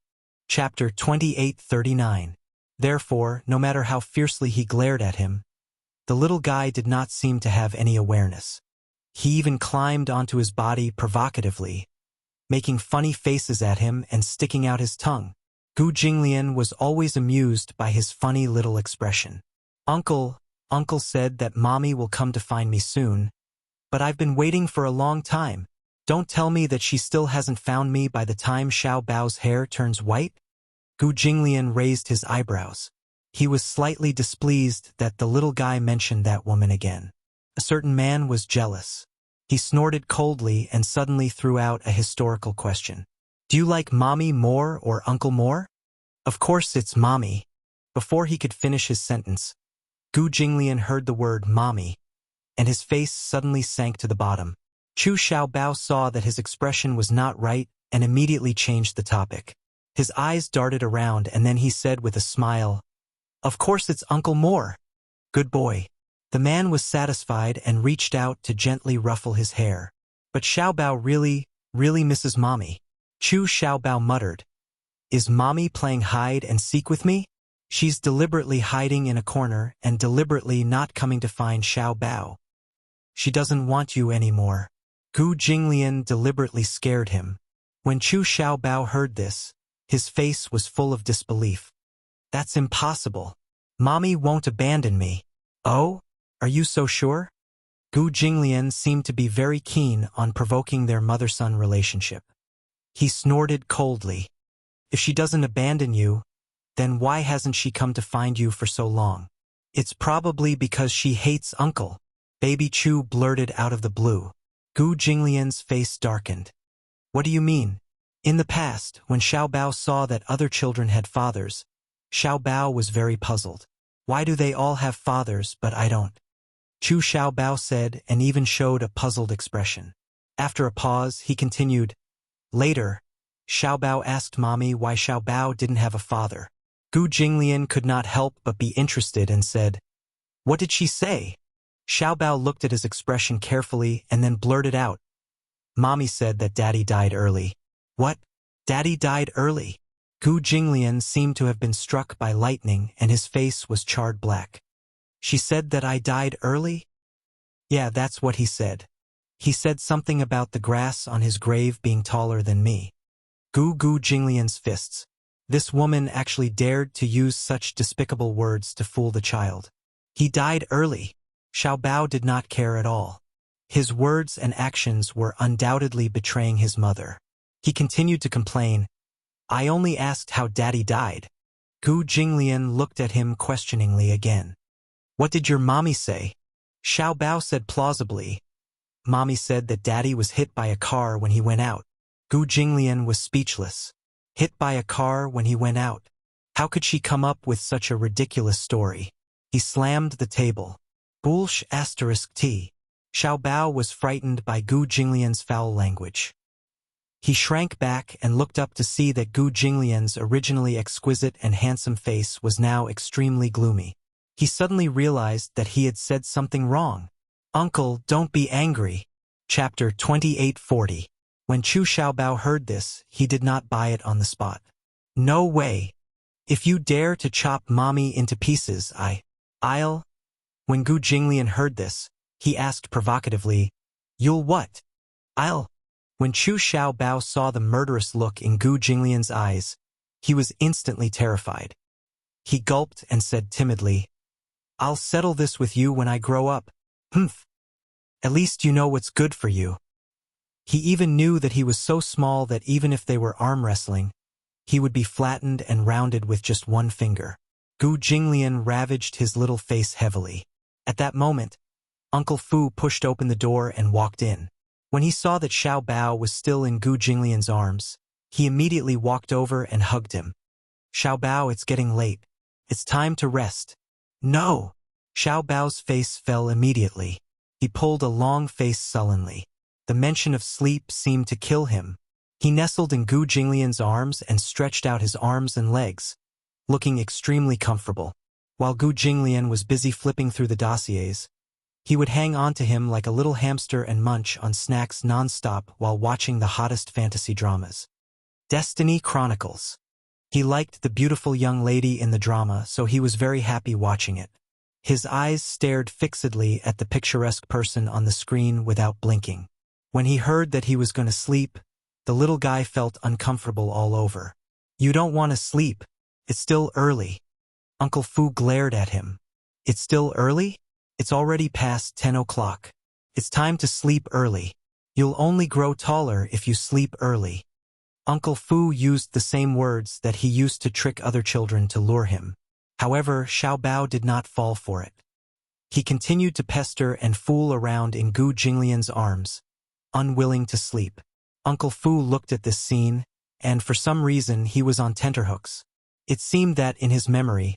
Chapter 28:39. Therefore, no matter how fiercely he glared at him, the little guy did not seem to have any awareness. He even climbed onto his body provocatively, making funny faces at him and sticking out his tongue. Gu Jinglian was always amused by his funny little expression. Uncle said that Mommy will come to find me soon, but I've been waiting for a long time. Don't tell me that she still hasn't found me by the time Xiao Bao's hair turns white? Gu Jinglian raised his eyebrows. He was slightly displeased that the little guy mentioned that woman again. A certain man was jealous. He snorted coldly and suddenly threw out a historical question. Do you like Mommy more or Uncle more? Of course it's Mommy. Before he could finish his sentence, Gu Jinglian heard the word Mommy, and his face suddenly sank to the bottom. Chu Xiao Bao saw that his expression was not right and immediately changed the topic. His eyes darted around and then he said with a smile, Of course it's Uncle Moore. Good boy. The man was satisfied and reached out to gently ruffle his hair. But Xiaobao really misses Mommy. Chu Xiaobao muttered. Is Mommy playing hide and seek with me? She's deliberately hiding in a corner and deliberately not coming to find Xiaobao. She doesn't want you anymore. Gu Jinglian deliberately scared him. When Chu Xiaobao heard this, his face was full of disbelief. That's impossible. Mommy won't abandon me. Oh? Are you so sure? Gu Jinglian seemed to be very keen on provoking their mother-son relationship. He snorted coldly. If she doesn't abandon you, then why hasn't she come to find you for so long? It's probably because she hates Uncle. Baby Chu blurted out of the blue. Gu Jinglian's face darkened. What do you mean? In the past, when Xiaobao saw that other children had fathers, Xiaobao was very puzzled. Why do they all have fathers but I don't? Chu Xiaobao said and even showed a puzzled expression. After a pause, he continued. Later, Xiaobao asked Mommy why Xiaobao didn't have a father. Gu Jinglian could not help but be interested and said, What did she say? Xiaobao looked at his expression carefully and then blurted out. Mommy said that Daddy died early. What? Daddy died early? Gu Jinglian seemed to have been struck by lightning and his face was charred black. She said that I died early? Yeah, that's what he said. He said something about the grass on his grave being taller than me. Gu Jinglian's fists. This woman actually dared to use such despicable words to fool the child. He died early. Xiaobao did not care at all. His words and actions were undoubtedly betraying his mother. He continued to complain. I only asked how Daddy died. Gu Jinglian looked at him questioningly again. What did your mommy say? Xiaobao said plausibly. Mommy said that Daddy was hit by a car when he went out. Gu Jinglian was speechless. Hit by a car when he went out. How could she come up with such a ridiculous story? He slammed the table. Bullsh *T. Xiaobao was frightened by Gu Jinglian's foul language. He shrank back and looked up to see that Gu Jinglian's originally exquisite and handsome face was now extremely gloomy. He suddenly realized that he had said something wrong. Uncle, don't be angry. Chapter 2840. When Chu Xiaobao heard this, he did not buy it on the spot. No way. If you dare to chop Mommy into pieces, I'll... When Gu Jinglian heard this, he asked provocatively, You'll what? I'll... When Chu Xiaobao saw the murderous look in Gu Jinglian's eyes, he was instantly terrified. He gulped and said timidly, I'll settle this with you when I grow up. Humph. At least you know what's good for you. He even knew that he was so small that even if they were arm wrestling, he would be flattened and rounded with just one finger. Gu Jinglian ravaged his little face heavily. At that moment, Uncle Fu pushed open the door and walked in. When he saw that Xiaobao was still in Gu Jinglian's arms, he immediately walked over and hugged him. Xiaobao, it's getting late. It's time to rest. No! Xiaobao's face fell immediately. He pulled a long face sullenly. The mention of sleep seemed to kill him. He nestled in Gu Jinglian's arms and stretched out his arms and legs, looking extremely comfortable. While Gu Jinglian was busy flipping through the dossiers, he would hang on to him like a little hamster and munch on snacks non-stop while watching the hottest fantasy dramas. Destiny Chronicles. He liked the beautiful young lady in the drama, so he was very happy watching it. His eyes stared fixedly at the picturesque person on the screen without blinking. When he heard that he was going to sleep, the little guy felt uncomfortable all over. You don't want to sleep. It's still early. Uncle Fu glared at him. It's still early? It's already past 10 o'clock. It's time to sleep early. You'll only grow taller if you sleep early. Uncle Fu used the same words that he used to trick other children to lure him. However, Xiaobao did not fall for it. He continued to pester and fool around in Gu Jinglian's arms, unwilling to sleep. Uncle Fu looked at this scene, and for some reason he was on tenterhooks. It seemed that in his memory,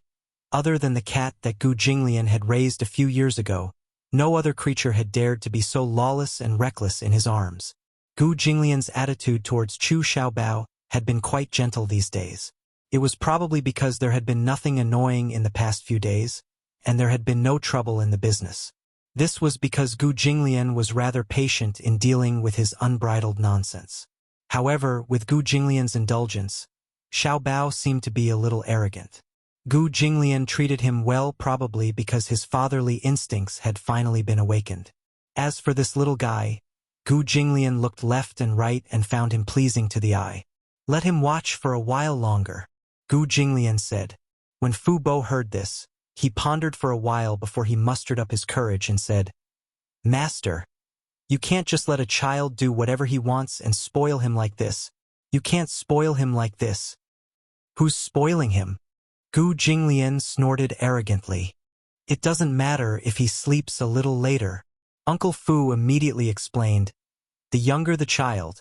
other than the cat that Gu Jinglian had raised a few years ago, no other creature had dared to be so lawless and reckless in his arms. Gu Jinglian's attitude towards Chu Xiaobao had been quite gentle these days. It was probably because there had been nothing annoying in the past few days, and there had been no trouble in the business. This was because Gu Jinglian was rather patient in dealing with his unbridled nonsense. However, with Gu Jinglian's indulgence, Xiao Bao seemed to be a little arrogant. Gu Jinglian treated him well, probably because his fatherly instincts had finally been awakened. As for this little guy, Gu Jinglian looked left and right and found him pleasing to the eye. "Let him watch for a while longer," Gu Jinglian said. When Fu Bo heard this, he pondered for a while before he mustered up his courage and said, "Master, you can't just let a child do whatever he wants and spoil him like this. You can't spoil him like this." "Who's spoiling him?" Gu Jinglian snorted arrogantly. "It doesn't matter if he sleeps a little later." Uncle Fu immediately explained, "The younger the child,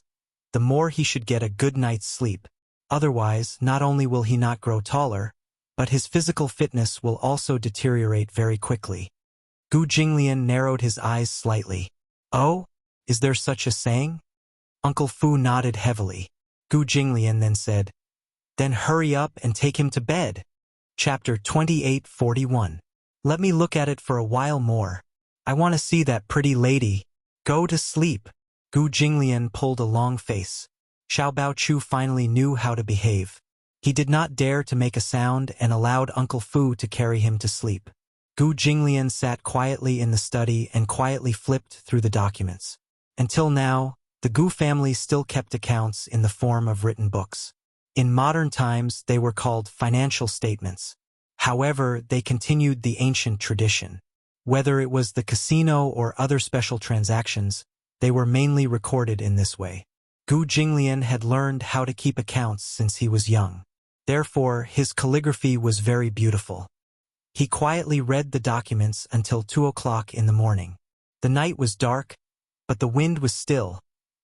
the more he should get a good night's sleep. Otherwise, not only will he not grow taller, but his physical fitness will also deteriorate very quickly." Gu Jinglian narrowed his eyes slightly. "Oh, is there such a saying?" Uncle Fu nodded heavily. Gu Jinglian then said, "Then hurry up and take him to bed." Chapter 28:41. "Let me look at it for a while more. I want to see that pretty lady." "Go to sleep." Gu Jinglian pulled a long face. Xiao Baochu finally knew how to behave. He did not dare to make a sound and allowed Uncle Fu to carry him to sleep. Gu Jinglian sat quietly in the study and quietly flipped through the documents. Until now, the Gu family still kept accounts in the form of written books. In modern times, they were called financial statements. However, they continued the ancient tradition. Whether it was the casino or other special transactions, they were mainly recorded in this way. Gu Jinglian had learned how to keep accounts since he was young. Therefore, his calligraphy was very beautiful. He quietly read the documents until 2 o'clock in the morning. The night was dark, but the wind was still,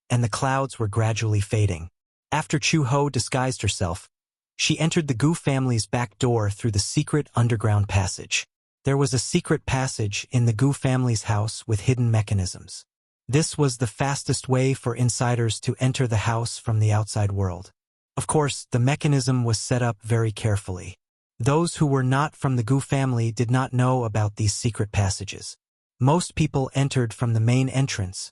and the clouds were gradually fading. After Chu Ho disguised herself, she entered the Gu family's back door through the secret underground passage. There was a secret passage in the Gu family's house with hidden mechanisms. This was the fastest way for insiders to enter the house from the outside world. Of course, the mechanism was set up very carefully. Those who were not from the Gu family did not know about these secret passages. Most people entered from the main entrance,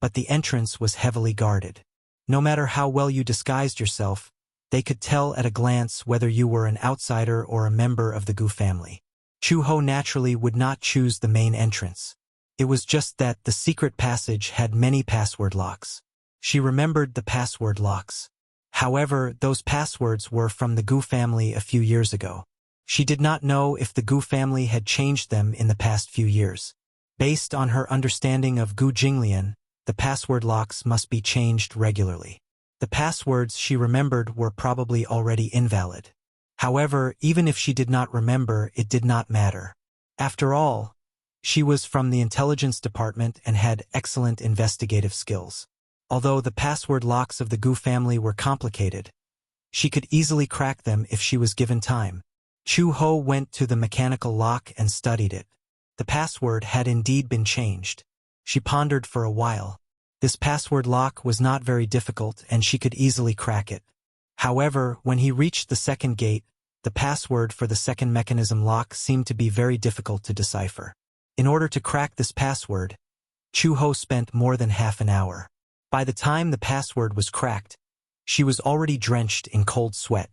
but the entrance was heavily guarded. No matter how well you disguised yourself, they could tell at a glance whether you were an outsider or a member of the Gu family. Chu Ho naturally would not choose the main entrance. It was just that the secret passage had many password locks. She remembered the password locks. However, those passwords were from the Gu family a few years ago. She did not know if the Gu family had changed them in the past few years. Based on her understanding of Gu Jinglian, the password locks must be changed regularly. The passwords she remembered were probably already invalid. However, even if she did not remember, it did not matter. After all, she was from the intelligence department and had excellent investigative skills. Although the password locks of the Gu family were complicated, she could easily crack them if she was given time. Chu Ho went to the mechanical lock and studied it. The password had indeed been changed. She pondered for a while. This password lock was not very difficult and she could easily crack it. However, when he reached the second gate, the password for the second mechanism lock seemed to be very difficult to decipher. In order to crack this password, Chu Ho spent more than half an hour. By the time the password was cracked, she was already drenched in cold sweat.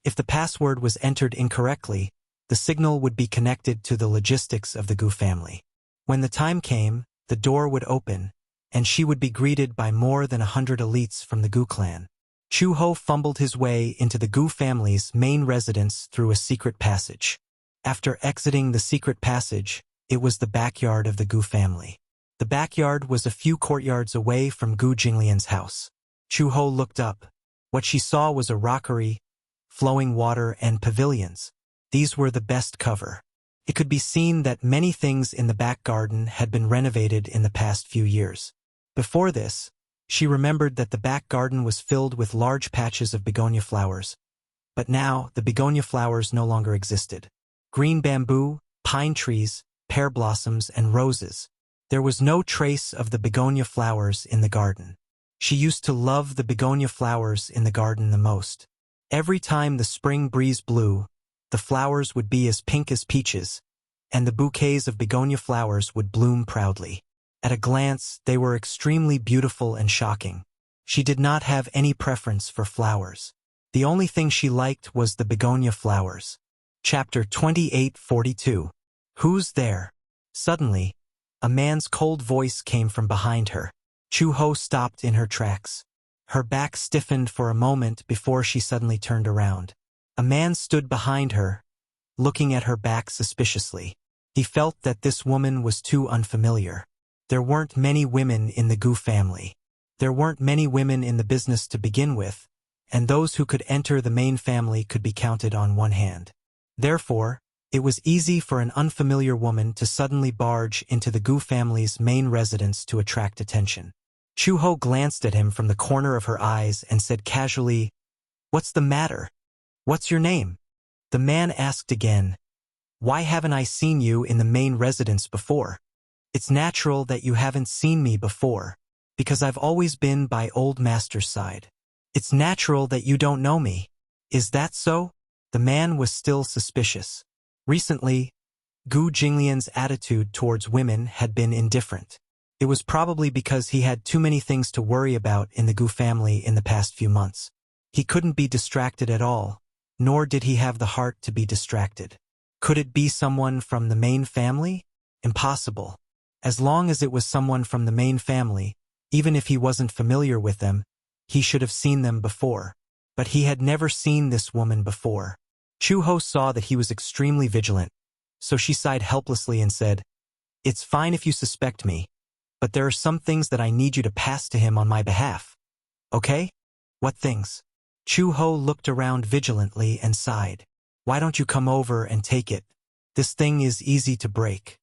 If the password was entered incorrectly, the signal would be connected to the logistics of the Gu family. When the time came, the door would open, and she would be greeted by more than 100 elites from the Gu clan. Chu Ho fumbled his way into the Gu family's main residence through a secret passage. After exiting the secret passage, it was the backyard of the Gu family. The backyard was a few courtyards away from Gu Jinglian's house. Chu Ho looked up. What she saw was a rockery, flowing water, and pavilions. These were the best cover. It could be seen that many things in the back garden had been renovated in the past few years. Before this, she remembered that the back garden was filled with large patches of begonia flowers. But now, the begonia flowers no longer existed. Green bamboo, pine trees, pear blossoms, and roses. There was no trace of the begonia flowers in the garden. She used to love the begonia flowers in the garden the most. Every time the spring breeze blew, the flowers would be as pink as peaches, and the bouquets of begonia flowers would bloom proudly. At a glance, they were extremely beautiful and shocking. She did not have any preference for flowers. The only thing she liked was the begonia flowers. Chapter 28:42. Who's there? Suddenly, a man's cold voice came from behind her. Chu-ho stopped in her tracks. Her back stiffened for a moment before she suddenly turned around. A man stood behind her, looking at her back suspiciously. He felt that this woman was too unfamiliar. There weren't many women in the Gu family. There weren't many women in the business to begin with, and those who could enter the main family could be counted on one hand. Therefore, it was easy for an unfamiliar woman to suddenly barge into the Gu family's main residence to attract attention. Chu-ho glanced at him from the corner of her eyes and said casually, "What's the matter? What's your name?" The man asked again, "Why haven't I seen you in the main residence before?" "It's natural that you haven't seen me before, because I've always been by old master's side. It's natural that you don't know me. Is that so?" The man was still suspicious. Recently, Gu Jinglian's attitude towards women had been indifferent. It was probably because he had too many things to worry about in the Gu family in the past few months. He couldn't be distracted at all, nor did he have the heart to be distracted. Could it be someone from the main family? Impossible. As long as it was someone from the main family, even if he wasn't familiar with them, he should have seen them before. But he had never seen this woman before. Chu-ho saw that he was extremely vigilant, so she sighed helplessly and said, "It's fine if you suspect me, but there are some things that I need you to pass to him on my behalf. Okay? What things?" Chu-ho looked around vigilantly and sighed. "Why don't you come over and take it? This thing is easy to break."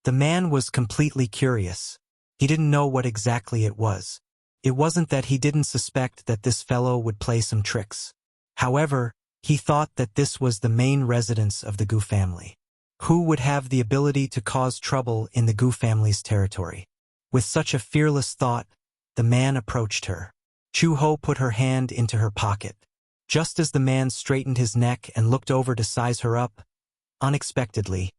The man was completely curious. He didn't know what exactly it was. It wasn't that he didn't suspect that this fellow would play some tricks. However, he thought that this was the main residence of the Gu family. Who would have the ability to cause trouble in the Gu family's territory? With such a fearless thought, the man approached her. Chu-ho put her hand into her pocket. Just as the man straightened his neck and looked over to size her up, unexpectedly,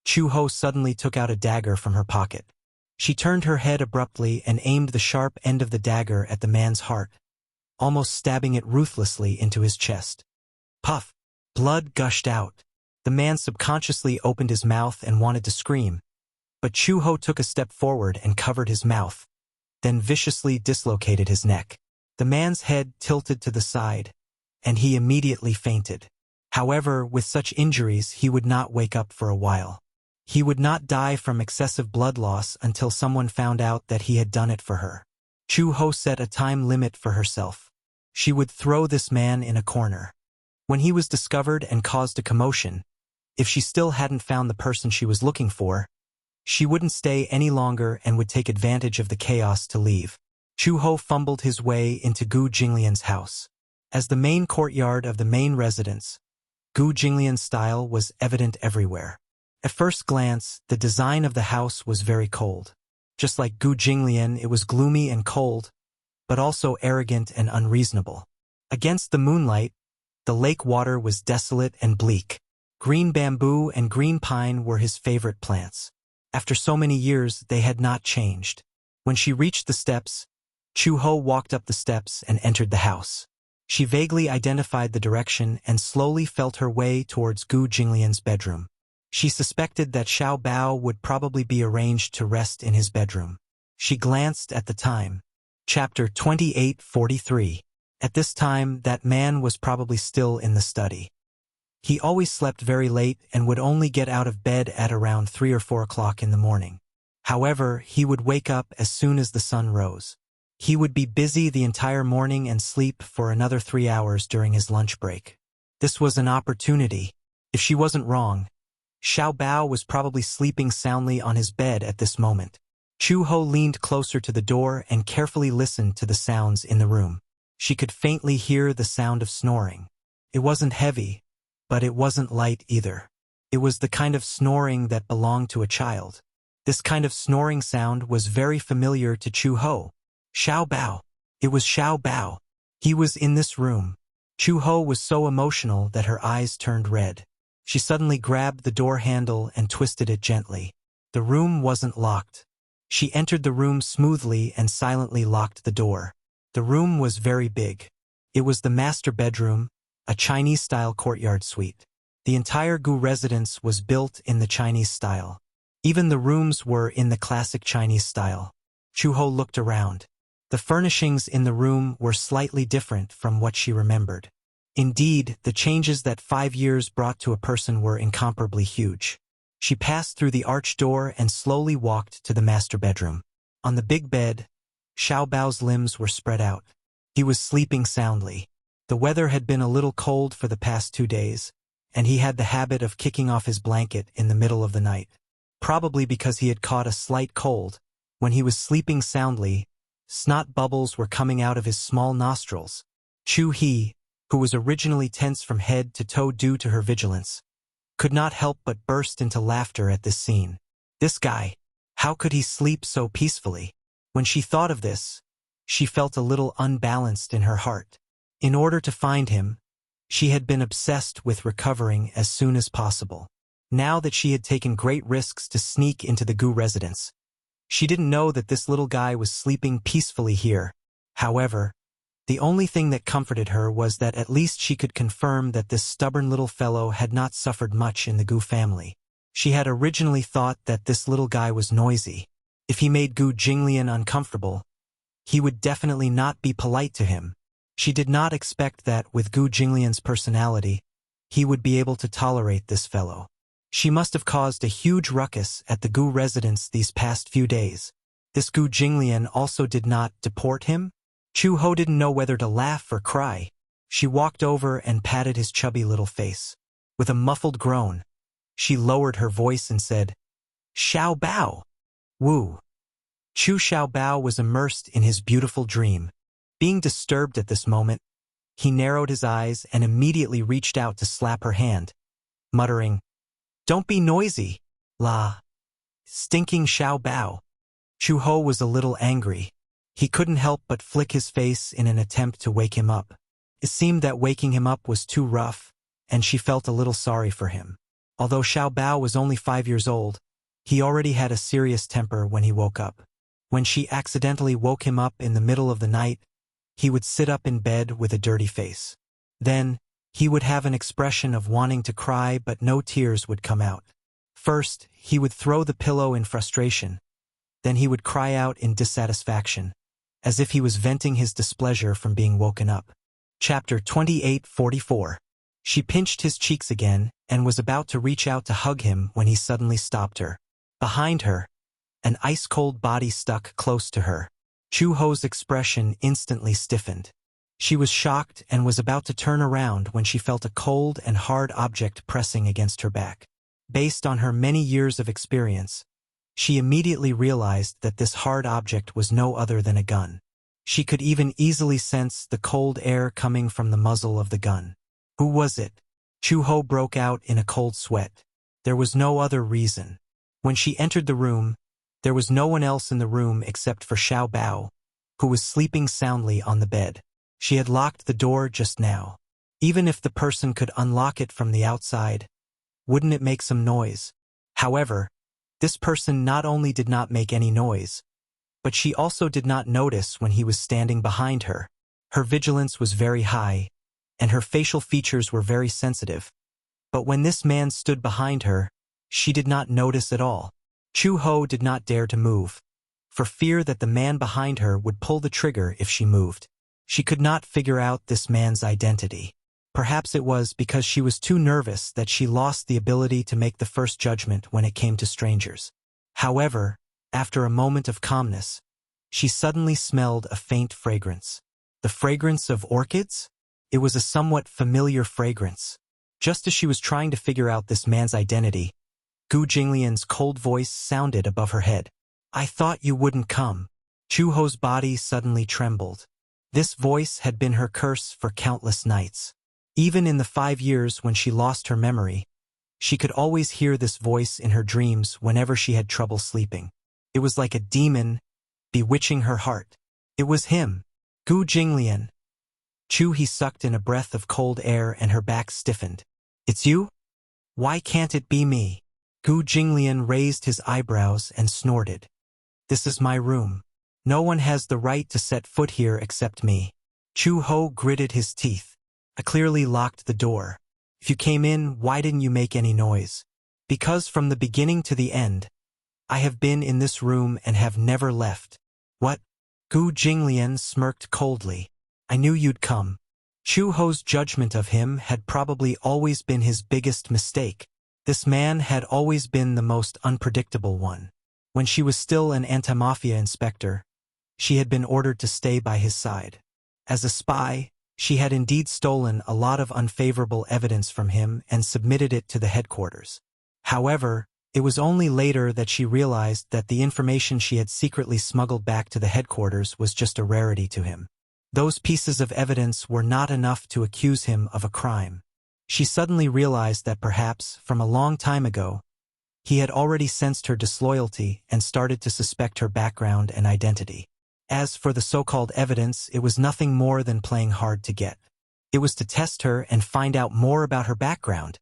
Chu-ho suddenly took out a dagger from her pocket. She turned her head abruptly and aimed the sharp end of the dagger at the man's heart, almost stabbing it ruthlessly into his chest. Puff! Blood gushed out. The man subconsciously opened his mouth and wanted to scream, but Chu-ho took a step forward and covered his mouth, then viciously dislocated his neck. The man's head tilted to the side, and he immediately fainted. However, with such injuries, he would not wake up for a while. He would not die from excessive blood loss until someone found out that he had done it for her. Chu-ho set a time limit for herself. She would throw this man in a corner. When he was discovered and caused a commotion, if she still hadn't found the person she was looking for, she wouldn't stay any longer and would take advantage of the chaos to leave. Chu-ho fumbled his way into Gu Jinglian's house. As the main courtyard of the main residence, Gu Jinglian's style was evident everywhere. At first glance, the design of the house was very cold. Just like Gu Jinglian, it was gloomy and cold, but also arrogant and unreasonable. Against the moonlight, the lake water was desolate and bleak. Green bamboo and green pine were his favorite plants. After so many years, they had not changed. When she reached the steps, Chu-ho walked up the steps and entered the house. She vaguely identified the direction and slowly felt her way towards Gu Jinglian's bedroom. She suspected that Xiao Bao would probably be arranged to rest in his bedroom. She glanced at the time. Chapter 28:43. At this time, that man was probably still in the study. He always slept very late and would only get out of bed at around 3 or 4 o'clock in the morning. However, he would wake up as soon as the sun rose. He would be busy the entire morning and sleep for another 3 hours during his lunch break. This was an opportunity. If she wasn't wrong, Xiao Bao was probably sleeping soundly on his bed at this moment. Chu-ho leaned closer to the door and carefully listened to the sounds in the room. She could faintly hear the sound of snoring. It wasn't heavy, but it wasn't light either. It was the kind of snoring that belonged to a child. This kind of snoring sound was very familiar to Chu-ho. Xiao Bao. It was Xiao Bao. He was in this room. Chu-ho was so emotional that her eyes turned red. She suddenly grabbed the door handle and twisted it gently. The room wasn't locked. She entered the room smoothly and silently locked the door. The room was very big. It was the master bedroom, a Chinese-style courtyard suite. The entire Gu residence was built in the Chinese style. Even the rooms were in the classic Chinese style. Chu-ho looked around. The furnishings in the room were slightly different from what she remembered. Indeed, the changes that 5 years brought to a person were incomparably huge. She passed through the arched door and slowly walked to the master bedroom. On the big bed, Xiao Bao's limbs were spread out. He was sleeping soundly. The weather had been a little cold for the past 2 days, and he had the habit of kicking off his blanket in the middle of the night. Probably because he had caught a slight cold, when he was sleeping soundly, snot bubbles were coming out of his small nostrils. Chu-hee, who was originally tense from head to toe due to her vigilance, could not help but burst into laughter at this scene. This guy, how could he sleep so peacefully? When she thought of this, she felt a little unbalanced in her heart. In order to find him, she had been obsessed with recovering as soon as possible. Now that she had taken great risks to sneak into the Gu residence, she didn't know that this little guy was sleeping peacefully here. However, the only thing that comforted her was that at least she could confirm that this stubborn little fellow had not suffered much in the Gu family. She had originally thought that this little guy was noisy. If he made Gu Jinglian uncomfortable, he would definitely not be polite to him. She did not expect that with Gu Jinglian's personality, he would be able to tolerate this fellow. She must have caused a huge ruckus at the Gu residence these past few days. This Gu Jinglian also did not deport him? Chu-ho didn't know whether to laugh or cry. She walked over and patted his chubby little face. With a muffled groan, she lowered her voice and said, "Xiao Bao!" Wu. Chu Xiao Bao was immersed in his beautiful dream. Being disturbed at this moment, he narrowed his eyes and immediately reached out to slap her hand, muttering, "Don't be noisy, la stinking Xiao Bao." Chu-ho was a little angry. He couldn't help but flick his face in an attempt to wake him up. It seemed that waking him up was too rough, and she felt a little sorry for him. Although Xiao Bao was only 5 years old, he already had a serious temper when he woke up. When she accidentally woke him up in the middle of the night, he would sit up in bed with a dirty face. Then, he would have an expression of wanting to cry but no tears would come out. First, he would throw the pillow in frustration. Then he would cry out in dissatisfaction, as if he was venting his displeasure from being woken up. Chapter 28:44. She pinched his cheeks again and was about to reach out to hug him when he suddenly stopped her. Behind her, an ice-cold body stuck close to her. Chu-ho's expression instantly stiffened. She was shocked and was about to turn around when she felt a cold and hard object pressing against her back. Based on her many years of experience, she immediately realized that this hard object was no other than a gun. She could even easily sense the cold air coming from the muzzle of the gun. Who was it? Chu-ho broke out in a cold sweat. There was no other reason. When she entered the room, there was no one else in the room except for Xiao Bao, who was sleeping soundly on the bed. She had locked the door just now. Even if the person could unlock it from the outside, wouldn't it make some noise? However, this person not only did not make any noise, but she also did not notice when he was standing behind her. Her vigilance was very high, and her facial features were very sensitive. But when this man stood behind her, she did not notice at all. Chu-ho did not dare to move, for fear that the man behind her would pull the trigger if she moved. She could not figure out this man's identity. Perhaps it was because she was too nervous that she lost the ability to make the first judgment when it came to strangers. However, after a moment of calmness, she suddenly smelled a faint fragrance. The fragrance of orchids? It was a somewhat familiar fragrance. Just as she was trying to figure out this man's identity, Gu Jinglian's cold voice sounded above her head. "I thought you wouldn't come." Chu-ho's body suddenly trembled. This voice had been her curse for countless nights. Even in the 5 years when she lost her memory, she could always hear this voice in her dreams whenever she had trouble sleeping. It was like a demon, bewitching her heart. It was him, Gu Jinglian. Chu-hee sucked in a breath of cold air and her back stiffened. "It's you?" Why can't it be me? Gu Jinglian raised his eyebrows and snorted. This is my room. No one has the right to set foot here except me. Chu Ho gritted his teeth. I clearly locked the door. If you came in, why didn't you make any noise? Because from the beginning to the end, I have been in this room and have never left. What? Gu Jinglian smirked coldly. I knew you'd come. Chu Ho's judgment of him had probably always been his biggest mistake. This man had always been the most unpredictable one. When she was still an anti-mafia inspector, she had been ordered to stay by his side. As a spy, she had indeed stolen a lot of unfavorable evidence from him and submitted it to the headquarters. However, it was only later that she realized that the information she had secretly smuggled back to the headquarters was just a rarity to him. Those pieces of evidence were not enough to accuse him of a crime. She suddenly realized that perhaps, from a long time ago, he had already sensed her disloyalty and started to suspect her background and identity. As for the so-called evidence, it was nothing more than playing hard to get. It was to test her and find out more about her background.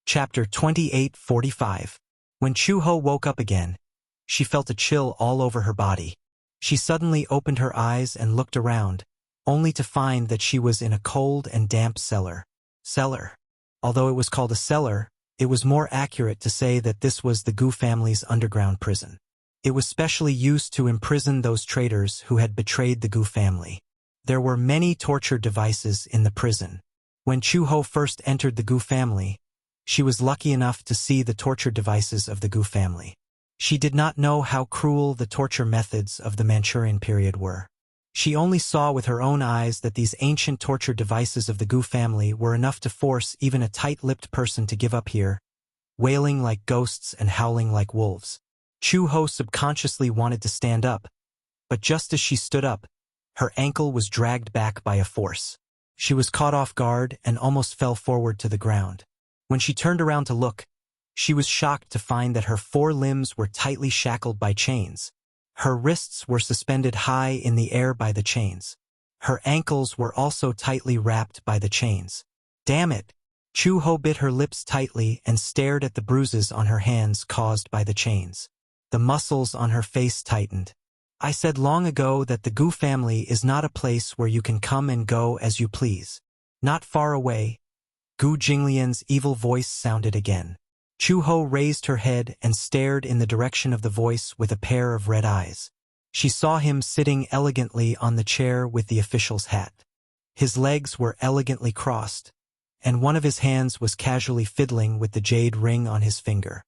Chapter 28:45. When Chu Ho woke up again, she felt a chill all over her body. She suddenly opened her eyes and looked around, only to find that she was in a cold and damp cellar. Although it was called a cellar, it was more accurate to say that this was the Gu family's underground prison. It was specially used to imprison those traitors who had betrayed the Gu family. There were many torture devices in the prison. When Chu Ho first entered the Gu family, she was lucky enough to see the torture devices of the Gu family. She did not know how cruel the torture methods of the Manchurian period were. She only saw with her own eyes that these ancient torture devices of the Gu family were enough to force even a tight-lipped person to give up here, wailing like ghosts and howling like wolves. Chu Ho subconsciously wanted to stand up, but just as she stood up, her ankle was dragged back by a force. She was caught off guard and almost fell forward to the ground. When she turned around to look, she was shocked to find that her 4 limbs were tightly shackled by chains. Her wrists were suspended high in the air by the chains. Her ankles were also tightly wrapped by the chains. Damn it! Chu Ho bit her lips tightly and stared at the bruises on her hands caused by the chains. The muscles on her face tightened. I said long ago that the Gu family is not a place where you can come and go as you please. Not far away, Gu Jinglian's evil voice sounded again. Chu Ho raised her head and stared in the direction of the voice with a pair of red eyes. She saw him sitting elegantly on the chair with the official's hat. His legs were elegantly crossed, and one of his hands was casually fiddling with the jade ring on his finger.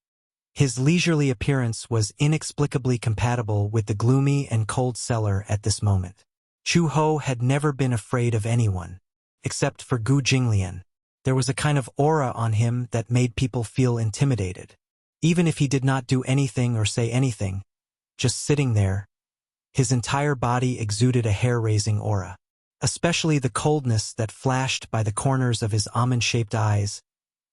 His leisurely appearance was inexplicably compatible with the gloomy and cold cellar at this moment. Chu Ho had never been afraid of anyone, except for Gu Jinglian. There was a kind of aura on him that made people feel intimidated. Even if he did not do anything or say anything, just sitting there, his entire body exuded a hair-raising aura. Especially the coldness that flashed by the corners of his almond-shaped eyes.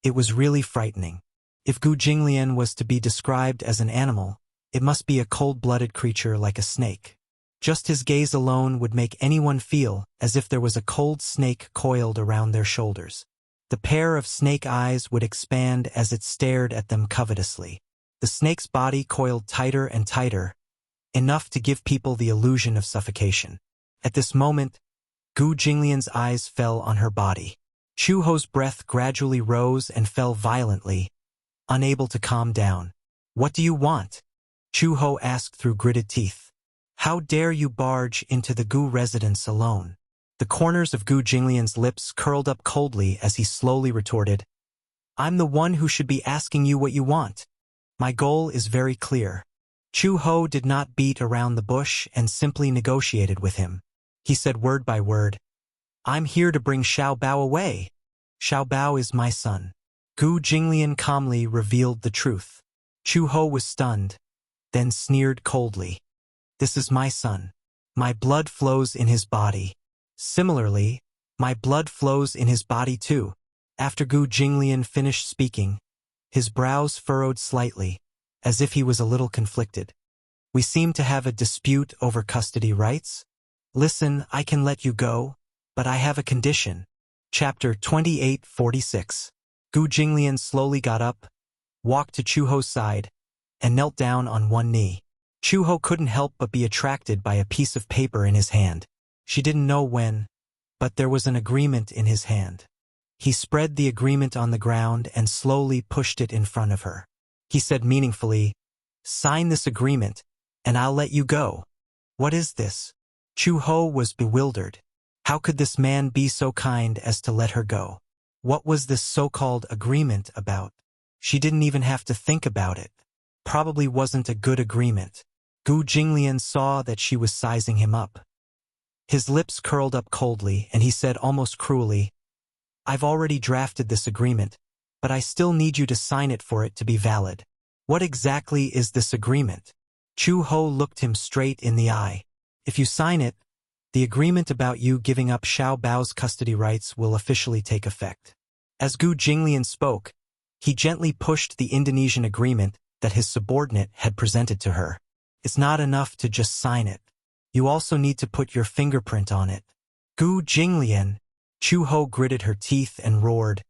It was really frightening. If Gu Jinglian was to be described as an animal, it must be a cold-blooded creature like a snake. Just his gaze alone would make anyone feel as if there was a cold snake coiled around their shoulders. The pair of snake eyes would expand as it stared at them covetously. The snake's body coiled tighter and tighter, enough to give people the illusion of suffocation. At this moment, Gu Jinglian's eyes fell on her body. Chu Ho's breath gradually rose and fell violently, unable to calm down. What do you want? Chu Ho asked through gritted teeth. How dare you barge into the Gu residence alone? The corners of Gu Jinglian's lips curled up coldly as he slowly retorted, I'm the one who should be asking you what you want. My goal is very clear. Chu Ho did not beat around the bush and simply negotiated with him. He said word by word, I'm here to bring Xiao Bao away. Xiao Bao is my son. Gu Jinglian calmly revealed the truth. Chu Ho was stunned, then sneered coldly. This is my son. My blood flows in his body. Similarly, my blood flows in his body too. After Gu Jinglian finished speaking, his brows furrowed slightly, as if he was a little conflicted. We seem to have a dispute over custody rights. Listen, I can let you go, but I have a condition. Chapter 28:46. Gu Jinglian slowly got up, walked to Chuho's side, and knelt down on one knee. Chuho couldn't help but be attracted by a piece of paper in his hand. She didn't know when, but there was an agreement in his hand. He spread the agreement on the ground and slowly pushed it in front of her. He said meaningfully, "Sign this agreement, and I'll let you go." "What is this?" Chuho was bewildered. How could this man be so kind as to let her go? What was this so-called agreement about? She didn't even have to think about it. Probably wasn't a good agreement. Gu Jinglian saw that she was sizing him up. His lips curled up coldly, and he said almost cruelly, "I've already drafted this agreement, but I still need you to sign it for it to be valid." "What exactly is this agreement?" Chuho looked him straight in the eye. "If you sign it, the agreement about you giving up Xiao Bao's custody rights will officially take effect." As Gu Jinglian spoke, he gently pushed the Indonesian agreement that his subordinate had presented to her. "It's not enough to just sign it. You also need to put your fingerprint on it." "Gu Jinglian," Chuho gritted her teeth and roared,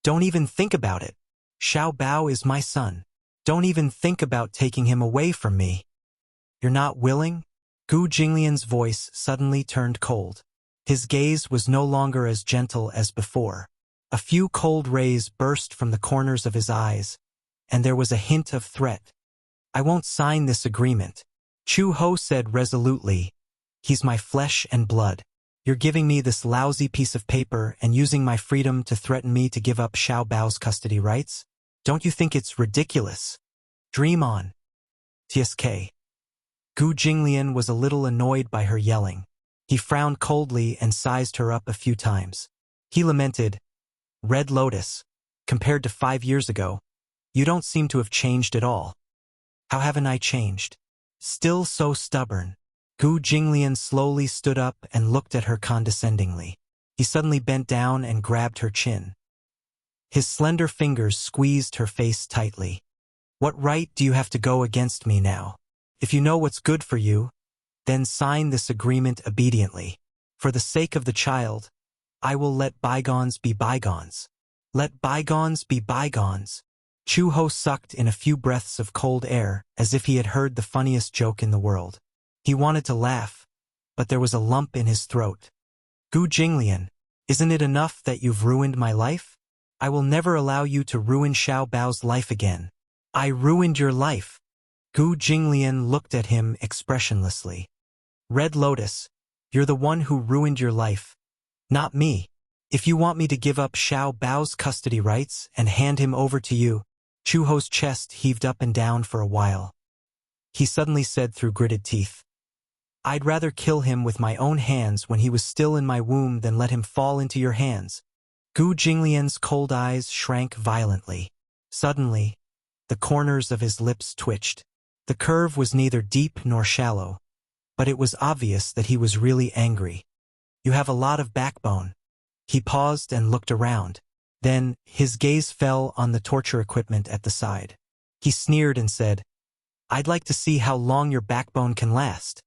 "Don't even think about it. Xiao Bao is my son. Don't even think about taking him away from me." "You're not willing?" Gu Jinglian's voice suddenly turned cold. His gaze was no longer as gentle as before. A few cold rays burst from the corners of his eyes, and there was a hint of threat. "I won't sign this agreement," Chuho said resolutely. "He's my flesh and blood. You're giving me this lousy piece of paper and using my freedom to threaten me to give up Xiao Bao's custody rights? Don't you think it's ridiculous? Dream on." "TSK." Gu Jinglian was a little annoyed by her yelling. He frowned coldly and sized her up a few times. He lamented, "Red Lotus, compared to 5 years ago, you don't seem to have changed at all." "How haven't I changed?" "Still so stubborn." Gu Jinglian slowly stood up and looked at her condescendingly. He suddenly bent down and grabbed her chin. His slender fingers squeezed her face tightly. "What right do you have to go against me now? If you know what's good for you, then sign this agreement obediently. For the sake of the child, I will let bygones be bygones." "Let bygones be bygones." Chuho sucked in a few breaths of cold air as if he had heard the funniest joke in the world. He wanted to laugh, but there was a lump in his throat. "Gu Jinglian, isn't it enough that you've ruined my life? I will never allow you to ruin Xiao Bao's life again." "I ruined your life." Gu Jinglian looked at him expressionlessly. "Red Lotus, you're the one who ruined your life, not me. If you want me to give up Xiao Bao's custody rights and hand him over to you." Chuho's chest heaved up and down for a while. He suddenly said through gritted teeth, "I'd rather kill him with my own hands when he was still in my womb than let him fall into your hands." Gu Jinglian's cold eyes shrank violently. Suddenly, the corners of his lips twitched. The curve was neither deep nor shallow, but it was obvious that he was really angry. "You have a lot of backbone." He paused and looked around. Then, his gaze fell on the torture equipment at the side. He sneered and said, "I'd like to see how long your backbone can last."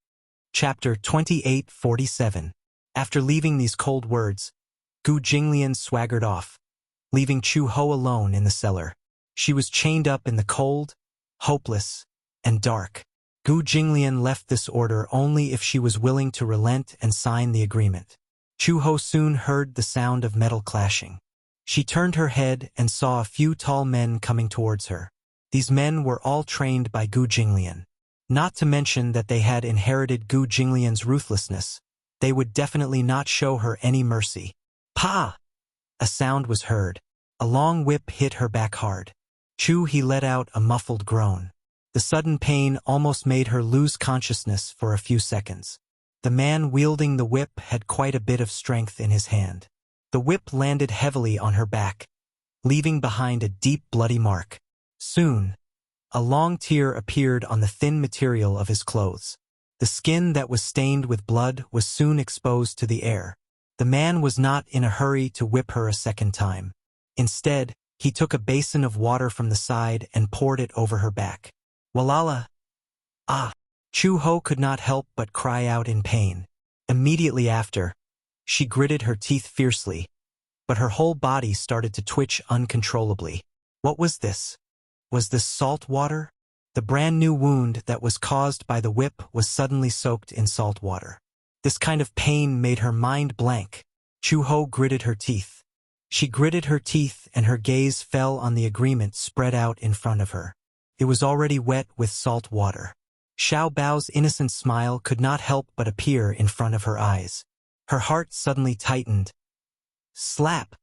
Chapter 2847. After leaving these cold words, Gu Jinglian swaggered off, leaving Chuho alone in the cellar. She was chained up in the cold, hopeless, and dark. Gu Jinglian left this order only if she was willing to relent and sign the agreement. Chuho soon heard the sound of metal clashing. She turned her head and saw a few tall men coming towards her. These men were all trained by Gu Jinglian. Not to mention that they had inherited Gu Jinglian's ruthlessness. They would definitely not show her any mercy. "Pa!" A sound was heard. A long whip hit her back hard. He let out a muffled groan. The sudden pain almost made her lose consciousness for a few seconds. The man wielding the whip had quite a bit of strength in his hand. The whip landed heavily on her back, leaving behind a deep bloody mark. Soon, a long tear appeared on the thin material of his clothes. The skin that was stained with blood was soon exposed to the air. The man was not in a hurry to whip her a second time. Instead, he took a basin of water from the side and poured it over her back. "Walala!" "Ah!" Chuho could not help but cry out in pain. Immediately after, she gritted her teeth fiercely. but her whole body started to twitch uncontrollably. What was this? Was this salt water? The brand new wound that was caused by the whip was suddenly soaked in salt water. This kind of pain made her mind blank. Chu-ho gritted her teeth. She gritted her teeth and her gaze fell on the agreement spread out in front of her. It was already wet with salt water. Xiao Bao's innocent smile could not help but appear in front of her eyes. Her heart suddenly tightened. Slap!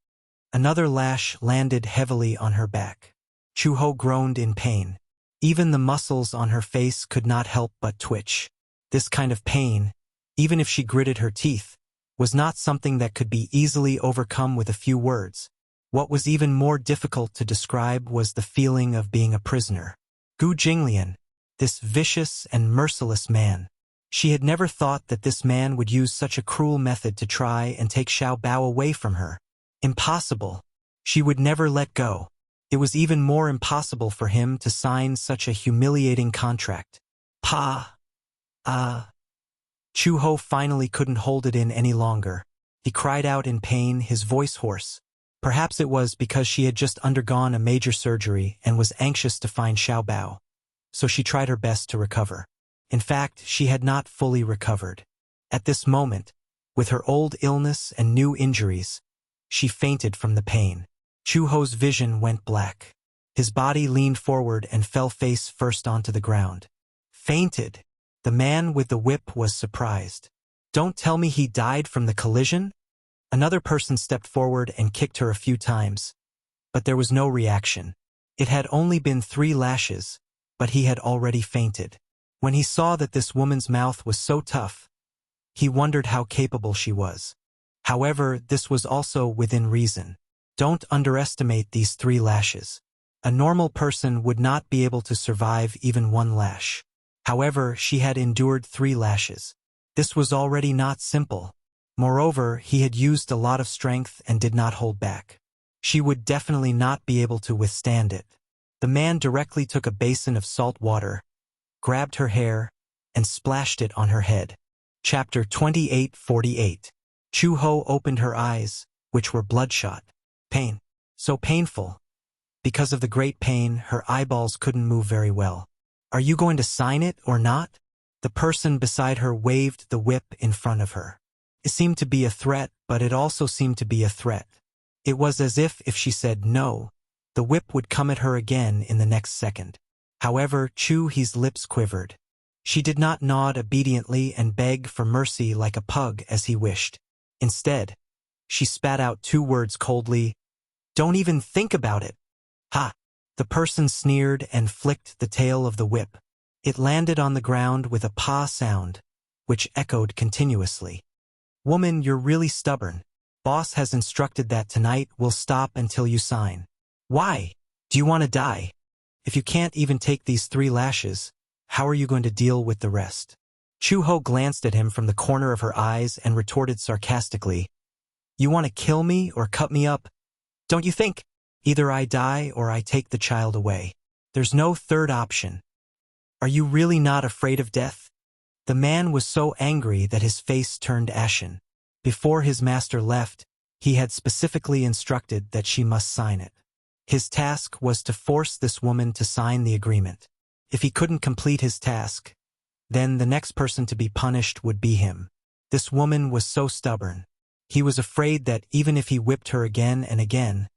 Another lash landed heavily on her back. Chu-ho groaned in pain. Even the muscles on her face could not help but twitch. This kind of pain, even if she gritted her teeth, was not something that could be easily overcome with a few words. What was even more difficult to describe was the feeling of being a prisoner. Gu Jinglian, this vicious and merciless man. She had never thought that this man would use such a cruel method to try and take Xiao Bao away from her. Impossible. She would never let go. It was even more impossible for him to sign such a humiliating contract. Chu-ho finally couldn't hold it in any longer. He cried out in pain, his voice hoarse. Perhaps it was because she had just undergone a major surgery and was anxious to find Xiao Bao. So she tried her best to recover. In fact, she had not fully recovered. At this moment, with her old illness and new injuries, she fainted from the pain. Chu-ho's vision went black. His body leaned forward and fell face first onto the ground. Fainted. The man with the whip was surprised. Don't tell me he died from the collision? Another person stepped forward and kicked her a few times. But there was no reaction. It had only been 3 lashes, but he had already fainted. When he saw that this woman's mouth was so tough, he wondered how capable she was. However, this was also within reason. Don't underestimate these 3 lashes. A normal person would not be able to survive even 1 lash. However, she had endured 3 lashes. This was already not simple. Moreover, he had used a lot of strength and did not hold back. She would definitely not be able to withstand it. The man directly took a basin of salt water, grabbed her hair, and splashed it on her head. Chapter 28:48. Chu-ho opened her eyes, which were bloodshot. Pain. So painful. Because of the great pain, her eyeballs couldn't move very well. Are you going to sign it or not? The person beside her waved the whip in front of her. It seemed to be a threat, but it also seemed to be a threat. It was as if she said no, the whip would come at her again in the next second. However, Chu-he's lips quivered. She did not nod obediently and beg for mercy like a pug as he wished. Instead, she spat out 2 words coldly. Don't even think about it. Ha! The person sneered and flicked the tail of the whip. It landed on the ground with a pa sound, which echoed continuously. Woman, you're really stubborn. Boss has instructed that tonight we'll stop until you sign. Why? Do you want to die? If you can't even take these 3 lashes, how are you going to deal with the rest? Chu-ho glanced at him from the corner of her eyes and retorted sarcastically. You want to kill me or cut me up? Don't you think? Either I die or I take the child away. There's no third option. Are you really not afraid of death? The man was so angry that his face turned ashen. Before his master left, he had specifically instructed that she must sign it. His task was to force this woman to sign the agreement. If he couldn't complete his task, then the next person to be punished would be him. This woman was so stubborn. He was afraid that even if he whipped her again and again,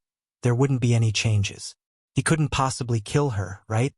there wouldn't be any changes. He couldn't possibly kill her, right?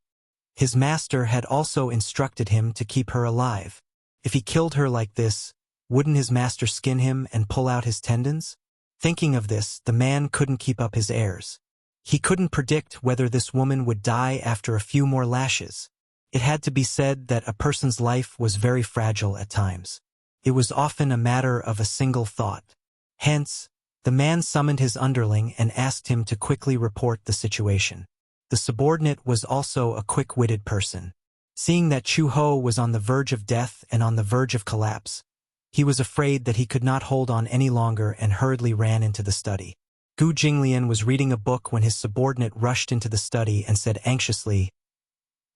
His master had also instructed him to keep her alive. If he killed her like this, wouldn't his master skin him and pull out his tendons? Thinking of this, the man couldn't keep up his airs. He couldn't predict whether this woman would die after a few more lashes. It had to be said that a person's life was very fragile at times. It was often a matter of a single thought. Hence, the man summoned his underling and asked him to quickly report the situation. The subordinate was also a quick-witted person. Seeing that Chu-ho was on the verge of death and on the verge of collapse, he was afraid that he could not hold on any longer and hurriedly ran into the study. Gu Jinglian was reading a book when his subordinate rushed into the study and said anxiously,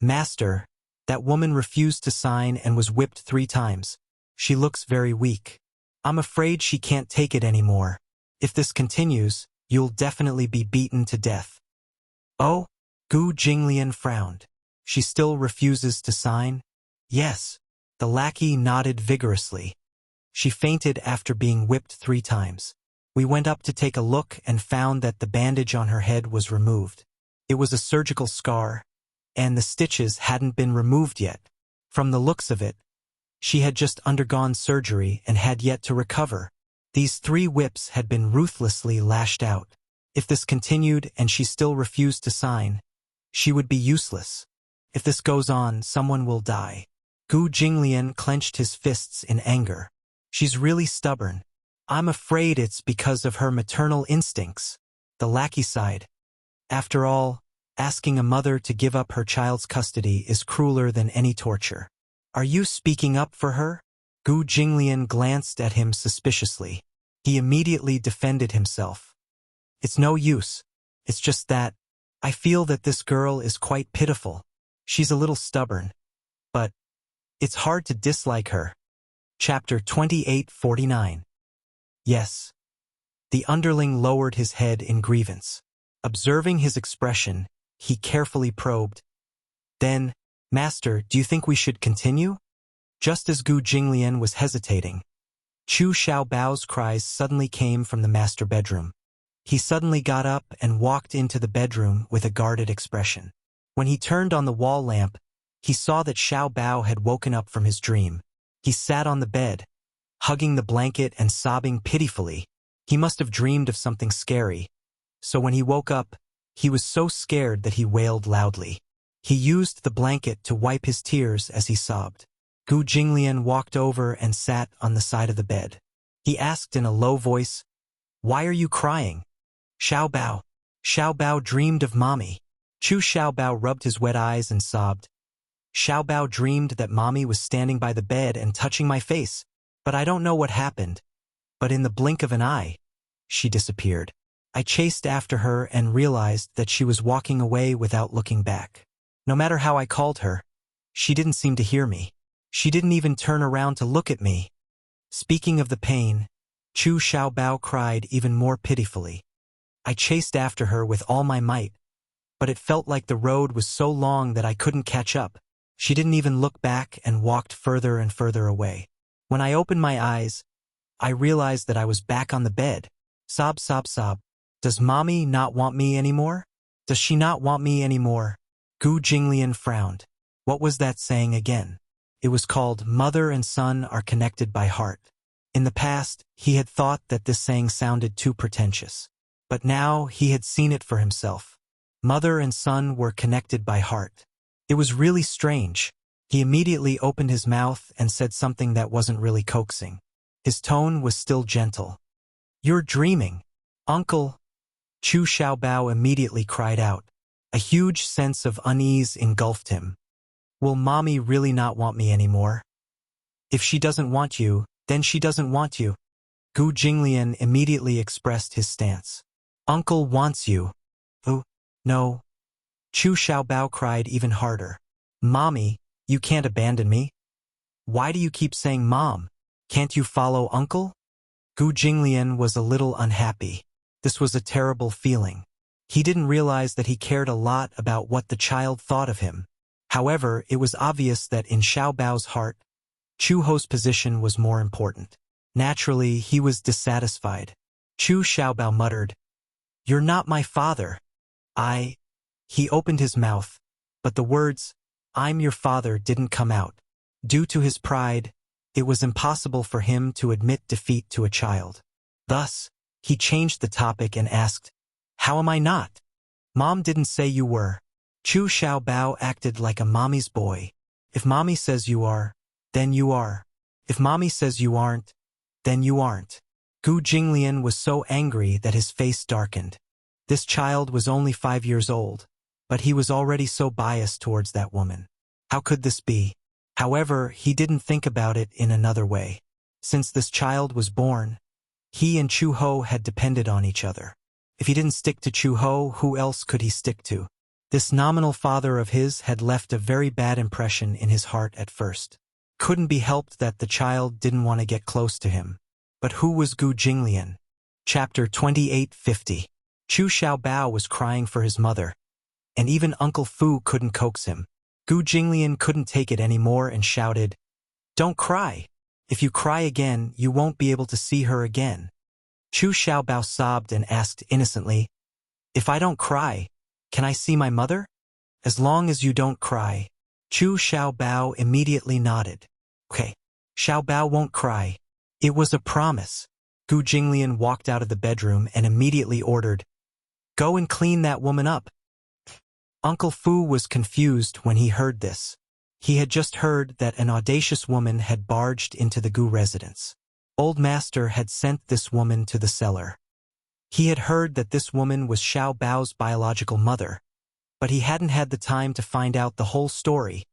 Master, that woman refused to sign and was whipped 3 times. She looks very weak. I'm afraid she can't take it anymore. If this continues, you'll definitely be beaten to death. Oh? Gu Jinglian frowned. She still refuses to sign? Yes. The lackey nodded vigorously. She fainted after being whipped 3 times. We went up to take a look and found that the bandage on her head was removed. It was a surgical scar, and the stitches hadn't been removed yet. From the looks of it, she had just undergone surgery and had yet to recover. These 3 whips had been ruthlessly lashed out. If this continued and she still refused to sign, she would be useless. If this goes on, someone will die. Gu Jinglian clenched his fists in anger. She's really stubborn. I'm afraid it's because of her maternal instincts. The lackey sighed. After all, asking a mother to give up her child's custody is crueler than any torture. Are you speaking up for her? Gu Jinglian glanced at him suspiciously. He immediately defended himself. It's no use. It's just that I feel that this girl is quite pitiful. She's a little stubborn, but it's hard to dislike her. Chapter 28:49. Yes. The underling lowered his head in grievance. Observing his expression, he carefully probed. Then, Master, do you think we should continue? Just as Gu Jinglian was hesitating, Chu Xiaobao's cries suddenly came from the master bedroom. He suddenly got up and walked into the bedroom with a guarded expression. When he turned on the wall lamp, he saw that Xiaobao had woken up from his dream. He sat on the bed, hugging the blanket and sobbing pitifully. He must have dreamed of something scary, so when he woke up, he was so scared that he wailed loudly. He used the blanket to wipe his tears as he sobbed. Gu Jinglian walked over and sat on the side of the bed. He asked in a low voice, "Why are you crying?" Xiaobao. Xiaobao dreamed of mommy. Chu Xiaobao rubbed his wet eyes and sobbed. Xiaobao dreamed that mommy was standing by the bed and touching my face, but I don't know what happened. But in the blink of an eye, she disappeared. I chased after her and realized that she was walking away without looking back. No matter how I called her, she didn't seem to hear me. She didn't even turn around to look at me. Speaking of the pain, Chu Xiaobao cried even more pitifully. I chased after her with all my might, but it felt like the road was so long that I couldn't catch up. She didn't even look back and walked further and further away. When I opened my eyes, I realized that I was back on the bed. Sob, sob, sob. Does mommy not want me anymore? Does she not want me anymore? Gu Jinglian frowned. What was that saying again? It was called Mother and Son Are Connected by Heart. In the past, he had thought that this saying sounded too pretentious. But now he had seen it for himself. Mother and son were connected by heart. It was really strange. He immediately opened his mouth and said something that wasn't really coaxing. His tone was still gentle. You're dreaming, Uncle. Chu Xiaobao immediately cried out. A huge sense of unease engulfed him. Will mommy really not want me anymore? If she doesn't want you, then she doesn't want you. Gu Jinglian immediately expressed his stance. Uncle wants you. Oh, no. Chu Xiaobao cried even harder. Mommy, you can't abandon me. Why do you keep saying Mom? Can't you follow Uncle? Gu Jinglian was a little unhappy. This was a terrible feeling. He didn't realize that he cared a lot about what the child thought of him. However, it was obvious that in Xiaobao's heart, Chu Ho's position was more important. Naturally, he was dissatisfied. Chu Xiaobao muttered, You're not my father. He opened his mouth, but the words, I'm your father, didn't come out. Due to his pride, it was impossible for him to admit defeat to a child. Thus, he changed the topic and asked, How am I not? Mom didn't say you were. Chu Xiaobao acted like a mommy's boy. If mommy says you are, then you are. If mommy says you aren't, then you aren't. Gu Jinglian was so angry that his face darkened. This child was only 5 years old, but he was already so biased towards that woman. How could this be? However, he didn't think about it in another way. Since this child was born, he and Chu Ho had depended on each other. If he didn't stick to Chu Ho, who else could he stick to? This nominal father of his had left a very bad impression in his heart at first. Couldn't be helped that the child didn't want to get close to him. But who was Gu Jinglian? Chapter 2850. Chu Xiaobao was crying for his mother, and even Uncle Fu couldn't coax him. Gu Jinglian couldn't take it anymore and shouted, "Don't cry. If you cry again, you won't be able to see her again." Chu Xiaobao sobbed and asked innocently, "If I don't cry, can I see my mother?" "As long as you don't cry." Chu Xiaobao immediately nodded. "Okay, Xiaobao won't cry. It was a promise." Gu Jinglian walked out of the bedroom and immediately ordered, "Go and clean that woman up." Uncle Fu was confused when he heard this. He had just heard that an audacious woman had barged into the Gu residence. Old Master had sent this woman to the cellar. He had heard that this woman was Xiao Bao's biological mother, but he hadn't had the time to find out the whole story.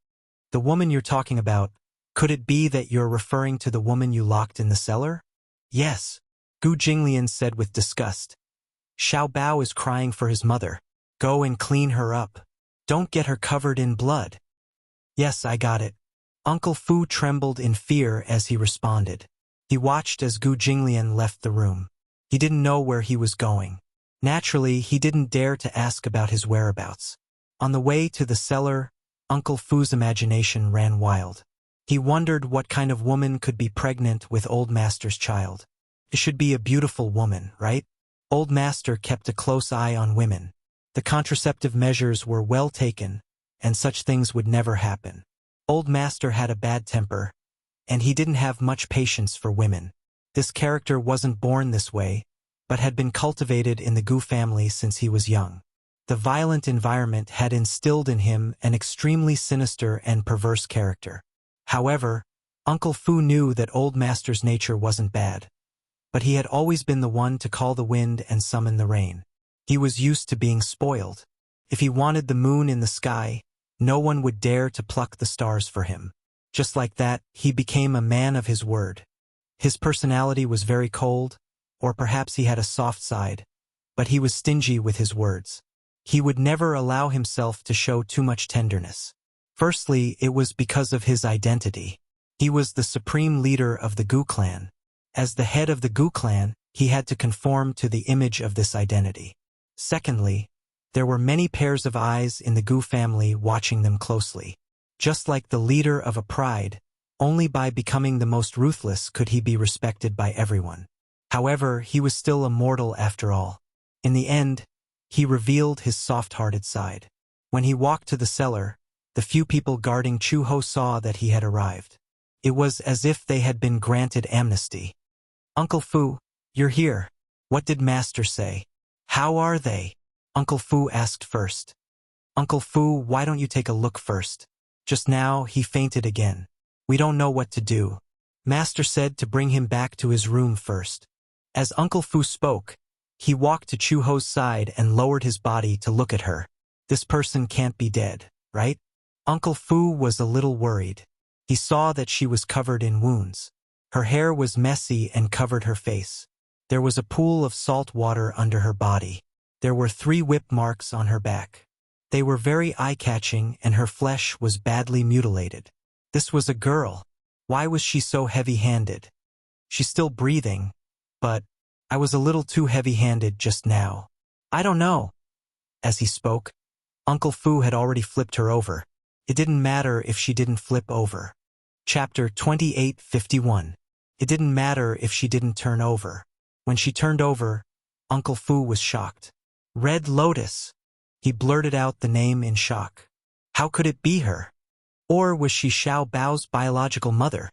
"The woman you're talking about, could it be that you're referring to the woman you locked in the cellar?" "Yes," Gu Jinglian said with disgust. "Xiao Bao is crying for his mother. Go and clean her up. Don't get her covered in blood." "Yes, I got it." Uncle Fu trembled in fear as he responded. He watched as Gu Jinglian left the room. He didn't know where he was going. Naturally, he didn't dare to ask about his whereabouts. On the way to the cellar, Uncle Fu's imagination ran wild. He wondered what kind of woman could be pregnant with Old Master's child. It should be a beautiful woman, right? Old Master kept a close eye on women. The contraceptive measures were well taken, and such things would never happen. Old Master had a bad temper, and he didn't have much patience for women. This character wasn't born this way, but had been cultivated in the Gu family since he was young. The violent environment had instilled in him an extremely sinister and perverse character. However, Uncle Fu knew that Old Master's nature wasn't bad, but he had always been the one to call the wind and summon the rain. He was used to being spoiled. If he wanted the moon in the sky, no one would dare to pluck the stars for him. Just like that, he became a man of his word. His personality was very cold, or perhaps he had a soft side, but he was stingy with his words. He would never allow himself to show too much tenderness. Firstly, it was because of his identity. He was the supreme leader of the Gu clan. As the head of the Gu clan, he had to conform to the image of this identity. Secondly, there were many pairs of eyes in the Gu family watching them closely. Just like the leader of a pride, only by becoming the most ruthless could he be respected by everyone. However, he was still a mortal after all. In the end, he revealed his soft-hearted side. When he walked to the cellar, the few people guarding Chu Ho saw that he had arrived. It was as if they had been granted amnesty. "Uncle Fu, you're here. What did Master say? How are they?" Uncle Fu asked first. "Uncle Fu, why don't you take a look first? Just now, he fainted again. We don't know what to do. Master said to bring him back to his room first." As Uncle Fu spoke, he walked to Chu Ho's side and lowered his body to look at her. "This person can't be dead, right?" Uncle Fu was a little worried. He saw that she was covered in wounds. Her hair was messy and covered her face. There was a pool of salt water under her body. There were 3 whip marks on her back. They were very eye-catching and her flesh was badly mutilated. This was a girl. Why was she so heavy-handed? She's still breathing, but I was a little too heavy-handed just now. I don't know. As he spoke, Uncle Fu had already flipped her over. It didn't matter if she didn't flip over. Chapter 2851. It didn't matter if she didn't turn over. When she turned over, Uncle Fu was shocked. "Red Lotus." He blurted out the name in shock. How could it be her? Or was she Xiao Bao's biological mother?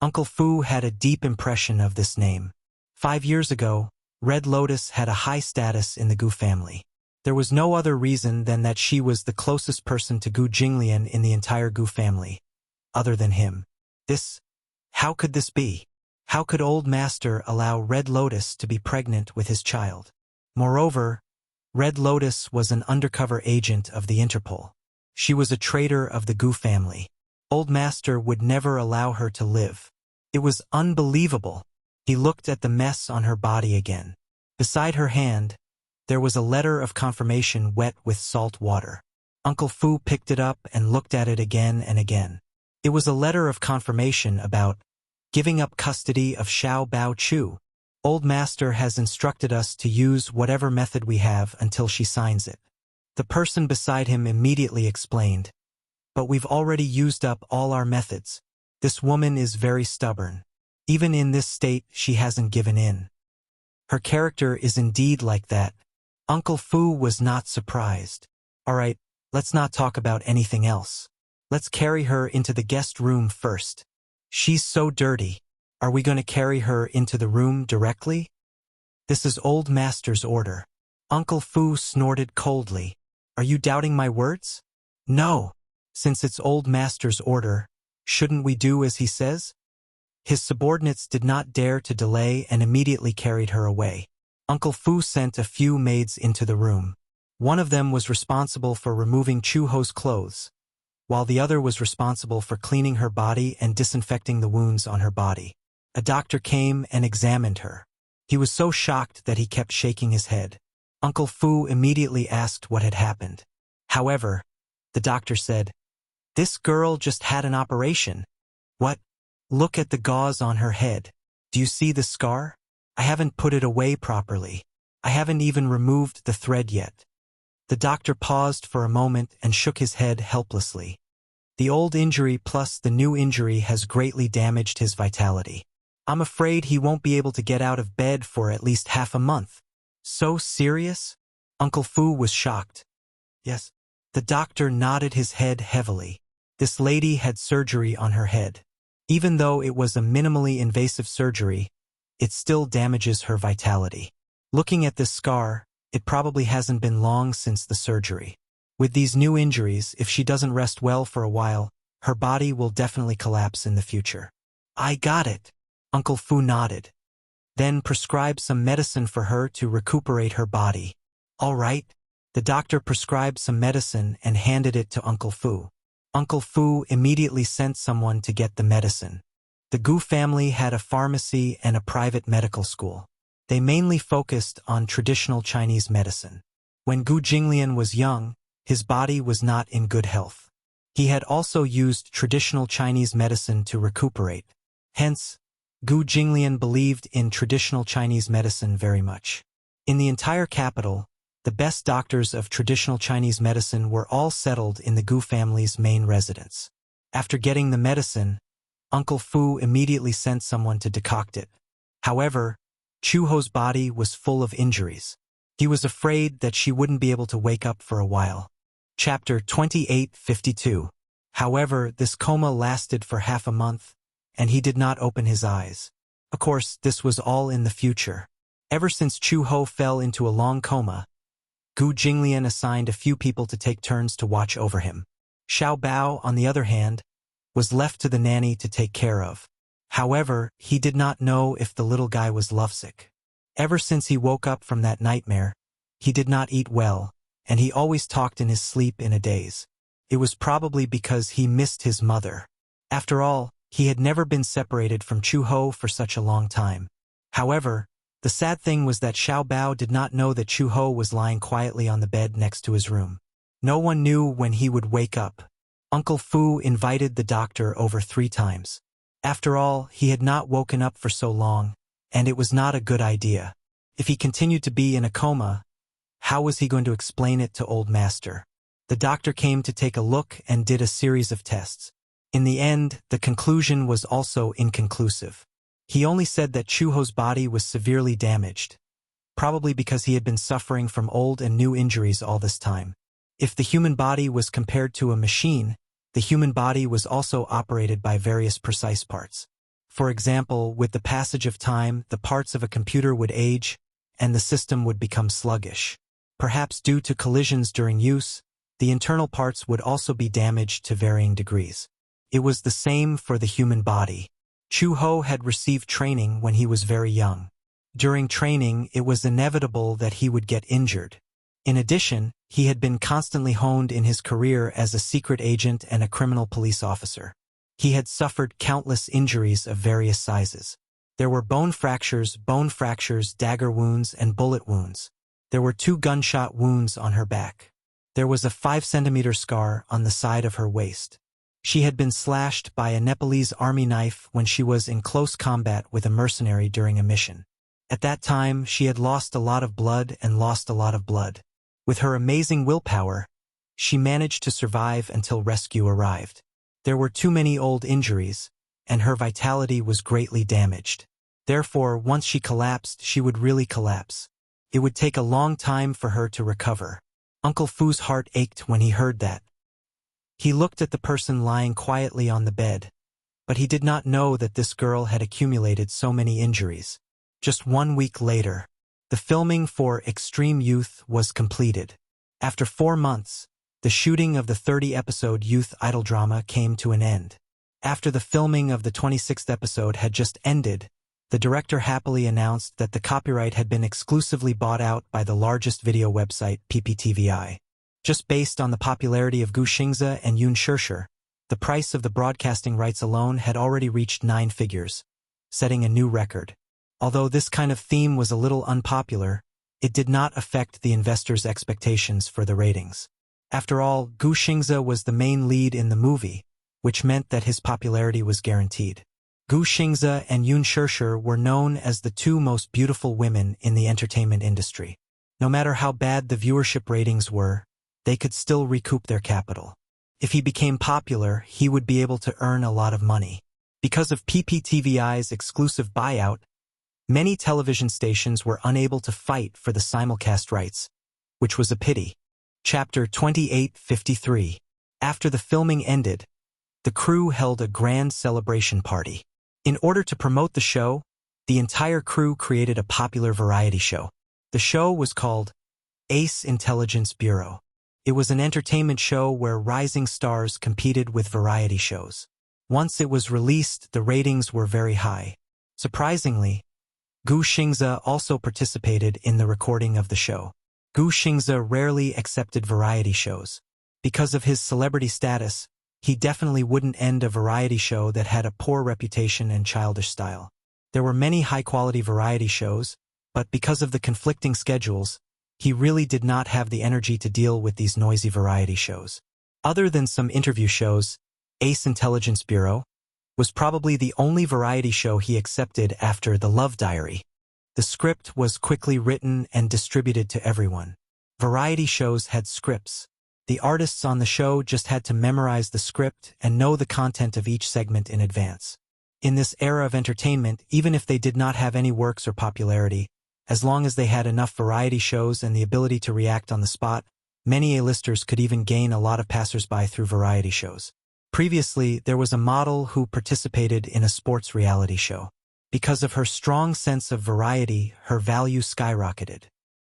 Uncle Fu had a deep impression of this name. 5 years ago, Red Lotus had a high status in the Gu family. There was no other reason than that she was the closest person to Gu Jinglian in the entire Gu family, other than him. How could this be? How could Old Master allow Red Lotus to be pregnant with his child? Moreover, Red Lotus was an undercover agent of the Interpol. She was a traitor of the Gu family. Old Master would never allow her to live. It was unbelievable. He looked at the mess on her body again. Beside her hand, there was a letter of confirmation wet with salt water. Uncle Fu picked it up and looked at it again and again. It was a letter of confirmation about giving up custody of Xiao Bao Chu. Old Master has instructed us to use whatever method we have until she signs it. The person beside him immediately explained, but we've already used up all our methods. This woman is very stubborn. Even in this state, she hasn't given in. Her character is indeed like that. Uncle Fu was not surprised. All right, let's not talk about anything else. Let's carry her into the guest room first. She's so dirty. Are we going to carry her into the room directly? This is Old Master's order. Uncle Fu snorted coldly. Are you doubting my words? No. Since it's Old Master's order, shouldn't we do as he says? His subordinates did not dare to delay and immediately carried her away. Uncle Fu sent a few maids into the room. One of them was responsible for removing Chu-Ho's clothes, while the other was responsible for cleaning her body and disinfecting the wounds on her body. A doctor came and examined her. He was so shocked that he kept shaking his head. Uncle Fu immediately asked what had happened. However, the doctor said, "This girl just had an operation." What? Look at the gauze on her head. Do you see the scar? I haven't put it away properly. I haven't even removed the thread yet. The doctor paused for a moment and shook his head helplessly. The old injury plus the new injury has greatly damaged his vitality. I'm afraid he won't be able to get out of bed for at least half a month. So serious? Uncle Fu was shocked. Yes. The doctor nodded his head heavily. This lady had surgery on her head. Even though it was a minimally invasive surgery, it still damages her vitality. Looking at this scar, it probably hasn't been long since the surgery. With these new injuries, if she doesn't rest well for a while, her body will definitely collapse in the future. I got it. Uncle Fu nodded. Then prescribe some medicine for her to recuperate her body. All right. The doctor prescribed some medicine and handed it to Uncle Fu. Uncle Fu immediately sent someone to get the medicine. The Gu family had a pharmacy and a private medical school. They mainly focused on traditional Chinese medicine. When Gu Jinglian was young, his body was not in good health. He had also used traditional Chinese medicine to recuperate. Hence, Gu Jinglian believed in traditional Chinese medicine very much. In the entire capital, the best doctors of traditional Chinese medicine were all settled in the Gu family's main residence. After getting the medicine, Uncle Fu immediately sent someone to decoct it. However, Chu-Ho's body was full of injuries. He was afraid that she wouldn't be able to wake up for a while. Chapter 28:52. However, this coma lasted for half a month, and he did not open his eyes. Of course, this was all in the future. Ever since Chu-Ho fell into a long coma, Gu Jinglian assigned a few people to take turns to watch over him. Xiao Bao, on the other hand, was left to the nanny to take care of. However, he did not know if the little guy was lovesick. Ever since he woke up from that nightmare, he did not eat well, and he always talked in his sleep in a daze. It was probably because he missed his mother. After all, he had never been separated from Chu-Ho for such a long time. However, the sad thing was that Xiao Bao did not know that Chu-Ho was lying quietly on the bed next to his room. No one knew when he would wake up. Uncle Fu invited the doctor over 3 times. After all, he had not woken up for so long, and it was not a good idea. If he continued to be in a coma, how was he going to explain it to Old Master? The doctor came to take a look and did a series of tests. In the end, the conclusion was also inconclusive. He only said that Chu-Ho's body was severely damaged, probably because he had been suffering from old and new injuries all this time. If the human body was compared to a machine, the human body was also operated by various precise parts. For example, with the passage of time, the parts of a computer would age, and the system would become sluggish. Perhaps due to collisions during use, the internal parts would also be damaged to varying degrees. It was the same for the human body. Chu-Ho had received training when he was very young. During training, it was inevitable that he would get injured. In addition, he had been constantly honed in his career as a secret agent and a criminal police officer. He had suffered countless injuries of various sizes. There were bone fractures, dagger wounds, and bullet wounds. There were 2 gunshot wounds on her back. There was a 5-centimeter scar on the side of her waist. She had been slashed by a Nepalese army knife when she was in close combat with a mercenary during a mission. At that time, she had lost a lot of blood and lost a lot of blood. With her amazing willpower, she managed to survive until rescue arrived. There were too many old injuries, and her vitality was greatly damaged. Therefore, once she collapsed, she would really collapse. It would take a long time for her to recover. Uncle Fu's heart ached when he heard that. He looked at the person lying quietly on the bed, but he did not know that this girl had accumulated so many injuries. Just 1 week later, the filming for Extreme Youth was completed. After 4 months, the shooting of the 30-episode youth idol drama came to an end. After the filming of the 26th episode had just ended, the director happily announced that the copyright had been exclusively bought out by the largest video website, PPTVI. Just based on the popularity of Gu Xingze and Yun Shishir, the price of the broadcasting rights alone had already reached 9 figures, setting a new record. Although this kind of theme was a little unpopular, it did not affect the investors' expectations for the ratings. After all, Gu Xingze was the main lead in the movie, which meant that his popularity was guaranteed. Gu Xingze and Yun Shishir were known as the 2 most beautiful women in the entertainment industry. No matter how bad the viewership ratings were, they could still recoup their capital. If he became popular, he would be able to earn a lot of money. Because of PPTVI's exclusive buyout, many television stations were unable to fight for the simulcast rights, which was a pity. Chapter 2853. After the filming ended, the crew held a grand celebration party. In order to promote the show, the entire crew created a popular variety show. The show was called Ace Intelligence Bureau. It was an entertainment show where rising stars competed with variety shows. Once it was released, the ratings were very high. Surprisingly, Gu Xingze also participated in the recording of the show. Gu Xingze rarely accepted variety shows. Because of his celebrity status, he definitely wouldn't end a variety show that had a poor reputation and childish style. There were many high-quality variety shows, but because of the conflicting schedules, he really did not have the energy to deal with these noisy variety shows. Other than some interview shows, Ace Intelligence Bureau was probably the only variety show he accepted after The Love Diary. The script was quickly written and distributed to everyone. Variety shows had scripts. The artists on the show just had to memorize the script and know the content of each segment in advance. In this era of entertainment, even if they did not have any works or popularity, as long as they had enough variety shows and the ability to react on the spot, many A-listers could even gain a lot of passers-by through variety shows. Previously, there was a model who participated in a sports reality show. Because of her strong sense of variety, her value skyrocketed.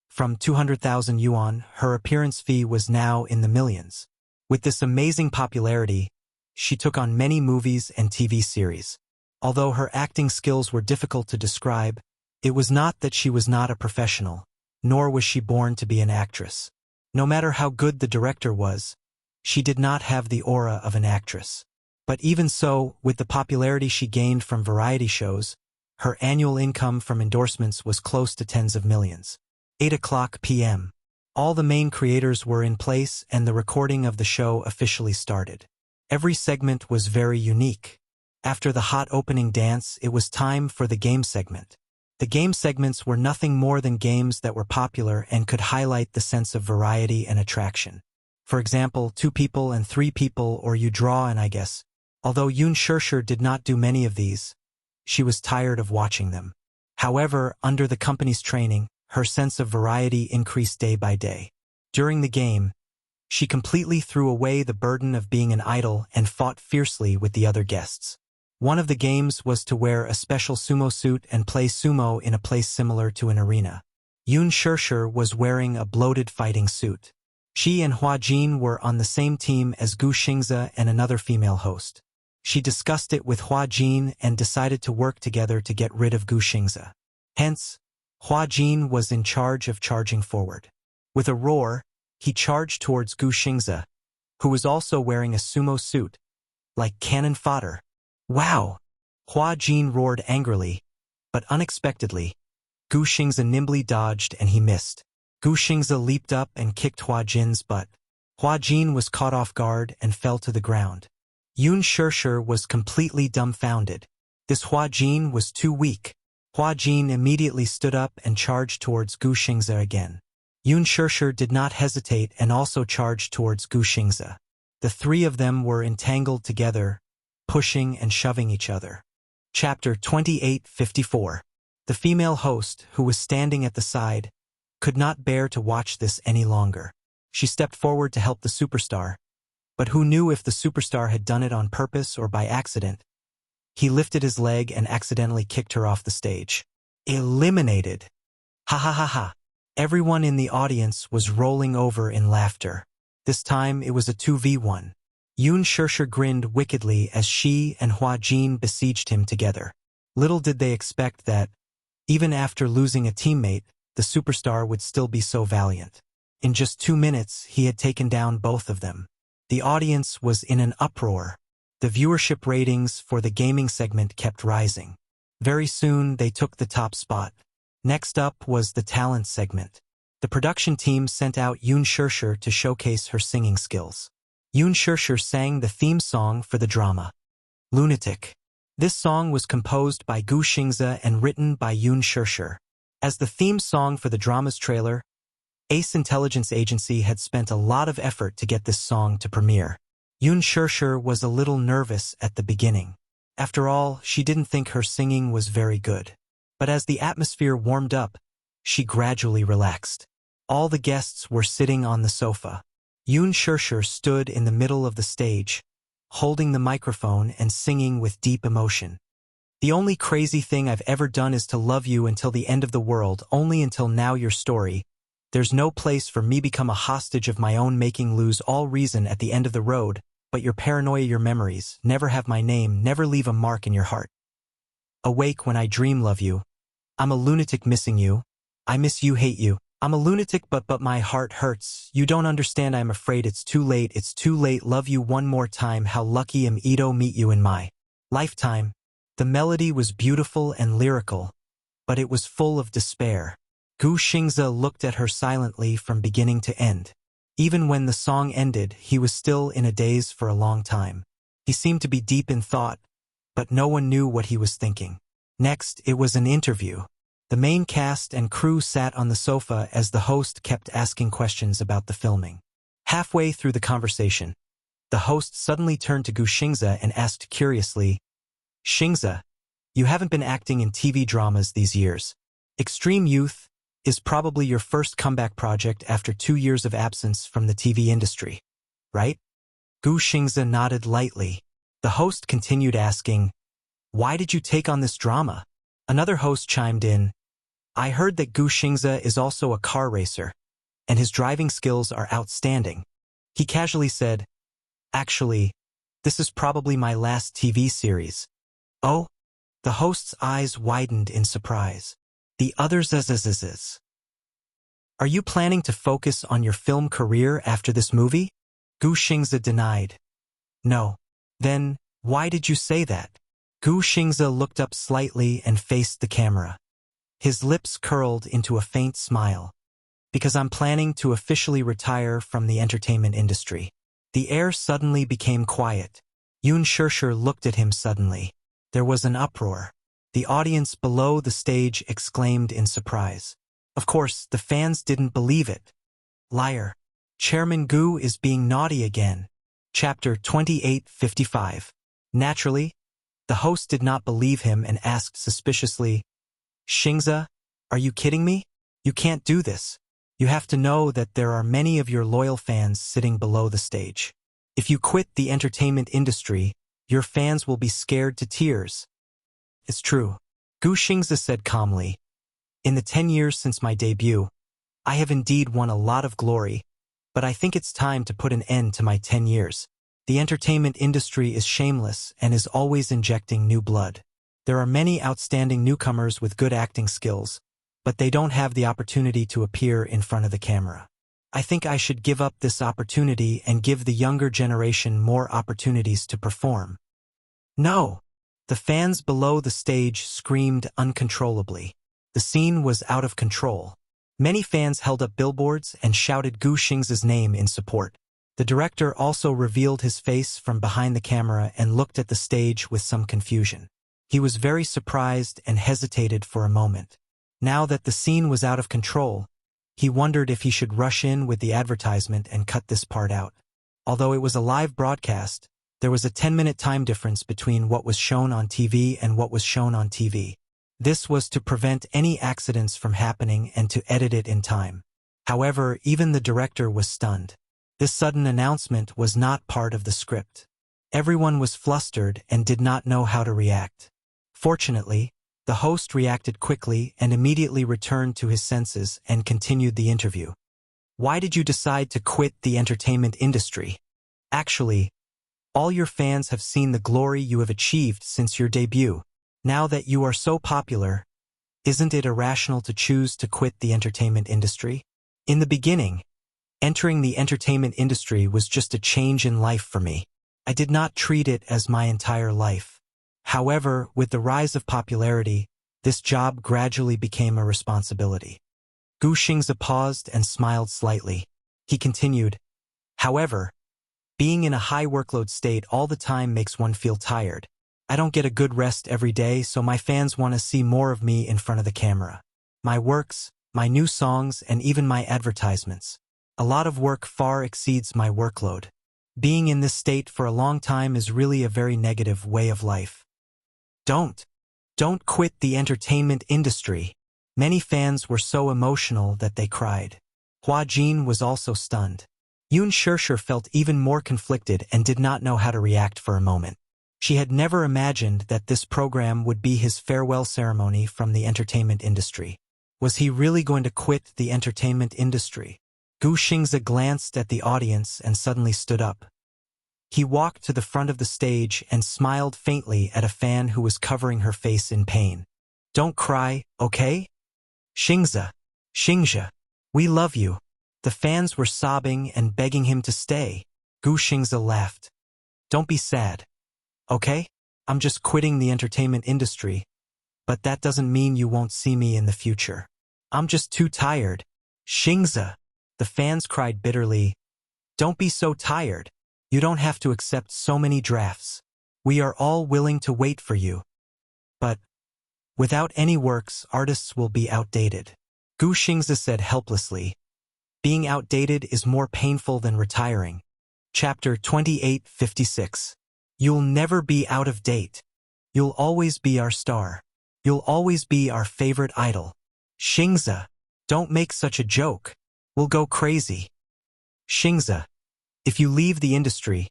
From 200,000 yuan, her appearance fee was now in the millions. With this amazing popularity, she took on many movies and TV series. Although her acting skills were difficult to describe, it was not that she was not a professional, nor was she born to be an actress. No matter how good the director was, she did not have the aura of an actress. But even so, with the popularity she gained from variety shows, her annual income from endorsements was close to tens of millions. 8:00 p.m. All the main creators were in place and the recording of the show officially started. Every segment was very unique. After the hot opening dance, it was time for the game segment. The game segments were nothing more than games that were popular and could highlight the sense of variety and attraction. For example, 2 people and 3 people, or you draw and I guess. Although Yun Shishir did not do many of these, she was tired of watching them. However, under the company's training, her sense of variety increased day by day. During the game, she completely threw away the burden of being an idol and fought fiercely with the other guests. One of the games was to wear a special sumo suit and play sumo in a place similar to an arena. Yun Shishir was wearing a bloated fighting suit. She and Hua Jin were on the same team as Gu Xingze and another female host. She discussed it with Hua Jin and decided to work together to get rid of Gu Xingze. Hence, Hua Jin was in charge of charging forward. With a roar, he charged towards Gu Xingze, who was also wearing a sumo suit, like cannon fodder. Wow! Hua Jin roared angrily, but unexpectedly, Gu Xingze nimbly dodged and he missed. Gu Xingze leaped up and kicked Hua Jin's butt. Hua Jin was caught off guard and fell to the ground. Yun Shishir was completely dumbfounded. This Hua Jin was too weak. Hua Jin immediately stood up and charged towards Gu Xingze again. Yun Shirshir did not hesitate and also charged towards Gu Xingze. The three of them were entangled together, pushing and shoving each other. Chapter 28:54. The female host, who was standing at the side, could not bear to watch this any longer. She stepped forward to help the superstar, but who knew if the superstar had done it on purpose or by accident? He lifted his leg and accidentally kicked her off the stage. Eliminated! Ha ha ha ha! Everyone in the audience was rolling over in laughter. This time it was a 2v1. Yun Shirshir grinned wickedly as she and Hua Jin besieged him together. Little did they expect that, even after losing a teammate, the superstar would still be so valiant. In just 2 minutes, he had taken down both of them. The audience was in an uproar. The viewership ratings for the gaming segment kept rising. Very soon, they took the top spot. Next up was the talent segment. The production team sent out Yun Shirshir to showcase her singing skills. Yun Shirshir sang the theme song for the drama, Lunatic. This song was composed by Gu Xingze and written by Yun Shirshir. As the theme song for the drama's trailer, Ace Intelligence Agency had spent a lot of effort to get this song to premiere. Yun Shirshir was a little nervous at the beginning. After all, she didn't think her singing was very good. But as the atmosphere warmed up, she gradually relaxed. All the guests were sitting on the sofa. Yun Shirshir stood in the middle of the stage, holding the microphone and singing with deep emotion. The only crazy thing I've ever done is to love you until the end of the world, only until now your story. There's no place for me become a hostage of my own making, lose all reason at the end of the road, but your paranoia, your memories, never have my name, never leave a mark in your heart. Awake when I dream love you. I'm a lunatic missing you. I miss you, hate you. I'm a lunatic but my heart hurts. You don't understand, I'm afraid it's too late, love you one more time, how lucky am Ito meet you in my lifetime. The melody was beautiful and lyrical, but it was full of despair. Gu Xingze looked at her silently from beginning to end. Even when the song ended, he was still in a daze for a long time. He seemed to be deep in thought, but no one knew what he was thinking. Next, it was an interview. The main cast and crew sat on the sofa as the host kept asking questions about the filming. Halfway through the conversation, the host suddenly turned to Gu Xingze and asked curiously, Xingze, you haven't been acting in TV dramas these years. Extreme Youth is probably your first comeback project after 2 years of absence from the TV industry, right? Gu Xingze nodded lightly. The host continued asking, why did you take on this drama? Another host chimed in, I heard that Gu Xingze is also a car racer, and his driving skills are outstanding. He casually said, actually, this is probably my last TV series. Oh? The host's eyes widened in surprise. The others Are you planning to focus on your film career after this movie? Gu Xingze denied. No. Then, why did you say that? Gu Xingze looked up slightly and faced the camera. His lips curled into a faint smile. Because I'm planning to officially retire from the entertainment industry. The air suddenly became quiet. Yun Shirshir looked at him suddenly. There was an uproar. The audience below the stage exclaimed in surprise. Of course, the fans didn't believe it. Liar. Chairman Gu is being naughty again. Chapter 28:55. Naturally, the host did not believe him and asked suspiciously, Xingze, are you kidding me? You can't do this. You have to know that there are many of your loyal fans sitting below the stage. If you quit the entertainment industry, your fans will be scared to tears. It's true. Gu Xingze said calmly. In the 10 years since my debut, I have indeed won a lot of glory, but I think it's time to put an end to my 10 years. The entertainment industry is shameless and is always injecting new blood. There are many outstanding newcomers with good acting skills, but they don't have the opportunity to appear in front of the camera. I think I should give up this opportunity and give the younger generation more opportunities to perform. No! The fans below the stage screamed uncontrollably. The scene was out of control. Many fans held up billboards and shouted Gu Xingze's name in support. The director also revealed his face from behind the camera and looked at the stage with some confusion. He was very surprised and hesitated for a moment. Now that the scene was out of control, he wondered if he should rush in with the advertisement and cut this part out. Although it was a live broadcast, there was a 10-minute time difference between what was shown on TV and what was shown on TV. This was to prevent any accidents from happening and to edit it in time. However, even the director was stunned. This sudden announcement was not part of the script. Everyone was flustered and did not know how to react. Fortunately, the host reacted quickly and immediately returned to his senses and continued the interview. Why did you decide to quit the entertainment industry? Actually, all your fans have seen the glory you have achieved since your debut. Now that you are so popular, isn't it irrational to choose to quit the entertainment industry? In the beginning, entering the entertainment industry was just a change in life for me. I did not treat it as my entire life. However, with the rise of popularity, this job gradually became a responsibility. Gu Xingze paused and smiled slightly. He continued, however, being in a high workload state all the time makes one feel tired. I don't get a good rest every day, so my fans want to see more of me in front of the camera. My works, my new songs, and even my advertisements. A lot of work far exceeds my workload. Being in this state for a long time is really a very negative way of life. Don't quit the entertainment industry. Many fans were so emotional that they cried. Hua Jin was also stunned. Yun Shirshir felt even more conflicted and did not know how to react for a moment. She had never imagined that this program would be his farewell ceremony from the entertainment industry. Was he really going to quit the entertainment industry? Gu Xingze glanced at the audience and suddenly stood up. He walked to the front of the stage and smiled faintly at a fan who was covering her face in pain. Don't cry, okay? Xingze, we love you. The fans were sobbing and begging him to stay. Gu Xingze laughed. Don't be sad. Okay? I'm just quitting the entertainment industry, but that doesn't mean you won't see me in the future. I'm just too tired. Xingze, the fans cried bitterly. Don't be so tired. You don't have to accept so many drafts. We are all willing to wait for you. But without any works, artists will be outdated. Gu Xingze said helplessly. Being outdated is more painful than retiring. Chapter 2856. You'll never be out of date. You'll always be our star. You'll always be our favorite idol. Xingze, don't make such a joke. We'll go crazy. Xingze, if you leave the industry,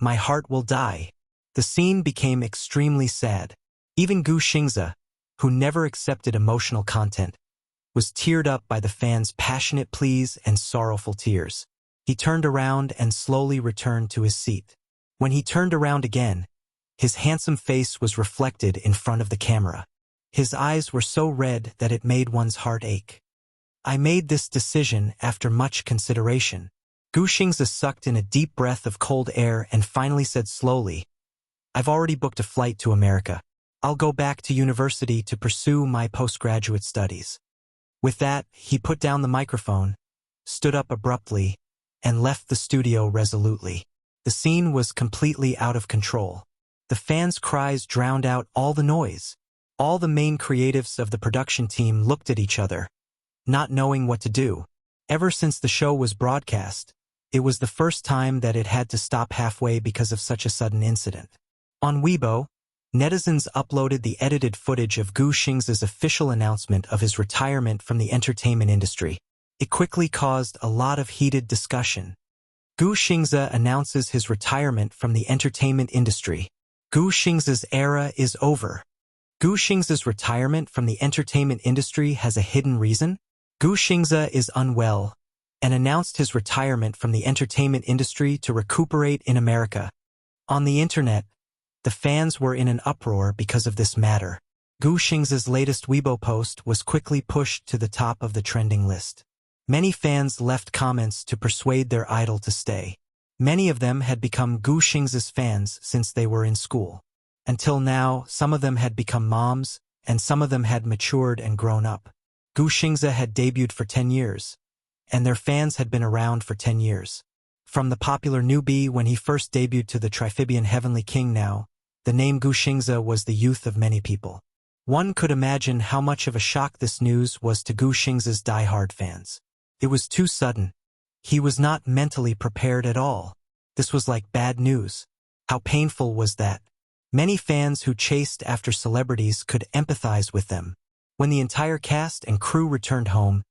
my heart will die. The scene became extremely sad. Even Gu Xingze, who never accepted emotional content, was teared up by the fans' passionate pleas and sorrowful tears. He turned around and slowly returned to his seat. When he turned around again, his handsome face was reflected in front of the camera. His eyes were so red that it made one's heart ache. I made this decision after much consideration. Gu Xingze sucked in a deep breath of cold air and finally said slowly, I've already booked a flight to America. I'll go back to university to pursue my postgraduate studies. With that, he put down the microphone, stood up abruptly, and left the studio resolutely. The scene was completely out of control. The fans' cries drowned out all the noise. All the main creatives of the production team looked at each other, not knowing what to do. Ever since the show was broadcast, it was the first time that it had to stop halfway because of such a sudden incident. On Weibo, netizens uploaded the edited footage of Gu Xingze's official announcement of his retirement from the entertainment industry. It quickly caused a lot of heated discussion. Gu Xingze announces his retirement from the entertainment industry. Gu Xingze's era is over. Gu Xingze's retirement from the entertainment industry has a hidden reason. Gu Xingze is unwell and announced his retirement from the entertainment industry to recuperate in America. On the internet, the fans were in an uproar because of this matter. Gu Xingze's latest Weibo post was quickly pushed to the top of the trending list. Many fans left comments to persuade their idol to stay. Many of them had become Gu Xingze's fans since they were in school. Until now, some of them had become moms, and some of them had matured and grown up. Gu Xingze had debuted for 10 years, and their fans had been around for 10 years. From the popular newbie when he first debuted to the Triphibian Heavenly King now, The name Gu Xingze was the youth of many people. One could imagine how much of a shock this news was to Gu Xingze's die-hard fans. It was too sudden. He was not mentally prepared at all. This was like bad news. How painful was that? Many fans who chased after celebrities could empathize with them. When the entire cast and crew returned home,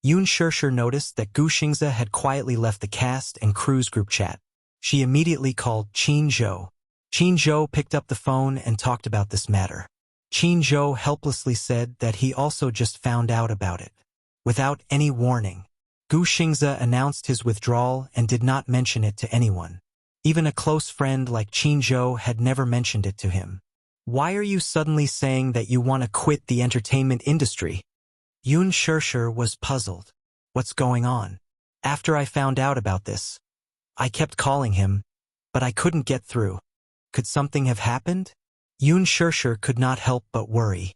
Yun Shishir noticed that Gu Xingze had quietly left the cast and crew's group chat. She immediately called Qin Zhou. Qin Zhou picked up the phone and talked about this matter. Qin Zhou helplessly said that he also just found out about it. Without any warning, Gu Xingze announced his withdrawal and did not mention it to anyone. Even a close friend like Qin Zhou had never mentioned it to him. Why are you suddenly saying that you want to quit the entertainment industry? Yun Shishir was puzzled. What's going on? After I found out about this, I kept calling him, but I couldn't get through. Could something have happened? Yun Shishir could not help but worry.